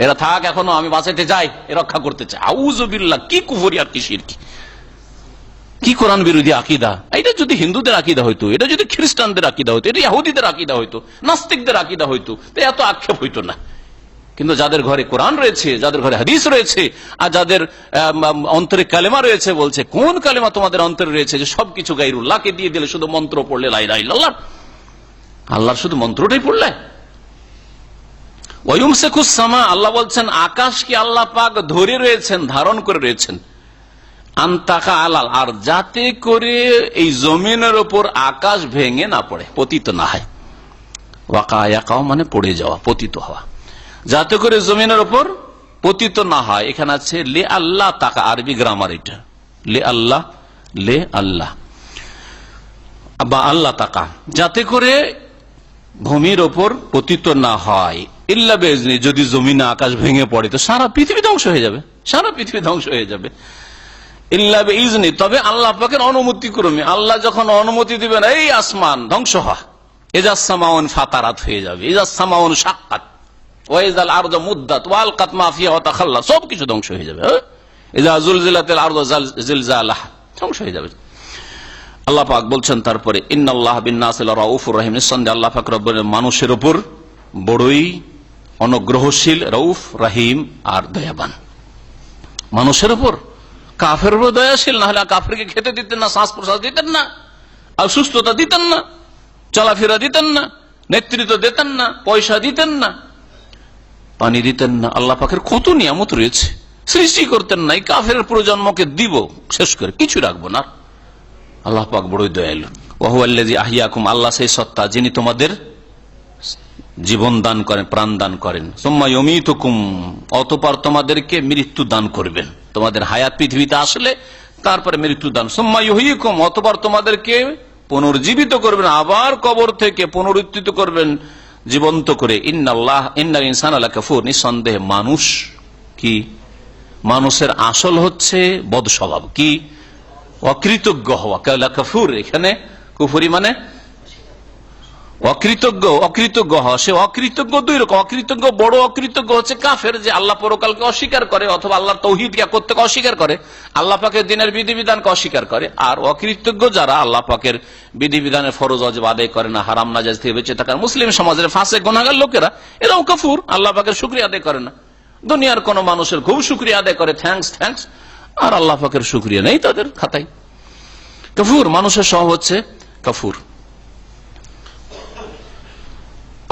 এরা থাক এখনো, আমি বাঁচাইতে যাই, এ রক্ষা করতে চাই। আউযু বিল্লাহ, কি কুফরি আর কি শিরকি, কি কোরআন বিরোধী আকীদা। এটা যদি হিন্দুদের আকীদা হইতো, এটা যদি খ্রিস্টানদের আকীদা হইতো, এটা ইহুদিদের আকীদা হইতো, নাস্তিকদের আকীদা হইতো, তো এত আক্ষেপ হইতো না। কিন্তু যাদের ঘরে কোরআন রয়েছে, যাদের ঘরে হাদিস রয়েছে, আর যাদের অন্তরে কালেমা রয়েছে, বলছে কোন কালেমা তোমাদের অন্তরে রয়েছে যে সবকিছু গায়রুল্লাহকে দিয়ে দিলে, শুধু মন্ত্র পড়লে লা ইলাহা ইল্লাল্লাহ, আল্লাহর শুধু মন্ত্রটাই পড়লে। ওয়ায়ুমসিকুস সামা, আল্লাহ বলছেন আকাশকে আল্লাহ পাক ধরে রয়েছেন, ধারণ করে রয়েছেন, আনতাকা আলাল, আর যাতে করে এই জমিনের উপর আকাশ ভেঙে না পড়ে, পতিত না হয়। ওয়াকা ইয়াকাও মানে পড়ে যাওয়া, পতিত হওয়া, যাতে করে জমিনের উপর পতিত না হয়। এখানে আছে লে আল্লাহ তাকা, আরবি গ্রামার এটা, লে আল্লাহ, লে আল্লাহ বা আল্লাহ তাকা, যাতে করে ভূমির ওপর পতিত না হয়। ইল্লা বেজনি, যদি জমিনে আকাশ ভেঙে পড়ে তো সারা পৃথিবী ধ্বংস হয়ে যাবে, সারা পৃথিবী ধ্বংস হয়ে যাবে। ইল্লা বেইজনি, তবে আল্লাহ পাকের অনুমতি ক্রমে। আল্লাহ যখন অনুমতি দিবেন এই আসমান ধ্বংস হয়, ইজাস সামাউন ফাতারাত হয়ে যাবে, ইজাস সামাউন শাক্কাত ওয়াইজাল আরদু মুদ্দাত ওয়ালকাত মা ফিহা ওয়া তাখাল্লা, সবকিছু ধ্বংস হয়ে যাবে। ইজা জুলজিলাতিল আরদু জিলজালাহা, ধ্বংস হয়ে যাবে। আল্লাহ পাক বলছেন তারপরে ইন্নাল্লাহ বিন নাসি লারাউফুর রহিম, নিঃসন্দেহে আল্লাহ পাক রব্বুল মানুষের উপর বড়ই অনুগ্রহশীল, রউফ, রাহিম আর দয়াবান। মানুষের উপর, কাফের উপর দয়াশীল, না হলে কাফেরকে খেতে দিতেন না, শ্বাস প্রশ্বাস দিতেন না, আর সুস্থতা দিতেন না, চলাফেরা দিতেন না, নেতৃত্ব দিতেন না, পয়সা দিতেন না, পানি দিতেন না। আল্লাহ পাকের কত নিয়ামত রয়েছে, সৃষ্টি করতেন না। এই কাফের প্রজন্মকে দিব শেষ করে, কিছু রাখবো না। আল্লাহ পাক বড়ই দয়ালু। ওয়া হুয়াল্লাযী আহইয়াকুম, আল্লাহ সেই সত্তা যিনি তোমাদের জীবন দান করেন, প্রাণ দান করেন। সুম্মা ইউমীতুকুম, অতঃপর তোমাদেরকে মৃত্যু দান করবেন। তোমাদের হায়াত পৃথিবীতে আসলে তারপরে মৃত্যু দান। সুম্মা ইউহয়িকুম, অতঃপর তোমাদেরকে পুনর্জীবিত করবেন, আবার কবর থেকে পুনরুত্থিত করবেন জীবন্ত করে। ইন্নাল ইনসানা লাকাফুর, নিঃসন্দেহে মানুষ কি, মানুষের আসল হচ্ছে বদ স্বভাব, কি অকৃতজ্ঞ হওয়া। লাকাফুর এখানে কুফরি মানে অকৃতজ্ঞ, অকৃতজ্ঞ হওয়া। সে অকৃতজ্ঞ দুই রকম। অকৃতজ্ঞ, বড় অকৃতজ্ঞ হচ্ছে কাফের, যে আল্লাহ পরকালকে অস্বীকার করে অথবা আল্লাহ তৌহিদকে করতে অস্বীকার করে, আল্লাহ পাকের দিনের বিধিবিধানকে অস্বীকার করে। আর অকৃতজ্ঞ যারা আল্লাহ পাকের বিধিবিধানের ফরজ ওয়াজিব আদায় করে না, হারাম নাজায়েজ থেকে বেঁচে থাকার মুসলিম সমাজের ফাসেক গুনাহগার লোকেরা, এরাও কাফুর, আল্লাহ পাকের শুকরিয়া আদায় করে না। দুনিয়ার কোন মানুষের খুব শুকরিয়া আদায় করে, থ্যাঙ্কস, আর আল্লাহ পাকের শুকরিয়া নেই তাদের খাতায়। কাফুর, মানুষের স্বভাব হচ্ছে কাফুর।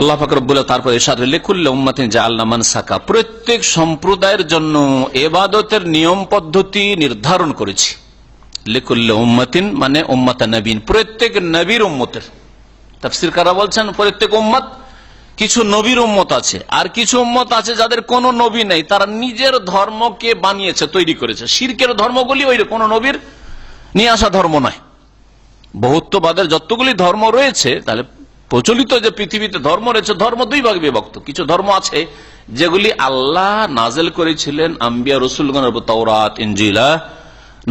আল্লাহ পাক রব্বুল তারপর ইরশাদ লিকুল্লি উম্মাতিন জাআলনা মানসাকা, প্রত্যেক সম্প্রদায়ের জন্য ইবাদতের নিয়ম পদ্ধতি নির্ধারণ করেছি। লিকুল্লি উম্মাতিন মানে উম্মাত নবীন, প্রত্যেক নবীর উম্মতের। তাফসীরকাররা বলছেন প্রত্যেক উম্মত, কিছু নবীর উম্মত আছে, আর কিছু উম্মত আছে যাদের কোনো নবী নেই, তারা নিজের ধর্মকে বানিয়েছে, তৈরি করেছে। শিরকের ধর্মগুলি ওই কোন নবীর নিয়ে আসা ধর্ম নয়। বহুত্ববাদের যতগুলি ধর্ম রয়েছে, তাহলে প্রচলিত যে পৃথিবীতে ধর্ম রয়েছে, ধর্ম দুই ভাগে বিভক্ত। কিছু ধর্ম আছে যেগুলি আল্লাহ নাজেল করেছিলেন আম্বিয়া রসুলগণের উপর, তাওরাত, ইনজিল,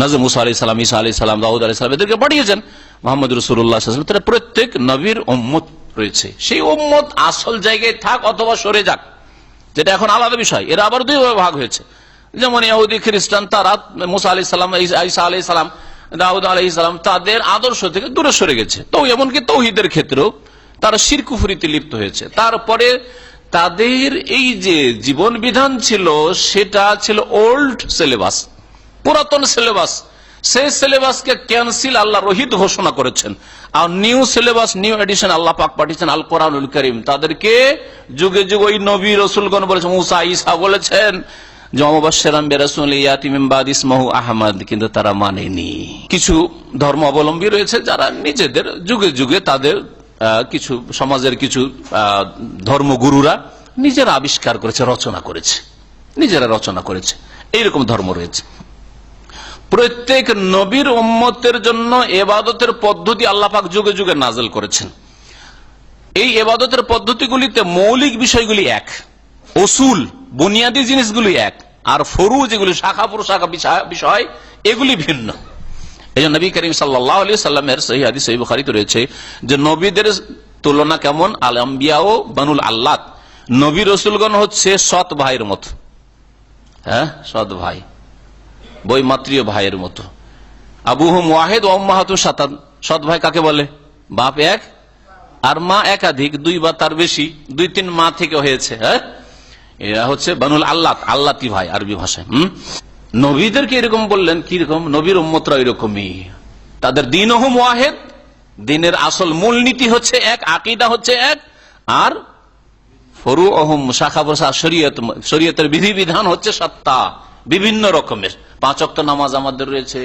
নাজম মুসা আলাইহিস সালাম, ঈসা আলাইহিস সালাম, দাউদ আলাইহিস সালাম, এদেরকে পাঠিয়েছেন। মুহাম্মদ রাসূলুল্লাহ সাল্লাল্লাহু আলাইহি ওয়াসাল্লাম, প্রত্যেক নবীর উম্মত রয়েছে। সেই উম্মত আসল জায়গায় থাক অথবা সরে যাক, যেটা এখন আলাদা বিষয়। এরা আবার দুই ভাগ হয়েছে। যেমন ইহুদি, খ্রিস্টান, তারা মুসা আলাইহিস সালাম, ঈসা আলাইহিস সালাম, দাউদ আলাইহিস সালাম তাদের আদর্শ থেকে দূরে সরে গেছে। তো এমনকি তৌহিদের ক্ষেত্রেও তারা শিরক কুফরিতে লিপ্ত হয়েছে। তারপরে তাদের এই যে জীবন বিধান ছিল, সেটা ছিল ওল্ড সিলেবাস, পুরাতন সিলেবাস। সেই সিলেবাসকে ক্যান্সেল আল্লাহ রহিত ঘোষণা করেছেন, আর নিউ সিলেবাস, নিউ এডিশন আল্লাহ পাক পাঠিয়েছেন আল কোরআনুল কারীম। তাদেরকে যুগে যুগে ওই নবী রাসূলগণ বলেছেন, মুসা, ঈসা বলেছেন যে মুবাশশিরান বিরাসূলিন ইয়াতি মিন বাদি ইসমিহি আহমদ, কিন্তু তারা মানেনি। কিছু ধর্ম অবলম্বী রয়েছে যারা নিজেদের যুগে যুগে তাদের কিছু সমাজের কিছু ধর্মগুরুরা নিজেরা আবিষ্কার করেছে, নিজেরা রচনা করেছে। এইরকম ধর্ম রয়েছে। প্রত্যেক নবীর উম্মতের জন্য ইবাদতের পদ্ধতি আল্লাহ পাক যুগে যুগে নাযিল করেছেন। এই ইবাদতের পদ্ধতিগুলিতে মৌলিক বিষয়গুলি এক, উসুল বুনিয়াদী জিনিসগুলি এক, আর ফরু যেগুলি শাখা প্রশাখা বিষয় এগুলি ভিন্ন। এই জন্য নবী করিম সাল্লাল্লাহু আলাইহি সাল্লামের সহিহ হাদিস, সহিহ বুখারীতে রয়েছে যে নবীদের তুলনা কেমন, আল আম্বিয়া ও বানুল আল্লাত, নবী রাসূলগণ হচ্ছে সৎ ভাইয়ের মতো। হ্যাঁ, সৎ ভাই, বৈমাত্রীয় ভাইয়ের মতো। আবুহুম ওয়াহিদ ওয়া উম্মাহাতুহুম শাতাত, সৎ ভাই কাকে বলে? বাপ এক আর মা একাধিক, দুই বা তার বেশি, দুই তিন মা থেকে হয়েছে। হ্যাঁ, এরা হচ্ছে বানুল আল্লাত, আল্লাতি ভাই আরবি ভাষায়। নবীদেরকে এরকম বললেন, কিরকম? নবীর উম্মতরা এরকমই, তাদের দীনহুম ওয়াহিদ, দিনের আসল মূলনীতি হচ্ছে এক, আকীদা হচ্ছে এক, আর ফুরুউহুম শাখা প্রশাখা, শরীয়তের বিধিবিধান হচ্ছে সাতটা, বিভিন্ন রকমের। 5 ওয়াক্ত নামাজ আমাদের রয়েছে।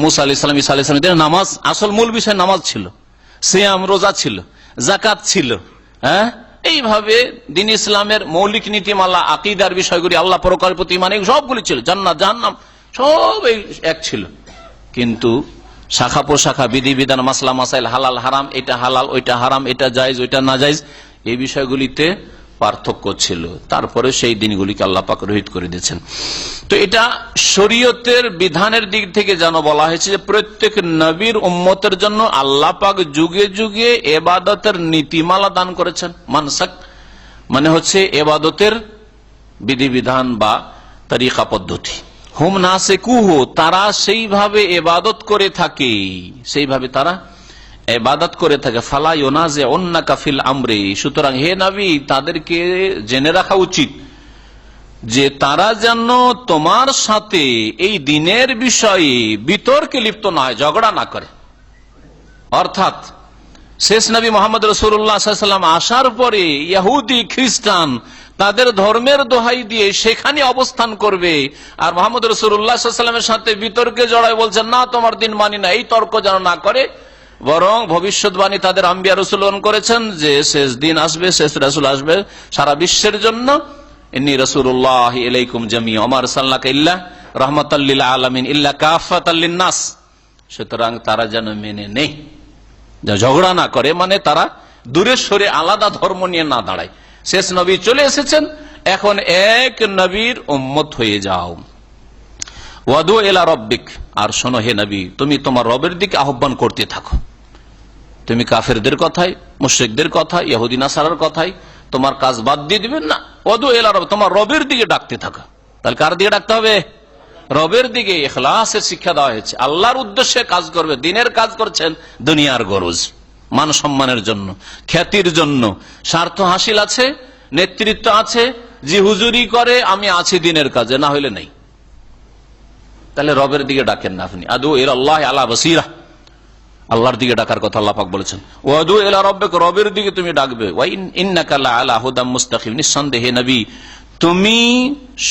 মুসা আলাইহিস সালাম, ঈসা আলাইহিস সালাম নামাজ, আসল মূল বিষয় নামাজ ছিল, সিয়াম রোজা ছিল, যাকাত ছিল। হ্যাঁ, এইভাবে দিন ইসলামের মৌলিক নীতিমালা, আকীদার বিষয়গুলি, আল্লাহ পরকালের প্রতি ঈমান, সবগুলি ছিল। জান্নাত জাহান্নাম সব এক ছিল। কিন্তু শাখা প্রশাখা, বিধিবিধান, মাসলা মাসাইল, হালাল হারাম, এটা হালাল ওইটা হারাম, এটা জায়েজ ওইটা না জায়েজ, এই বিষয়গুলিতে পার্থক্য ছিল। তারপরে সেই দিনগুলিকে আল্লাহ পাক রহিত করে দিয়েছেন। তো এটা শরীয়তের বিধানের দিক থেকে যেন বলা হয়েছে যে প্রত্যেক নবীর উম্মতের জন্য আল্লাহ পাক যুগে যুগে ইবাদতের নীতিমালা দান করেছেন। মানসাক মানে হচ্ছে ইবাদতের বিধিবিধান বা তরিকা পদ্ধতি। হুম নাসিকুহু, তারা সেইভাবে ইবাদত করে থাকে, সেইভাবে তারা ইবাদত করে থাকে ফালা ইউনাজে অন্নাকা ফিল আমরি, সুতরাং হে নবী তাদেরকে জেনে রাখা উচিত যে তারা যেন তোমার সাথে এই দিনের বিষয়ে বিতর্কে লিপ্ত না হয়, ঝগড়া না করে। অর্থাৎ শেষ নবী মোহাম্মদ রাসূলুল্লাহ সাল্লাল্লাহু আলাইহি ওয়াসাল্লাম আসার পরে ইহুদি খ্রিস্টান তাদের ধর্মের দোহাই দিয়ে সেখানে অবস্থান করবে, আর মোহাম্মদ রাসূলুল্লাহ সাল্লাল্লাহু আলাইহি ওয়াসাল্লামের সাথে বিতর্কে জড়ায় বলছেন না তোমার দিন মানি না, এই তর্ক যেন না করে। বরং ভবিষ্যৎবাণী তাদের আম্বিয়া রাসূলগণ করেছেন যে শেষ দিন আসবে, শেষ রাসূল আসবে সারা বিশ্বের জন্য। ইন্নী রাসূলুল্লাহ ইলাইকুম জামিআ ওয়া মা আরসালনাকা ইল্লা রাহমাতাল লিল আলামিন ইল্লা কাফাতাল লিন-নাস। সুতরাং তারা যেন মেনে নেই, ঝগড়া না করে, মানে তারা দূরে সরে আলাদা ধর্ম নিয়ে না দাঁড়ায়। শেষ নবী চলে এসেছেন, এখন এক নবীর উম্মত হয়ে যাও। ওয়াদু ইলা রাব্বিক, আর শোনো হে নবী তুমি তোমার রবের দিকে আহ্বান করতে থাকো। তুমি কাফেরদের কথাই, মুশরিকদের কথা, ইহুদি নাসারার কথাই তোমার কাজ বাদ দিয়ে দিবেন না। ওয়াদু ইলা রাব্বিক, তোমার রবের দিকে ডাকতে থাকো। তাহলে কার দিকে ডাকতে হবে? রবের দিকে। ইখলাসের শিক্ষা দেওয়া হয়েছে, আল্লাহর উদ্দেশ্যে কাজ করবে। দিনের কাজ করছেন দুনিয়ার গরজ, মান সম্মানের জন্য, খ্যাতির জন্য, স্বার্থ হাসিল আছে, নেতৃত্ব আছে, জি হুজুরি করে, আমি আছি দিনের কাজে, না হইলে নেই। তাহলে রবের দিকে ডাকেন না আপনি। আদু ইলাল্লাহি আলা বাসীরা, আল্লাহর দিকে ডাকার কথা আল্লাহ পাক বলেছেন। ওয়াদু ইলা রাব্বিক, রবের দিকে তুমি ডাকবে। ওয়া ইন্নাকা লা আলা হুদাম মুস্তাকিম, নিঃসন্দেহে নবী তুমি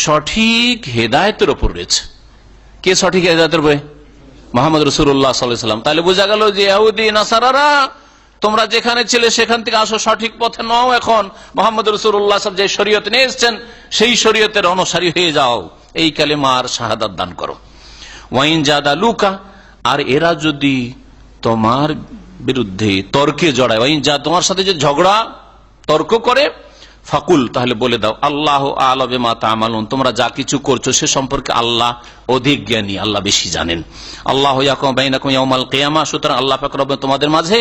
সঠিক হেদায়েতের উপর রয়েছে। কে সঠিক হেদায়েতের উপরে? মুহাম্মদ রাসূলুল্লাহ সাল্লাল্লাহু আলাইহি ওয়াসাল্লাম। তাহলে বোঝা গেল যে ইহুদি নাসারারা তোমরা যেখানে ছিলে সেখান থেকে আসো, সঠিক পথে নও। এখন মুহাম্মদ রাসূলুল্লাহ সাল্লাল্লাহু আলাইহি ওয়াসাল্লাম যে শরীয়ত নিয়ে এসেছেন সেই শরীয়তের অনুসারী হয়ে যাও, এই কালেমার শাহাদাত দান করো। ওয়াইন জাদালুকা, আর এরা যদি তোমার বিরুদ্ধে তর্কে জড়ায়, ওয়াইন যা তোমার সাথে যে ঝগড়া তর্ক করে, ফাকুল তাহলে বলে দাও আল্লাহ আ'লামু বিমা তা'মালুন, তোমরা যা কিছু করছো সে সম্পর্কে আল্লাহ অধিক জ্ঞানী, আল্লাহ বেশি জানেন। আল্লাহু ইয়াহকুমু বাইনাকুম ইয়াউমাল কিয়ামা, সুতরাং আল্লাহ পাক রব তোমাদের মাঝে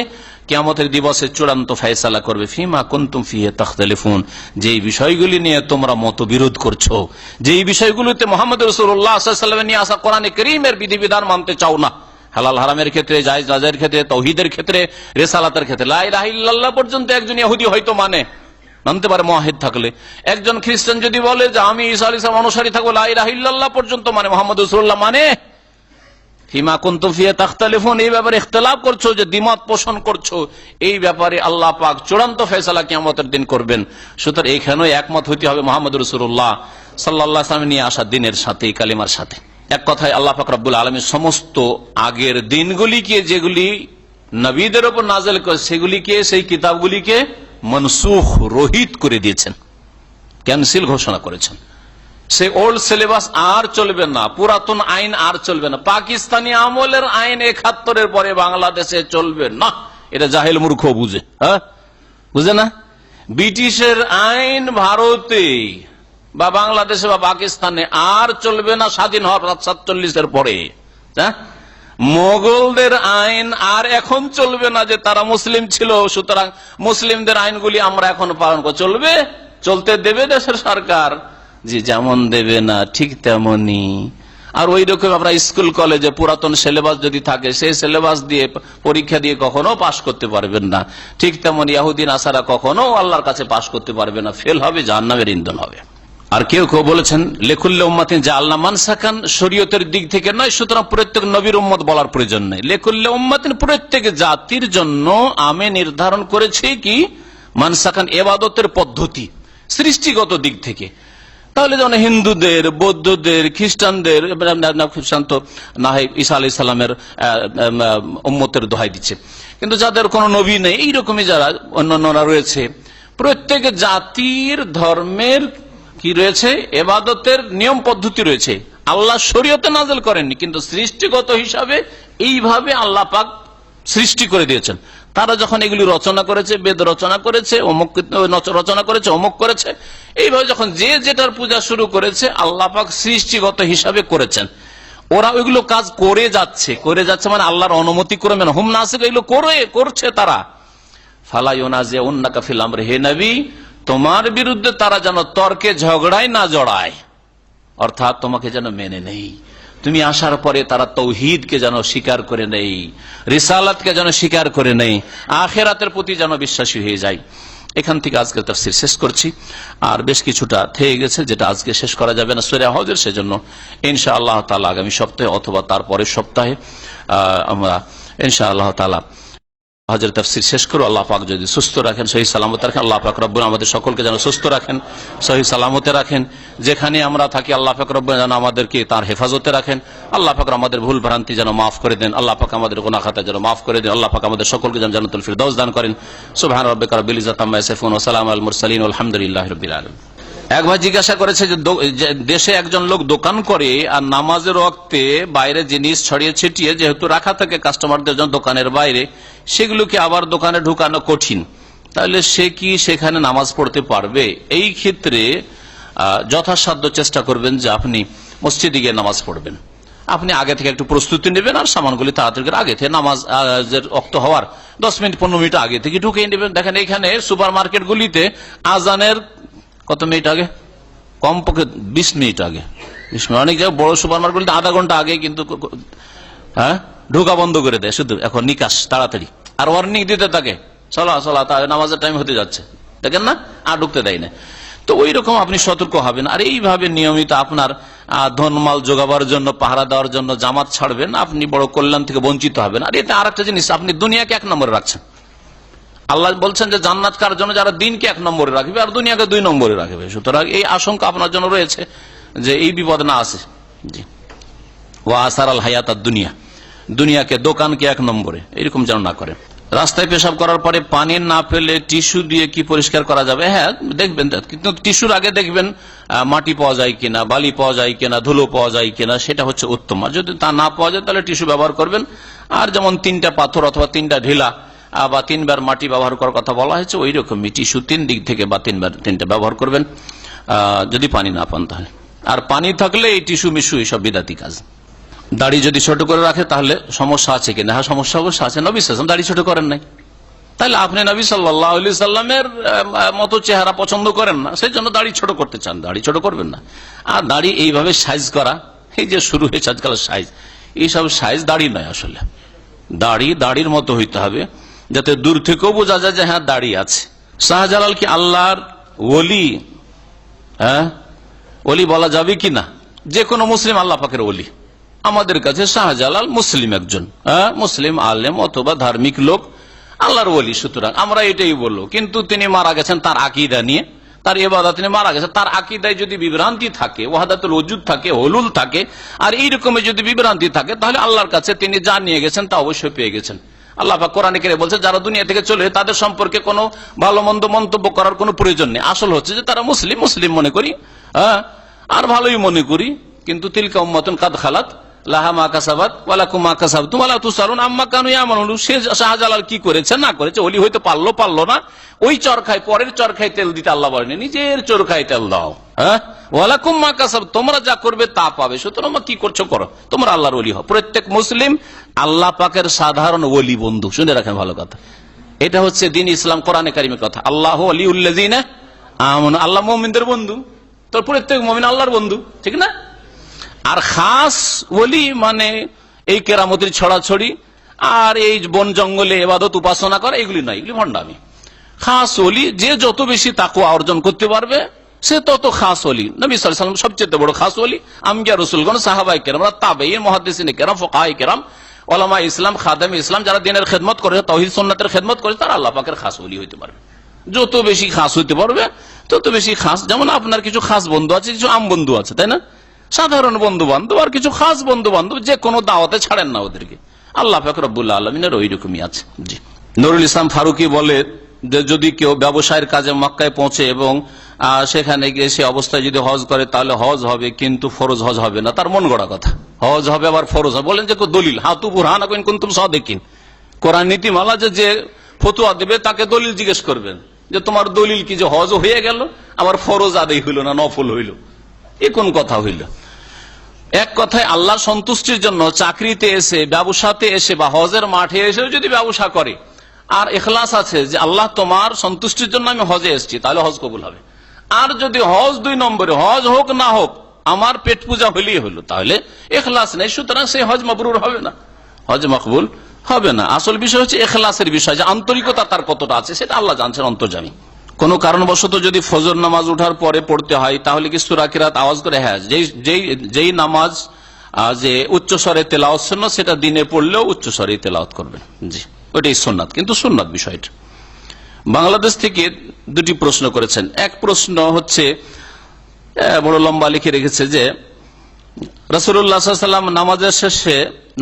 কিয়ামতের দিবসে চূড়ান্ত ফয়সালা করবে। ফিমা কুনতুম ফিহি তাখতালিফুন, যেই বিষয়গুলি নিয়ে তোমরা মতবিরোধ করছো, যেই বিষয়গুলোতে মুহাম্মদ রাসূলুল্লাহ সাল্লাল্লাহু আলাইহি ওয়াসাল্লাম নিয়ে আসা কোরআনে কারীমের বিধিবিধান মানতে চাও না, হালাল হারামের ক্ষেত্রে, জায়েজ নাজায়েজের ক্ষেত্রে, তাওহীদের ক্ষেত্রে, রিসালাতের ক্ষেত্রে, লা ইলাহা ইল্লাল্লাহ পর্যন্ত একজন ইহুদি হয়তো মানতে পারে মুওয়াহিদ থাকলে। একজন খ্রিস্টান যদি বলে যে আমি ঈসা আলাইহিস সালাম অনুসারী থাকবো, লা ইলাহা ইল্লাল্লাহ পর্যন্ত মানে, মুহাম্মদ রাসূলুল্লাহ মানে। ফিমা কুনতুম ফিহি তাখতালিফুন, এই ব্যাপারে ইখতিলাফ করছো, যে দ্বিমত পোষণ করছো, এই ব্যাপারে আল্লাহ পাক চূড়ান্ত ফয়সালা কিয়ামতের দিন করবেন। সুতরাং এখানেও একমত হইতে হবে মুহাম্মদ রাসূলুল্লাহ সাল্লাল্লাহু আলাইহি ওয়াসাল্লাম নিয়ে আসা দিনের সাথে, এই কালিমার সাথে। এক কথায় আল্লাহ পাক রব্বুল আলামিন সমস্ত আগের দিনগুলিকে যেগুলি নবীদের উপর নাযিল করে সেগুলিকে, সেই কিতাবগুলিকে মনসুখ, রহিত করে দিয়েছেন, ক্যান্সেল ঘোষণা করেছেন। সেই ওল্ড সিলেবাস আর চলবে না, পুরাতন আইন আর চলবে না। পাকিস্তানি আমলের আইন ৭১ পরে বাংলাদেশে চলবে না, এটা জাহেল মূর্খ বুঝে, হ্যাঁ বুঝে না। ব্রিটিশের আইন ভারতে বা বাংলাদেশে বা পাকিস্তানে আর চলবে না স্বাধীন হওয়ার ৪৭ পরে। হ্যাঁ, মোগলদের আইন আর এখন চলবে না, যে তারা মুসলিম ছিল সুতরাং মুসলিমদের আইনগুলি আমরা এখন পালন করব। চলবে, চলতে দেবে দেশের সরকার? যে যেমন দেবে না ঠিক তেমনি। আর ওই রকম আমরা স্কুল কলেজে পুরাতন সিলেবাস যদি থাকে, সেই সিলেবাস দিয়ে পরীক্ষা দিয়ে কখনো পাশ করতে পারবেন না। ঠিক তেমন ইহুদি নাসারা কখনো আল্লাহর কাছে পাশ করতে পারবে না, ফেল হবে, জাহান্নামের ইন্ধন হবে। আর কেউ কেউ বলেছেন লেকুল্লি উম্মাতিন জাআলনা মানসাকান, শরীয়তের দিক থেকে নয়, সুতরাং প্রত্যেক নবীর উম্মত বলার প্রয়োজন নেই। লেকুল্লি উম্মাতিন, প্রত্যেক জাতির জন্য আমি নির্ধারণ করেছি কি মানসাকান, ইবাদতের পদ্ধতি সৃষ্টিগত দিক থেকে। তাহলে যেমন হিন্দুদের, বৌদ্ধদের, খ্রিস্টানদের, খ্রিস্টান তো না হয় ঈসা আলাইহিস সালামের উম্মতের দোহাই দিচ্ছে, কিন্তু যাদের কোনো নবী নেই, এইরকমই যারা অন্যান্যরা রয়েছে, প্রত্যেক জাতির ধর্মের কি রয়েছে, ইবাদতের নিয়ম পদ্ধতি রয়েছে। আল্লাহ শরীয়তে নাযিল করেননি, কিন্তু সৃষ্টিগত হিসাবে এইভাবে আল্লাহ পাক সৃষ্টি করে দিয়েছেন। তারা যখন এগুলি রচনা করেছে, বেদ রচনা করেছে, অমুক রচনা করেছে, অমুক করেছে, এইভাবে যখন যে যেটার পূজা শুরু করেছে আল্লাহ পাক সৃষ্টিগত হিসাবে করেছেন। ওরা ওইগুলো কাজ করে যাচ্ছে মানে আল্লাহর অনুমতি করে, মানে হুম নাসিক, এগুলো করছে তারা। ফালা ইউনাজিউন্নাকা ফিল আমরি, হে নবী তোমার বিরুদ্ধে তারা যেন তর্কে ঝগড়ায় না জড়ায়, অর্থাৎ তোমাকে যেন মেনে নেই, তুমি আসার পরে তারা তৌহিদকে যেন স্বীকার করে নেই, রিসালাতকে যেন স্বীকার করে নেই, আখিরাতের প্রতি যেন বিশ্বাসী হয়ে যায়। এখান থেকে আজকে তাফসীর শেষ করছি। আর বেশ কিছুটা থেকে গেছে যেটা আজকে শেষ করা যাবে না সূরা হজের, সেজন্য ইনশাআল্লাহ তাআলা আগামী সপ্তাহে অথবা তারপরের সপ্তাহে আমরা ইনশাআল্লাহ তাআলা হজের তাফসীর শেষ করো। আল্লাহ পাক যদি সুস্থ রাখেন, সহি সালামতে রাখেন, আল্লাহ পাক রব্বুল আমাদের সকলকে যেন সুস্থ রাখেন, সহি সালামতে রাখেন। যেখানে আমরা থাকি আল্লাহ পাক রব্বুল যেন আমাদেরকে তার হেফাজতে রাখেন। আল্লাহ পাক আমাদের ভুল ভ্রান্তি যেন মাফ করে দেন, আল্লাহ পাক আমাদের গুনাহ খাতা যেন মাফ করে দেন, আল্লাহ পাক আমাদের সকলকে যেন জান্নাতুল ফিরদাউস দান করেন। সুবহান রাব্বিকা রাব্বিল ইজ্জাতি আম্মা ইয়াসিফুন ওয়া সালামুন আলাল মুরসালিন আলহামদুলিল্লাহি রাব্বিল আলামিন। এক ভাই জিজ্ঞাসা করেছে যে দেশে একজন লোক দোকান করে আর নামাজের ওয়াক্তে বাইরে জিনিস ছড়িয়ে ছিটিয়ে যেহেতু রাখা থাকে কাস্টমারদের জন্য দোকানের বাইরে, সেগুলোকে আবার দোকানে ঢুকানো কঠিন, তাহলে সে কি সেখানে নামাজ পড়তে পারবে? এই ক্ষেত্রে যথাসাধ্য চেষ্টা করবেন যে আপনি মসজিদে গিয়ে নামাজ পড়বেন। আপনি আগে থেকে একটু প্রস্তুতি নেবেন আর সামানগুলি তাড়াতাড়ি আগে থেকে নামাজের ওয়াক্ত হওয়ার 10 মিনিট 15 মিনিট আগে থেকে ঢুকিয়ে নেবেন। দেখেন এখানে সুপার মার্কেট গুলিতে আজানের কত মিনিট আগে, কমপক্ষে 20 মিনিট আগে, 20 মিনিট, অনেক জায়গায় বড় সুপার মার্কেট আধা ঘন্টা আগে কিন্তু ঢোকা বন্ধ করে দেয়, শুধু এখন নিকাশ তাড়াতাড়ি, আর ওয়ার্নিং দিতে থাকে চলা নামাজের টাইম হতে যাচ্ছে, দেখেন না, আর ঢুকতে দেয় না। তো ওই রকম আপনি সতর্ক হবেন। আর এইভাবে নিয়মিত আপনার ধনমাল যোগাবার জন্য, পাহারা দেওয়ার জন্য জামাত ছাড়বেন, আপনি বড় কল্যাণ থেকে বঞ্চিত হবেন। আর এতে আর একটা জিনিস, আপনি দুনিয়াকে 1 নম্বরে রাখছেন। আল্লাহ বলছেন যে জান্নাত কার জন্য, যারা দিনকে 1 নম্বরে রাখবে আর দুনিয়াকে 2 নম্বরে রাখবে। সুতরাং এই আশঙ্কা আপনার জন্য রয়েছে যে এই বিপদ না আসে। জি, ওয়া আসার আল হায়াত দুনিয়া, দুনিয়াকে দোকানকে 1 নম্বরে, এরকম যেন না করে। রাস্তায় পেশাব করার পরে পানি না পেলে টিস্যু দিয়ে কি পরিষ্কার করা যাবে? হ্যাঁ, দেখবেন, কিন্তু টিস্যুর আগে দেখবেন মাটি পাওয়া যায় কিনা, বালি পাওয়া যায় কিনা, ধুলো পাওয়া যায় কিনা, সেটা হচ্ছে উত্তম। আর যদি তা না পাওয়া যায় তাহলে টিস্যু ব্যবহার করবেন। আর যেমন 3টা পাথর অথবা 3টা ঢিলা বা 3 বার মাটি ব্যবহার করার কথা বলা হয়েছে, ওই রকমই টিস্যু 3 দিক থেকে বা 3টা ব্যবহার করবেন যদি পানি না পান তাহলে। আর পানি থাকলে এই টিস্যু মিস্যু এইসব বিদাতি কাজ। দাড়ি যদি ছোট করে রাখে তাহলে সমস্যা আছে কিনা? হ্যাঁ, সমস্যা অবশ্য আছে। নবী সাল্লাল্লাহু আলাইহি ওয়াসাল্লাম দাড়ি ছোট করেন নাই, তাহলে আপনি নবী সাল্লাল্লাহু আলাইহি ওয়াসাল্লামের মতো চেহারা পছন্দ করেন না, সেই জন্য দাড়ি ছোট করতে চান, দাড়ি ছোট করবেন না। আর দাড়ি এইভাবে সাইজ করা, এই যে শুরু হয়েছে আজকাল সাইজ, এইসব সাইজ দাড়ি নয়। আসলে দাড়ির মতো হইতে হবে, যাতে দূর থেকেও বোঝা যায় যে হ্যাঁ দাড়ি আছে। শাহজালাল কি আল্লাহর ওলি? হ্যাঁ, ওলি বলা যাবে কি না? যে কোনো মুসলিম আল্লাহ পাকের ওলি। আমাদের কাছে শাহজালাল মুসলিম একজন, মুসলিম আলেম অথবা ধার্মিক লোক, আল্লাহর ওলি। সুতরাং আমরা এটাই বলবো। কিন্তু তিনি মারা গেছেন তার আকীদা নিয়ে, তার ইবাদত নিয়ে মারা গেছে। তার আকীদায় যদি বিভ্রান্তি থাকে, ওয়াহদাতুল ওজুদ থাকে, হুলুল থাকে, আর এইরকমের যদি বিভ্রান্তি থাকে, তাহলে আল্লাহর কাছে তিনি যা নিয়ে গেছেন তা অবশ্যই পেয়ে গেছেন। আল্লাহ পাক কোরআনে কারিমে বলছে যারা দুনিয়া থেকে চলে তাদের সম্পর্কে কোনো ভালো মন্দ মন্তব্য করার কোনো প্রয়োজন নেই। আসল হচ্ছে যে তারা মুসলিম মনে করি, আর ভালোই মনে করি। কিন্তু তিলকা উম্মাতুন কাদ খালাত লাহা মা কাসাবাত ওয়া লাকুম মা কাসাবতুম ওয়া লা তুসালুন আম্মা কানু ইয়ামালুন। সে শাহজালাল কি করেছে না করেছে, ওলি হইতে পারলো না, ওই চরখায় পরের চরখায় তেল দিতে আল্লাহ বলেনি, নিজের চরখায় তেল দাও। ওয়া লাকুম মা কাসাব, তোমরা যা করবে তা পাবে। সুতরাং কি করছো করো, তোমরা আল্লাহর ওলি হও। প্রত্যেক মুসলিম আল্লাহ পাকের সাধারণ ওলি বন্ধু। শুনে রাখেন ভালো কথা, এটা হচ্ছে দ্বীন ইসলাম, কোরআনে কারিমের কথা। আল্লাহু ওয়ালিউল্লাযিনা আমানু, আল্লাহ মুমিনদের বন্ধু। তো প্রত্যেক মুমিন আল্লাহর বন্ধু, ঠিক না? আর খাস ওলি মানে এই কেরামতির ছড়াছড়ি আর এই বন জঙ্গলে ইবাদত উপাসনা করা, এগুলি নয়, এগুলি ভণ্ডামি। খাস ওলি যে যত বেশি তাকওয়া অর্জন করতে পারবে সে তত খাস ওলি। নবী সাল্লাল্লাহু আলাইহি ওয়াসাল্লাম সবচেয়ে বড় খাস ওলি। আম্বিয়া রাসূলগণ, সাহাবায়ে কেরাম, তাবেঈন, মুহাদ্দিসিনে কেরাম, ফুকাহায়ে কেরাম, উলামা ইসলাম, খাদেম ইসলাম, যারা দ্বীনের খেদমত করেছে, তাওহীদ সুন্নাতের খেদমত করেছে, তারা আল্লাহ পাকের খাস ওলি হইতে পারবে। যত বেশি খাস হইতে পারবে তত বেশি খাস। যেমন আপনার কিছু খাস বন্ধু আছে, কিছু আম বন্ধু আছে, তাই না? সাধারণ বন্ধু বান্ধব আর কিছু খাস বন্ধু বান্ধব, যে কোনো দাওয়াতে ছাড়েন না ওদেরকে। আল্লাহ পাক রব্বুল আলামিনের ওই রকমই আছে। জি, নুরুল ইসলাম ফারুকি বলে যে যদি কেউ ব্যবসায়ের কাজে মক্কায় পৌঁছে এবং সেখানে গিয়ে সে অবস্থায় যদি হজ করে তাহলে হজ হবে, কিন্তু ফরজ হজ হবে না। তার মন গড়া কথা, হজ হবে আবার ফরজ হবে। বলেন যে দলিল, হাতু বুরহান ইন কুনতুম সাদিকিন। কোরআন নীতিমালা যে ফতোয়া দেবে তাকে দলিল জিজ্ঞেস করবেন যে তোমার দলিল কি, যে হজ হয়ে গেল আবার ফরজ আদায় হইল না, নফল হইল, এ কোন কথা হইল? এক কথায় আল্লাহ সন্তুষ্টির জন্য চাকরিতে এসে, ব্যবসাতে এসে বা হজের মাঠে এসে যদি ব্যবসা করে আর ইখলাস আছে যে আল্লাহ তোমার সন্তুষ্টির জন্য আমি হজে এসেছি, তাহলে হজ কবুল হবে। আর যদি হজ 2 নম্বরে, হজ হোক না হোক আমার পেট পূজা হলেই হলো, তাহলে এখলাস নেই, সুতরাং সেই হজ মাবরুর হবে না, হজ মকবুল হবে না। আসল বিষয় হচ্ছে এখলাসের বিষয়, যে আন্তরিকতা তার কতটা আছে সেটা আল্লাহ জানছেন অন্তর্যামী। কোন কারণবশত যদি ফজর নামাজ উঠার পরে পড়তে হয় তাহলে কি সূরা কিরাত আওয়াজ করে? হ্যাঁ, যেই নামাজ যে উচ্চস্বরে তেলাওয়াত সুন্নাত, সেটা দিনে পড়লেও উচ্চস্বরে তেলাওয়াত করবেন। জি, ওইটাই সুন্নাত, কিন্তু সুন্নাত বিষয়টা। বাংলাদেশ থেকে দুটি প্রশ্ন করেছেন। এক প্রশ্ন হচ্ছে বড় লম্বা লিখে রেখেছে যে রাসূলুল্লাহ সাল্লাল্লাহু আলাইহি ওয়াসাল্লাম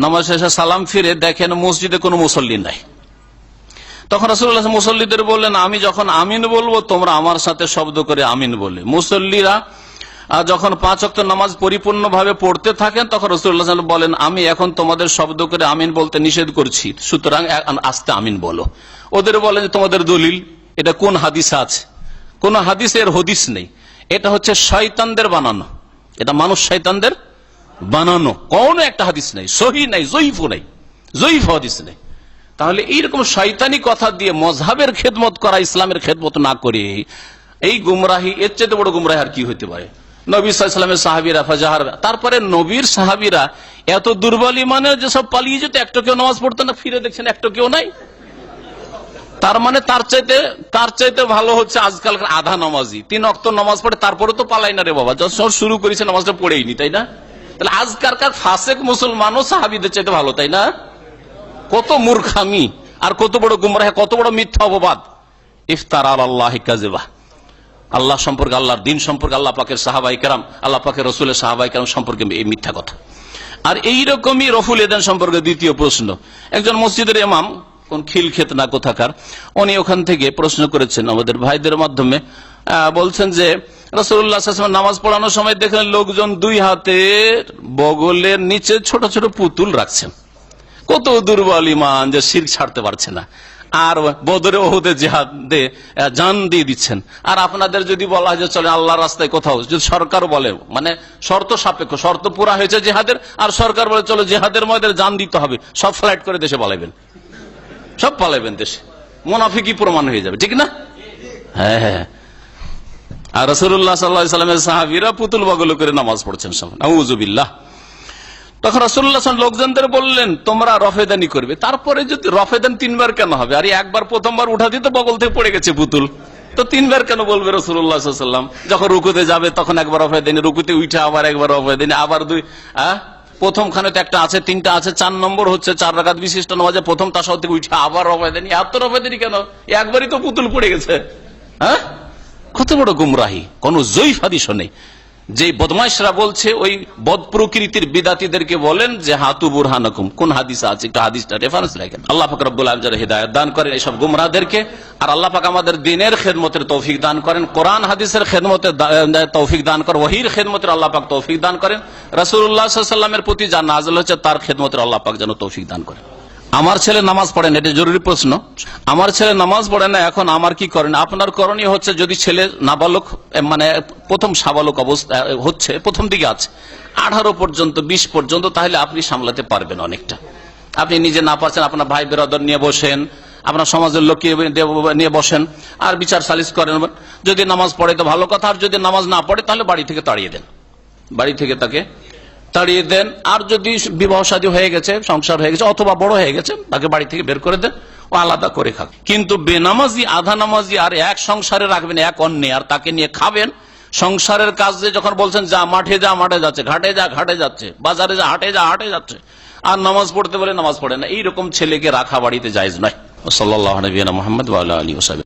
নামাজ শেষে সালাম ফিরে দেখেন মসজিদে কোনো মুসল্লি নাই। তখন রাসূলুল্লাহ মুসল্লিদের বললেন, আমি যখন আমিন বলবো তোমরা আমার সাথে শব্দ করে আমিন বলে। মুসল্লিরা যখন 5 ওয়াক্ত নামাজ পরিপূর্ণভাবে পড়তে থাকেন তখন রাসূলুল্লাহ বলেন, আমি এখন তোমাদের শব্দ করে আমিন বলতে নিষেধ করছি, সুতরাং আস্তে আমিন বলো। ওদের বলেন যে তোমাদের দলিল এটা কোন হাদিসে আছে? কোন হাদিসের হদিস নেই, এটা হচ্ছে শয়তানদের বানানো, এটা মানুষ শয়তানদের বানানো, কোন একটা হাদিস নেই, সহিহ নাই, জয়ীফও নাই, জয়ীফ হাদিস নেই। তাহলে এইরকম শয়তানি কথা দিয়ে মযহাবের খেদমত করা, ইসলামের খেদমত না করে এই গুমরাহি, এর চেয়ে বড় গুমরাহি আর কি হতে পারে? নবী সাল্লাল্লাহু আলাইহি ওয়াসাল্লামের সাহাবীরা ফাজাহার, তারপরে নবীর সাহাবীরা এত দুর্বল ইমানের যে সব পালিয়ে যেত, একটা কেউ নামাজ পড়তো না, ফিরে দেখছেন একটা কেউ নাই। তার মানে তার চাইতে ভালো হচ্ছে আজকালকার আধা নামাজি, 3 ওয়াক্ত নামাজ পড়ে তারপরে তো পালাই না রে বাবা, যখন শুরু করেছে নামাজটা পড়েইনি, তাই না? তাহলে আজকালকার ফাসেক মুসলমানও সাহাবীদের চাইতে ভালো, তাই না? কত মূর্খামি আর কত বড় গুমরাহ, কত বড় মিথ্যা অপবাদ! ইফতারা আলাল্লাহি কাযিবা, আল্লাহ সম্পর্কে, আল্লাহর দিন সম্পর্কে, আল্লাহ পাকের সাহাবায়ে কেরাম, আল্লাহ পাকের রাসূলের সাহাবায়ে কেরাম সম্পর্কে এই মিথ্যা কথা। আর এইরকমই রফুল এদান সম্পর্কে দ্বিতীয় প্রশ্ন, একজন মসজিদের ইমাম, কোন খিলক্ষেত না কোথাকার, উনি ওখান থেকে প্রশ্ন করেছেন আমাদের ভাইদের মাধ্যমে, বলছেন যে রাসূলুল্লাহ সাল্লাল্লাহু আলাইহি ওয়াসাল্লাম নামাজ পড়ানোর সময় দেখলেন লোকজন 2 হাতের বগলের নিচে ছোট ছোট পুতুল রাখছেন। কত দুর্বল ঈমান যে শিরক ছাড়তে পারছে না, আর বদরে ওহুদে জিহাদে জান দিয়ে দিচ্ছেন। আর আপনাদের যদি বলা হয় যে চলে আল্লাহর রাস্তায় কোথাও, যদি সরকার বলে, মানে শর্ত সাপেক্ষ, শর্ত পুরা হয়েছে জিহাদের, আর সরকার বলে চলো জিহাদের ময়দানে জান দিতে হবে, সব ফ্লাইট করে দেশে পালাবেন, সব পালাবেন দেশে, মুনাফিকই প্রমাণ হয়ে যাবে, ঠিক না? হ্যাঁ হ্যাঁ। আর রাসূলুল্লাহ সাল্লাল্লাহু আলাইহি ওয়াসাল্লামের সাহাবীরা পুতুল বগল করে নামাজ পড়ছেন, নাউযুবিল্লাহ। তখন রাসূলুল্লাহ লোকজনদের বললেন তোমরা রফেদানি করবে। তারপরে যদি রফেদান 3 বার কেন হবে? আর একবার প্রথমবার উঠা দিতে বগল থেকে পড়ে গেছে পুতুল, তো 3 বার কেন বলবে রাসূলুল্লাহ সাল্লাল্লাহু আলাইহি ওয়াসাল্লাম? যখন রুকুতে যাবে তখন একবার রফেদানি, রুকুতে উঠে আবার একবার রফেদানি, আবার 2, প্রথম খানে তো একটা আছে, 3টা আছে, 4 নম্বর হচ্ছে 4 রাকাত বিশিষ্ট নামাজে প্রথম তাশাহুদ থেকে উঠে আবার রফেদানি। এত রফেদানি কেন? একবারই তো পুতুল পড়ে গেছে। কত বড় গুমরাহি, কোন জয়ীফ হাদিস নেই। যে বদমাইশরা বলছে, ওই বদ প্রকৃতির বিদাতীদেরকে বলেন যে হাতু বুরহানাকুম, কোন হাদিসে আছে একটু হাদিসটা রেফারেন্স রাখেন। আল্লাহ পাক রব্বুল আলামিন যারা হিদায়াত দান করেন এইসব গুমরাহদেরকে, আর আল্লাহ পাক আমাদের দ্বীনের খেদমতের তৌফিক দান করেন, কোরআন হাদিসের খেদমতের তৌফিক দান করেন, ওহীর খেদমতের আল্লাহ পাক তৌফিক দান করেন, রাসূলুল্লাহ সাল্লাল্লাহু আলাইহি ওয়াসাল্লামের প্রতি যা নাযিল হচ্ছে তার খেদমতের আল্লাহ পাক যেন তৌফিক দান করেন। আমার ছেলে নামাজ পড়ে না, এটা জরুরি প্রশ্ন। আমার ছেলে নামাজ পড়ে না, এখন আমার কি করেন? আপনার করণীয় হচ্ছে, যদি ছেলে নাবালক, মানে প্রথম সাবালক অবস্থা হচ্ছে, প্রথম দিকে আছে 18 পর্যন্ত 20 পর্যন্ত, তাহলে আপনি সামলাতে পারবেন অনেকটা। আপনি নিজে না পারছেন, আপনার ভাই বেরাদর নিয়ে বসেন, আপনার সমাজের লোককে নিয়ে বসেন, আর বিচার সালিশ করেন। যদি নামাজ পড়ে তো ভালো কথা, আর যদি নামাজ না পড়ে তাহলে বাড়ি থেকে তাড়িয়ে দেন, বাড়ি থেকে তাকে তাড়িয়ে দেন। আর যদি বিবাহ শাদী হয়ে গেছে, সংসার হয়ে গেছে, অথবা বড় হয়ে গেছে, তাকে বাড়ি থেকে বের করে দেন, ও আলাদা করে খাক। কিন্তু বেনামাজি, আধা নামাজি আর এক সংসারে রাখবেন, এক অন্যে, আর তাকে নিয়ে খাবেন। সংসারের কাজে যখন বলছেন যা মাঠে যা, মাঠে যাচ্ছে, ঘাটে যা, ঘাটে যাচ্ছে, বাজারে যা, হাটে যা, হাটে যাচ্ছে, আর নামাজ পড়তে বলে নামাজ পড়ে না, এইরকম ছেলেকে রাখা বাড়িতে জায়েজ নয়। সাল্লাল্লাহু আলাইহি ওয়া সাল্লাম মুহাম্মদ ওয়া আলা আলিহি ওয়া সাহবিহি।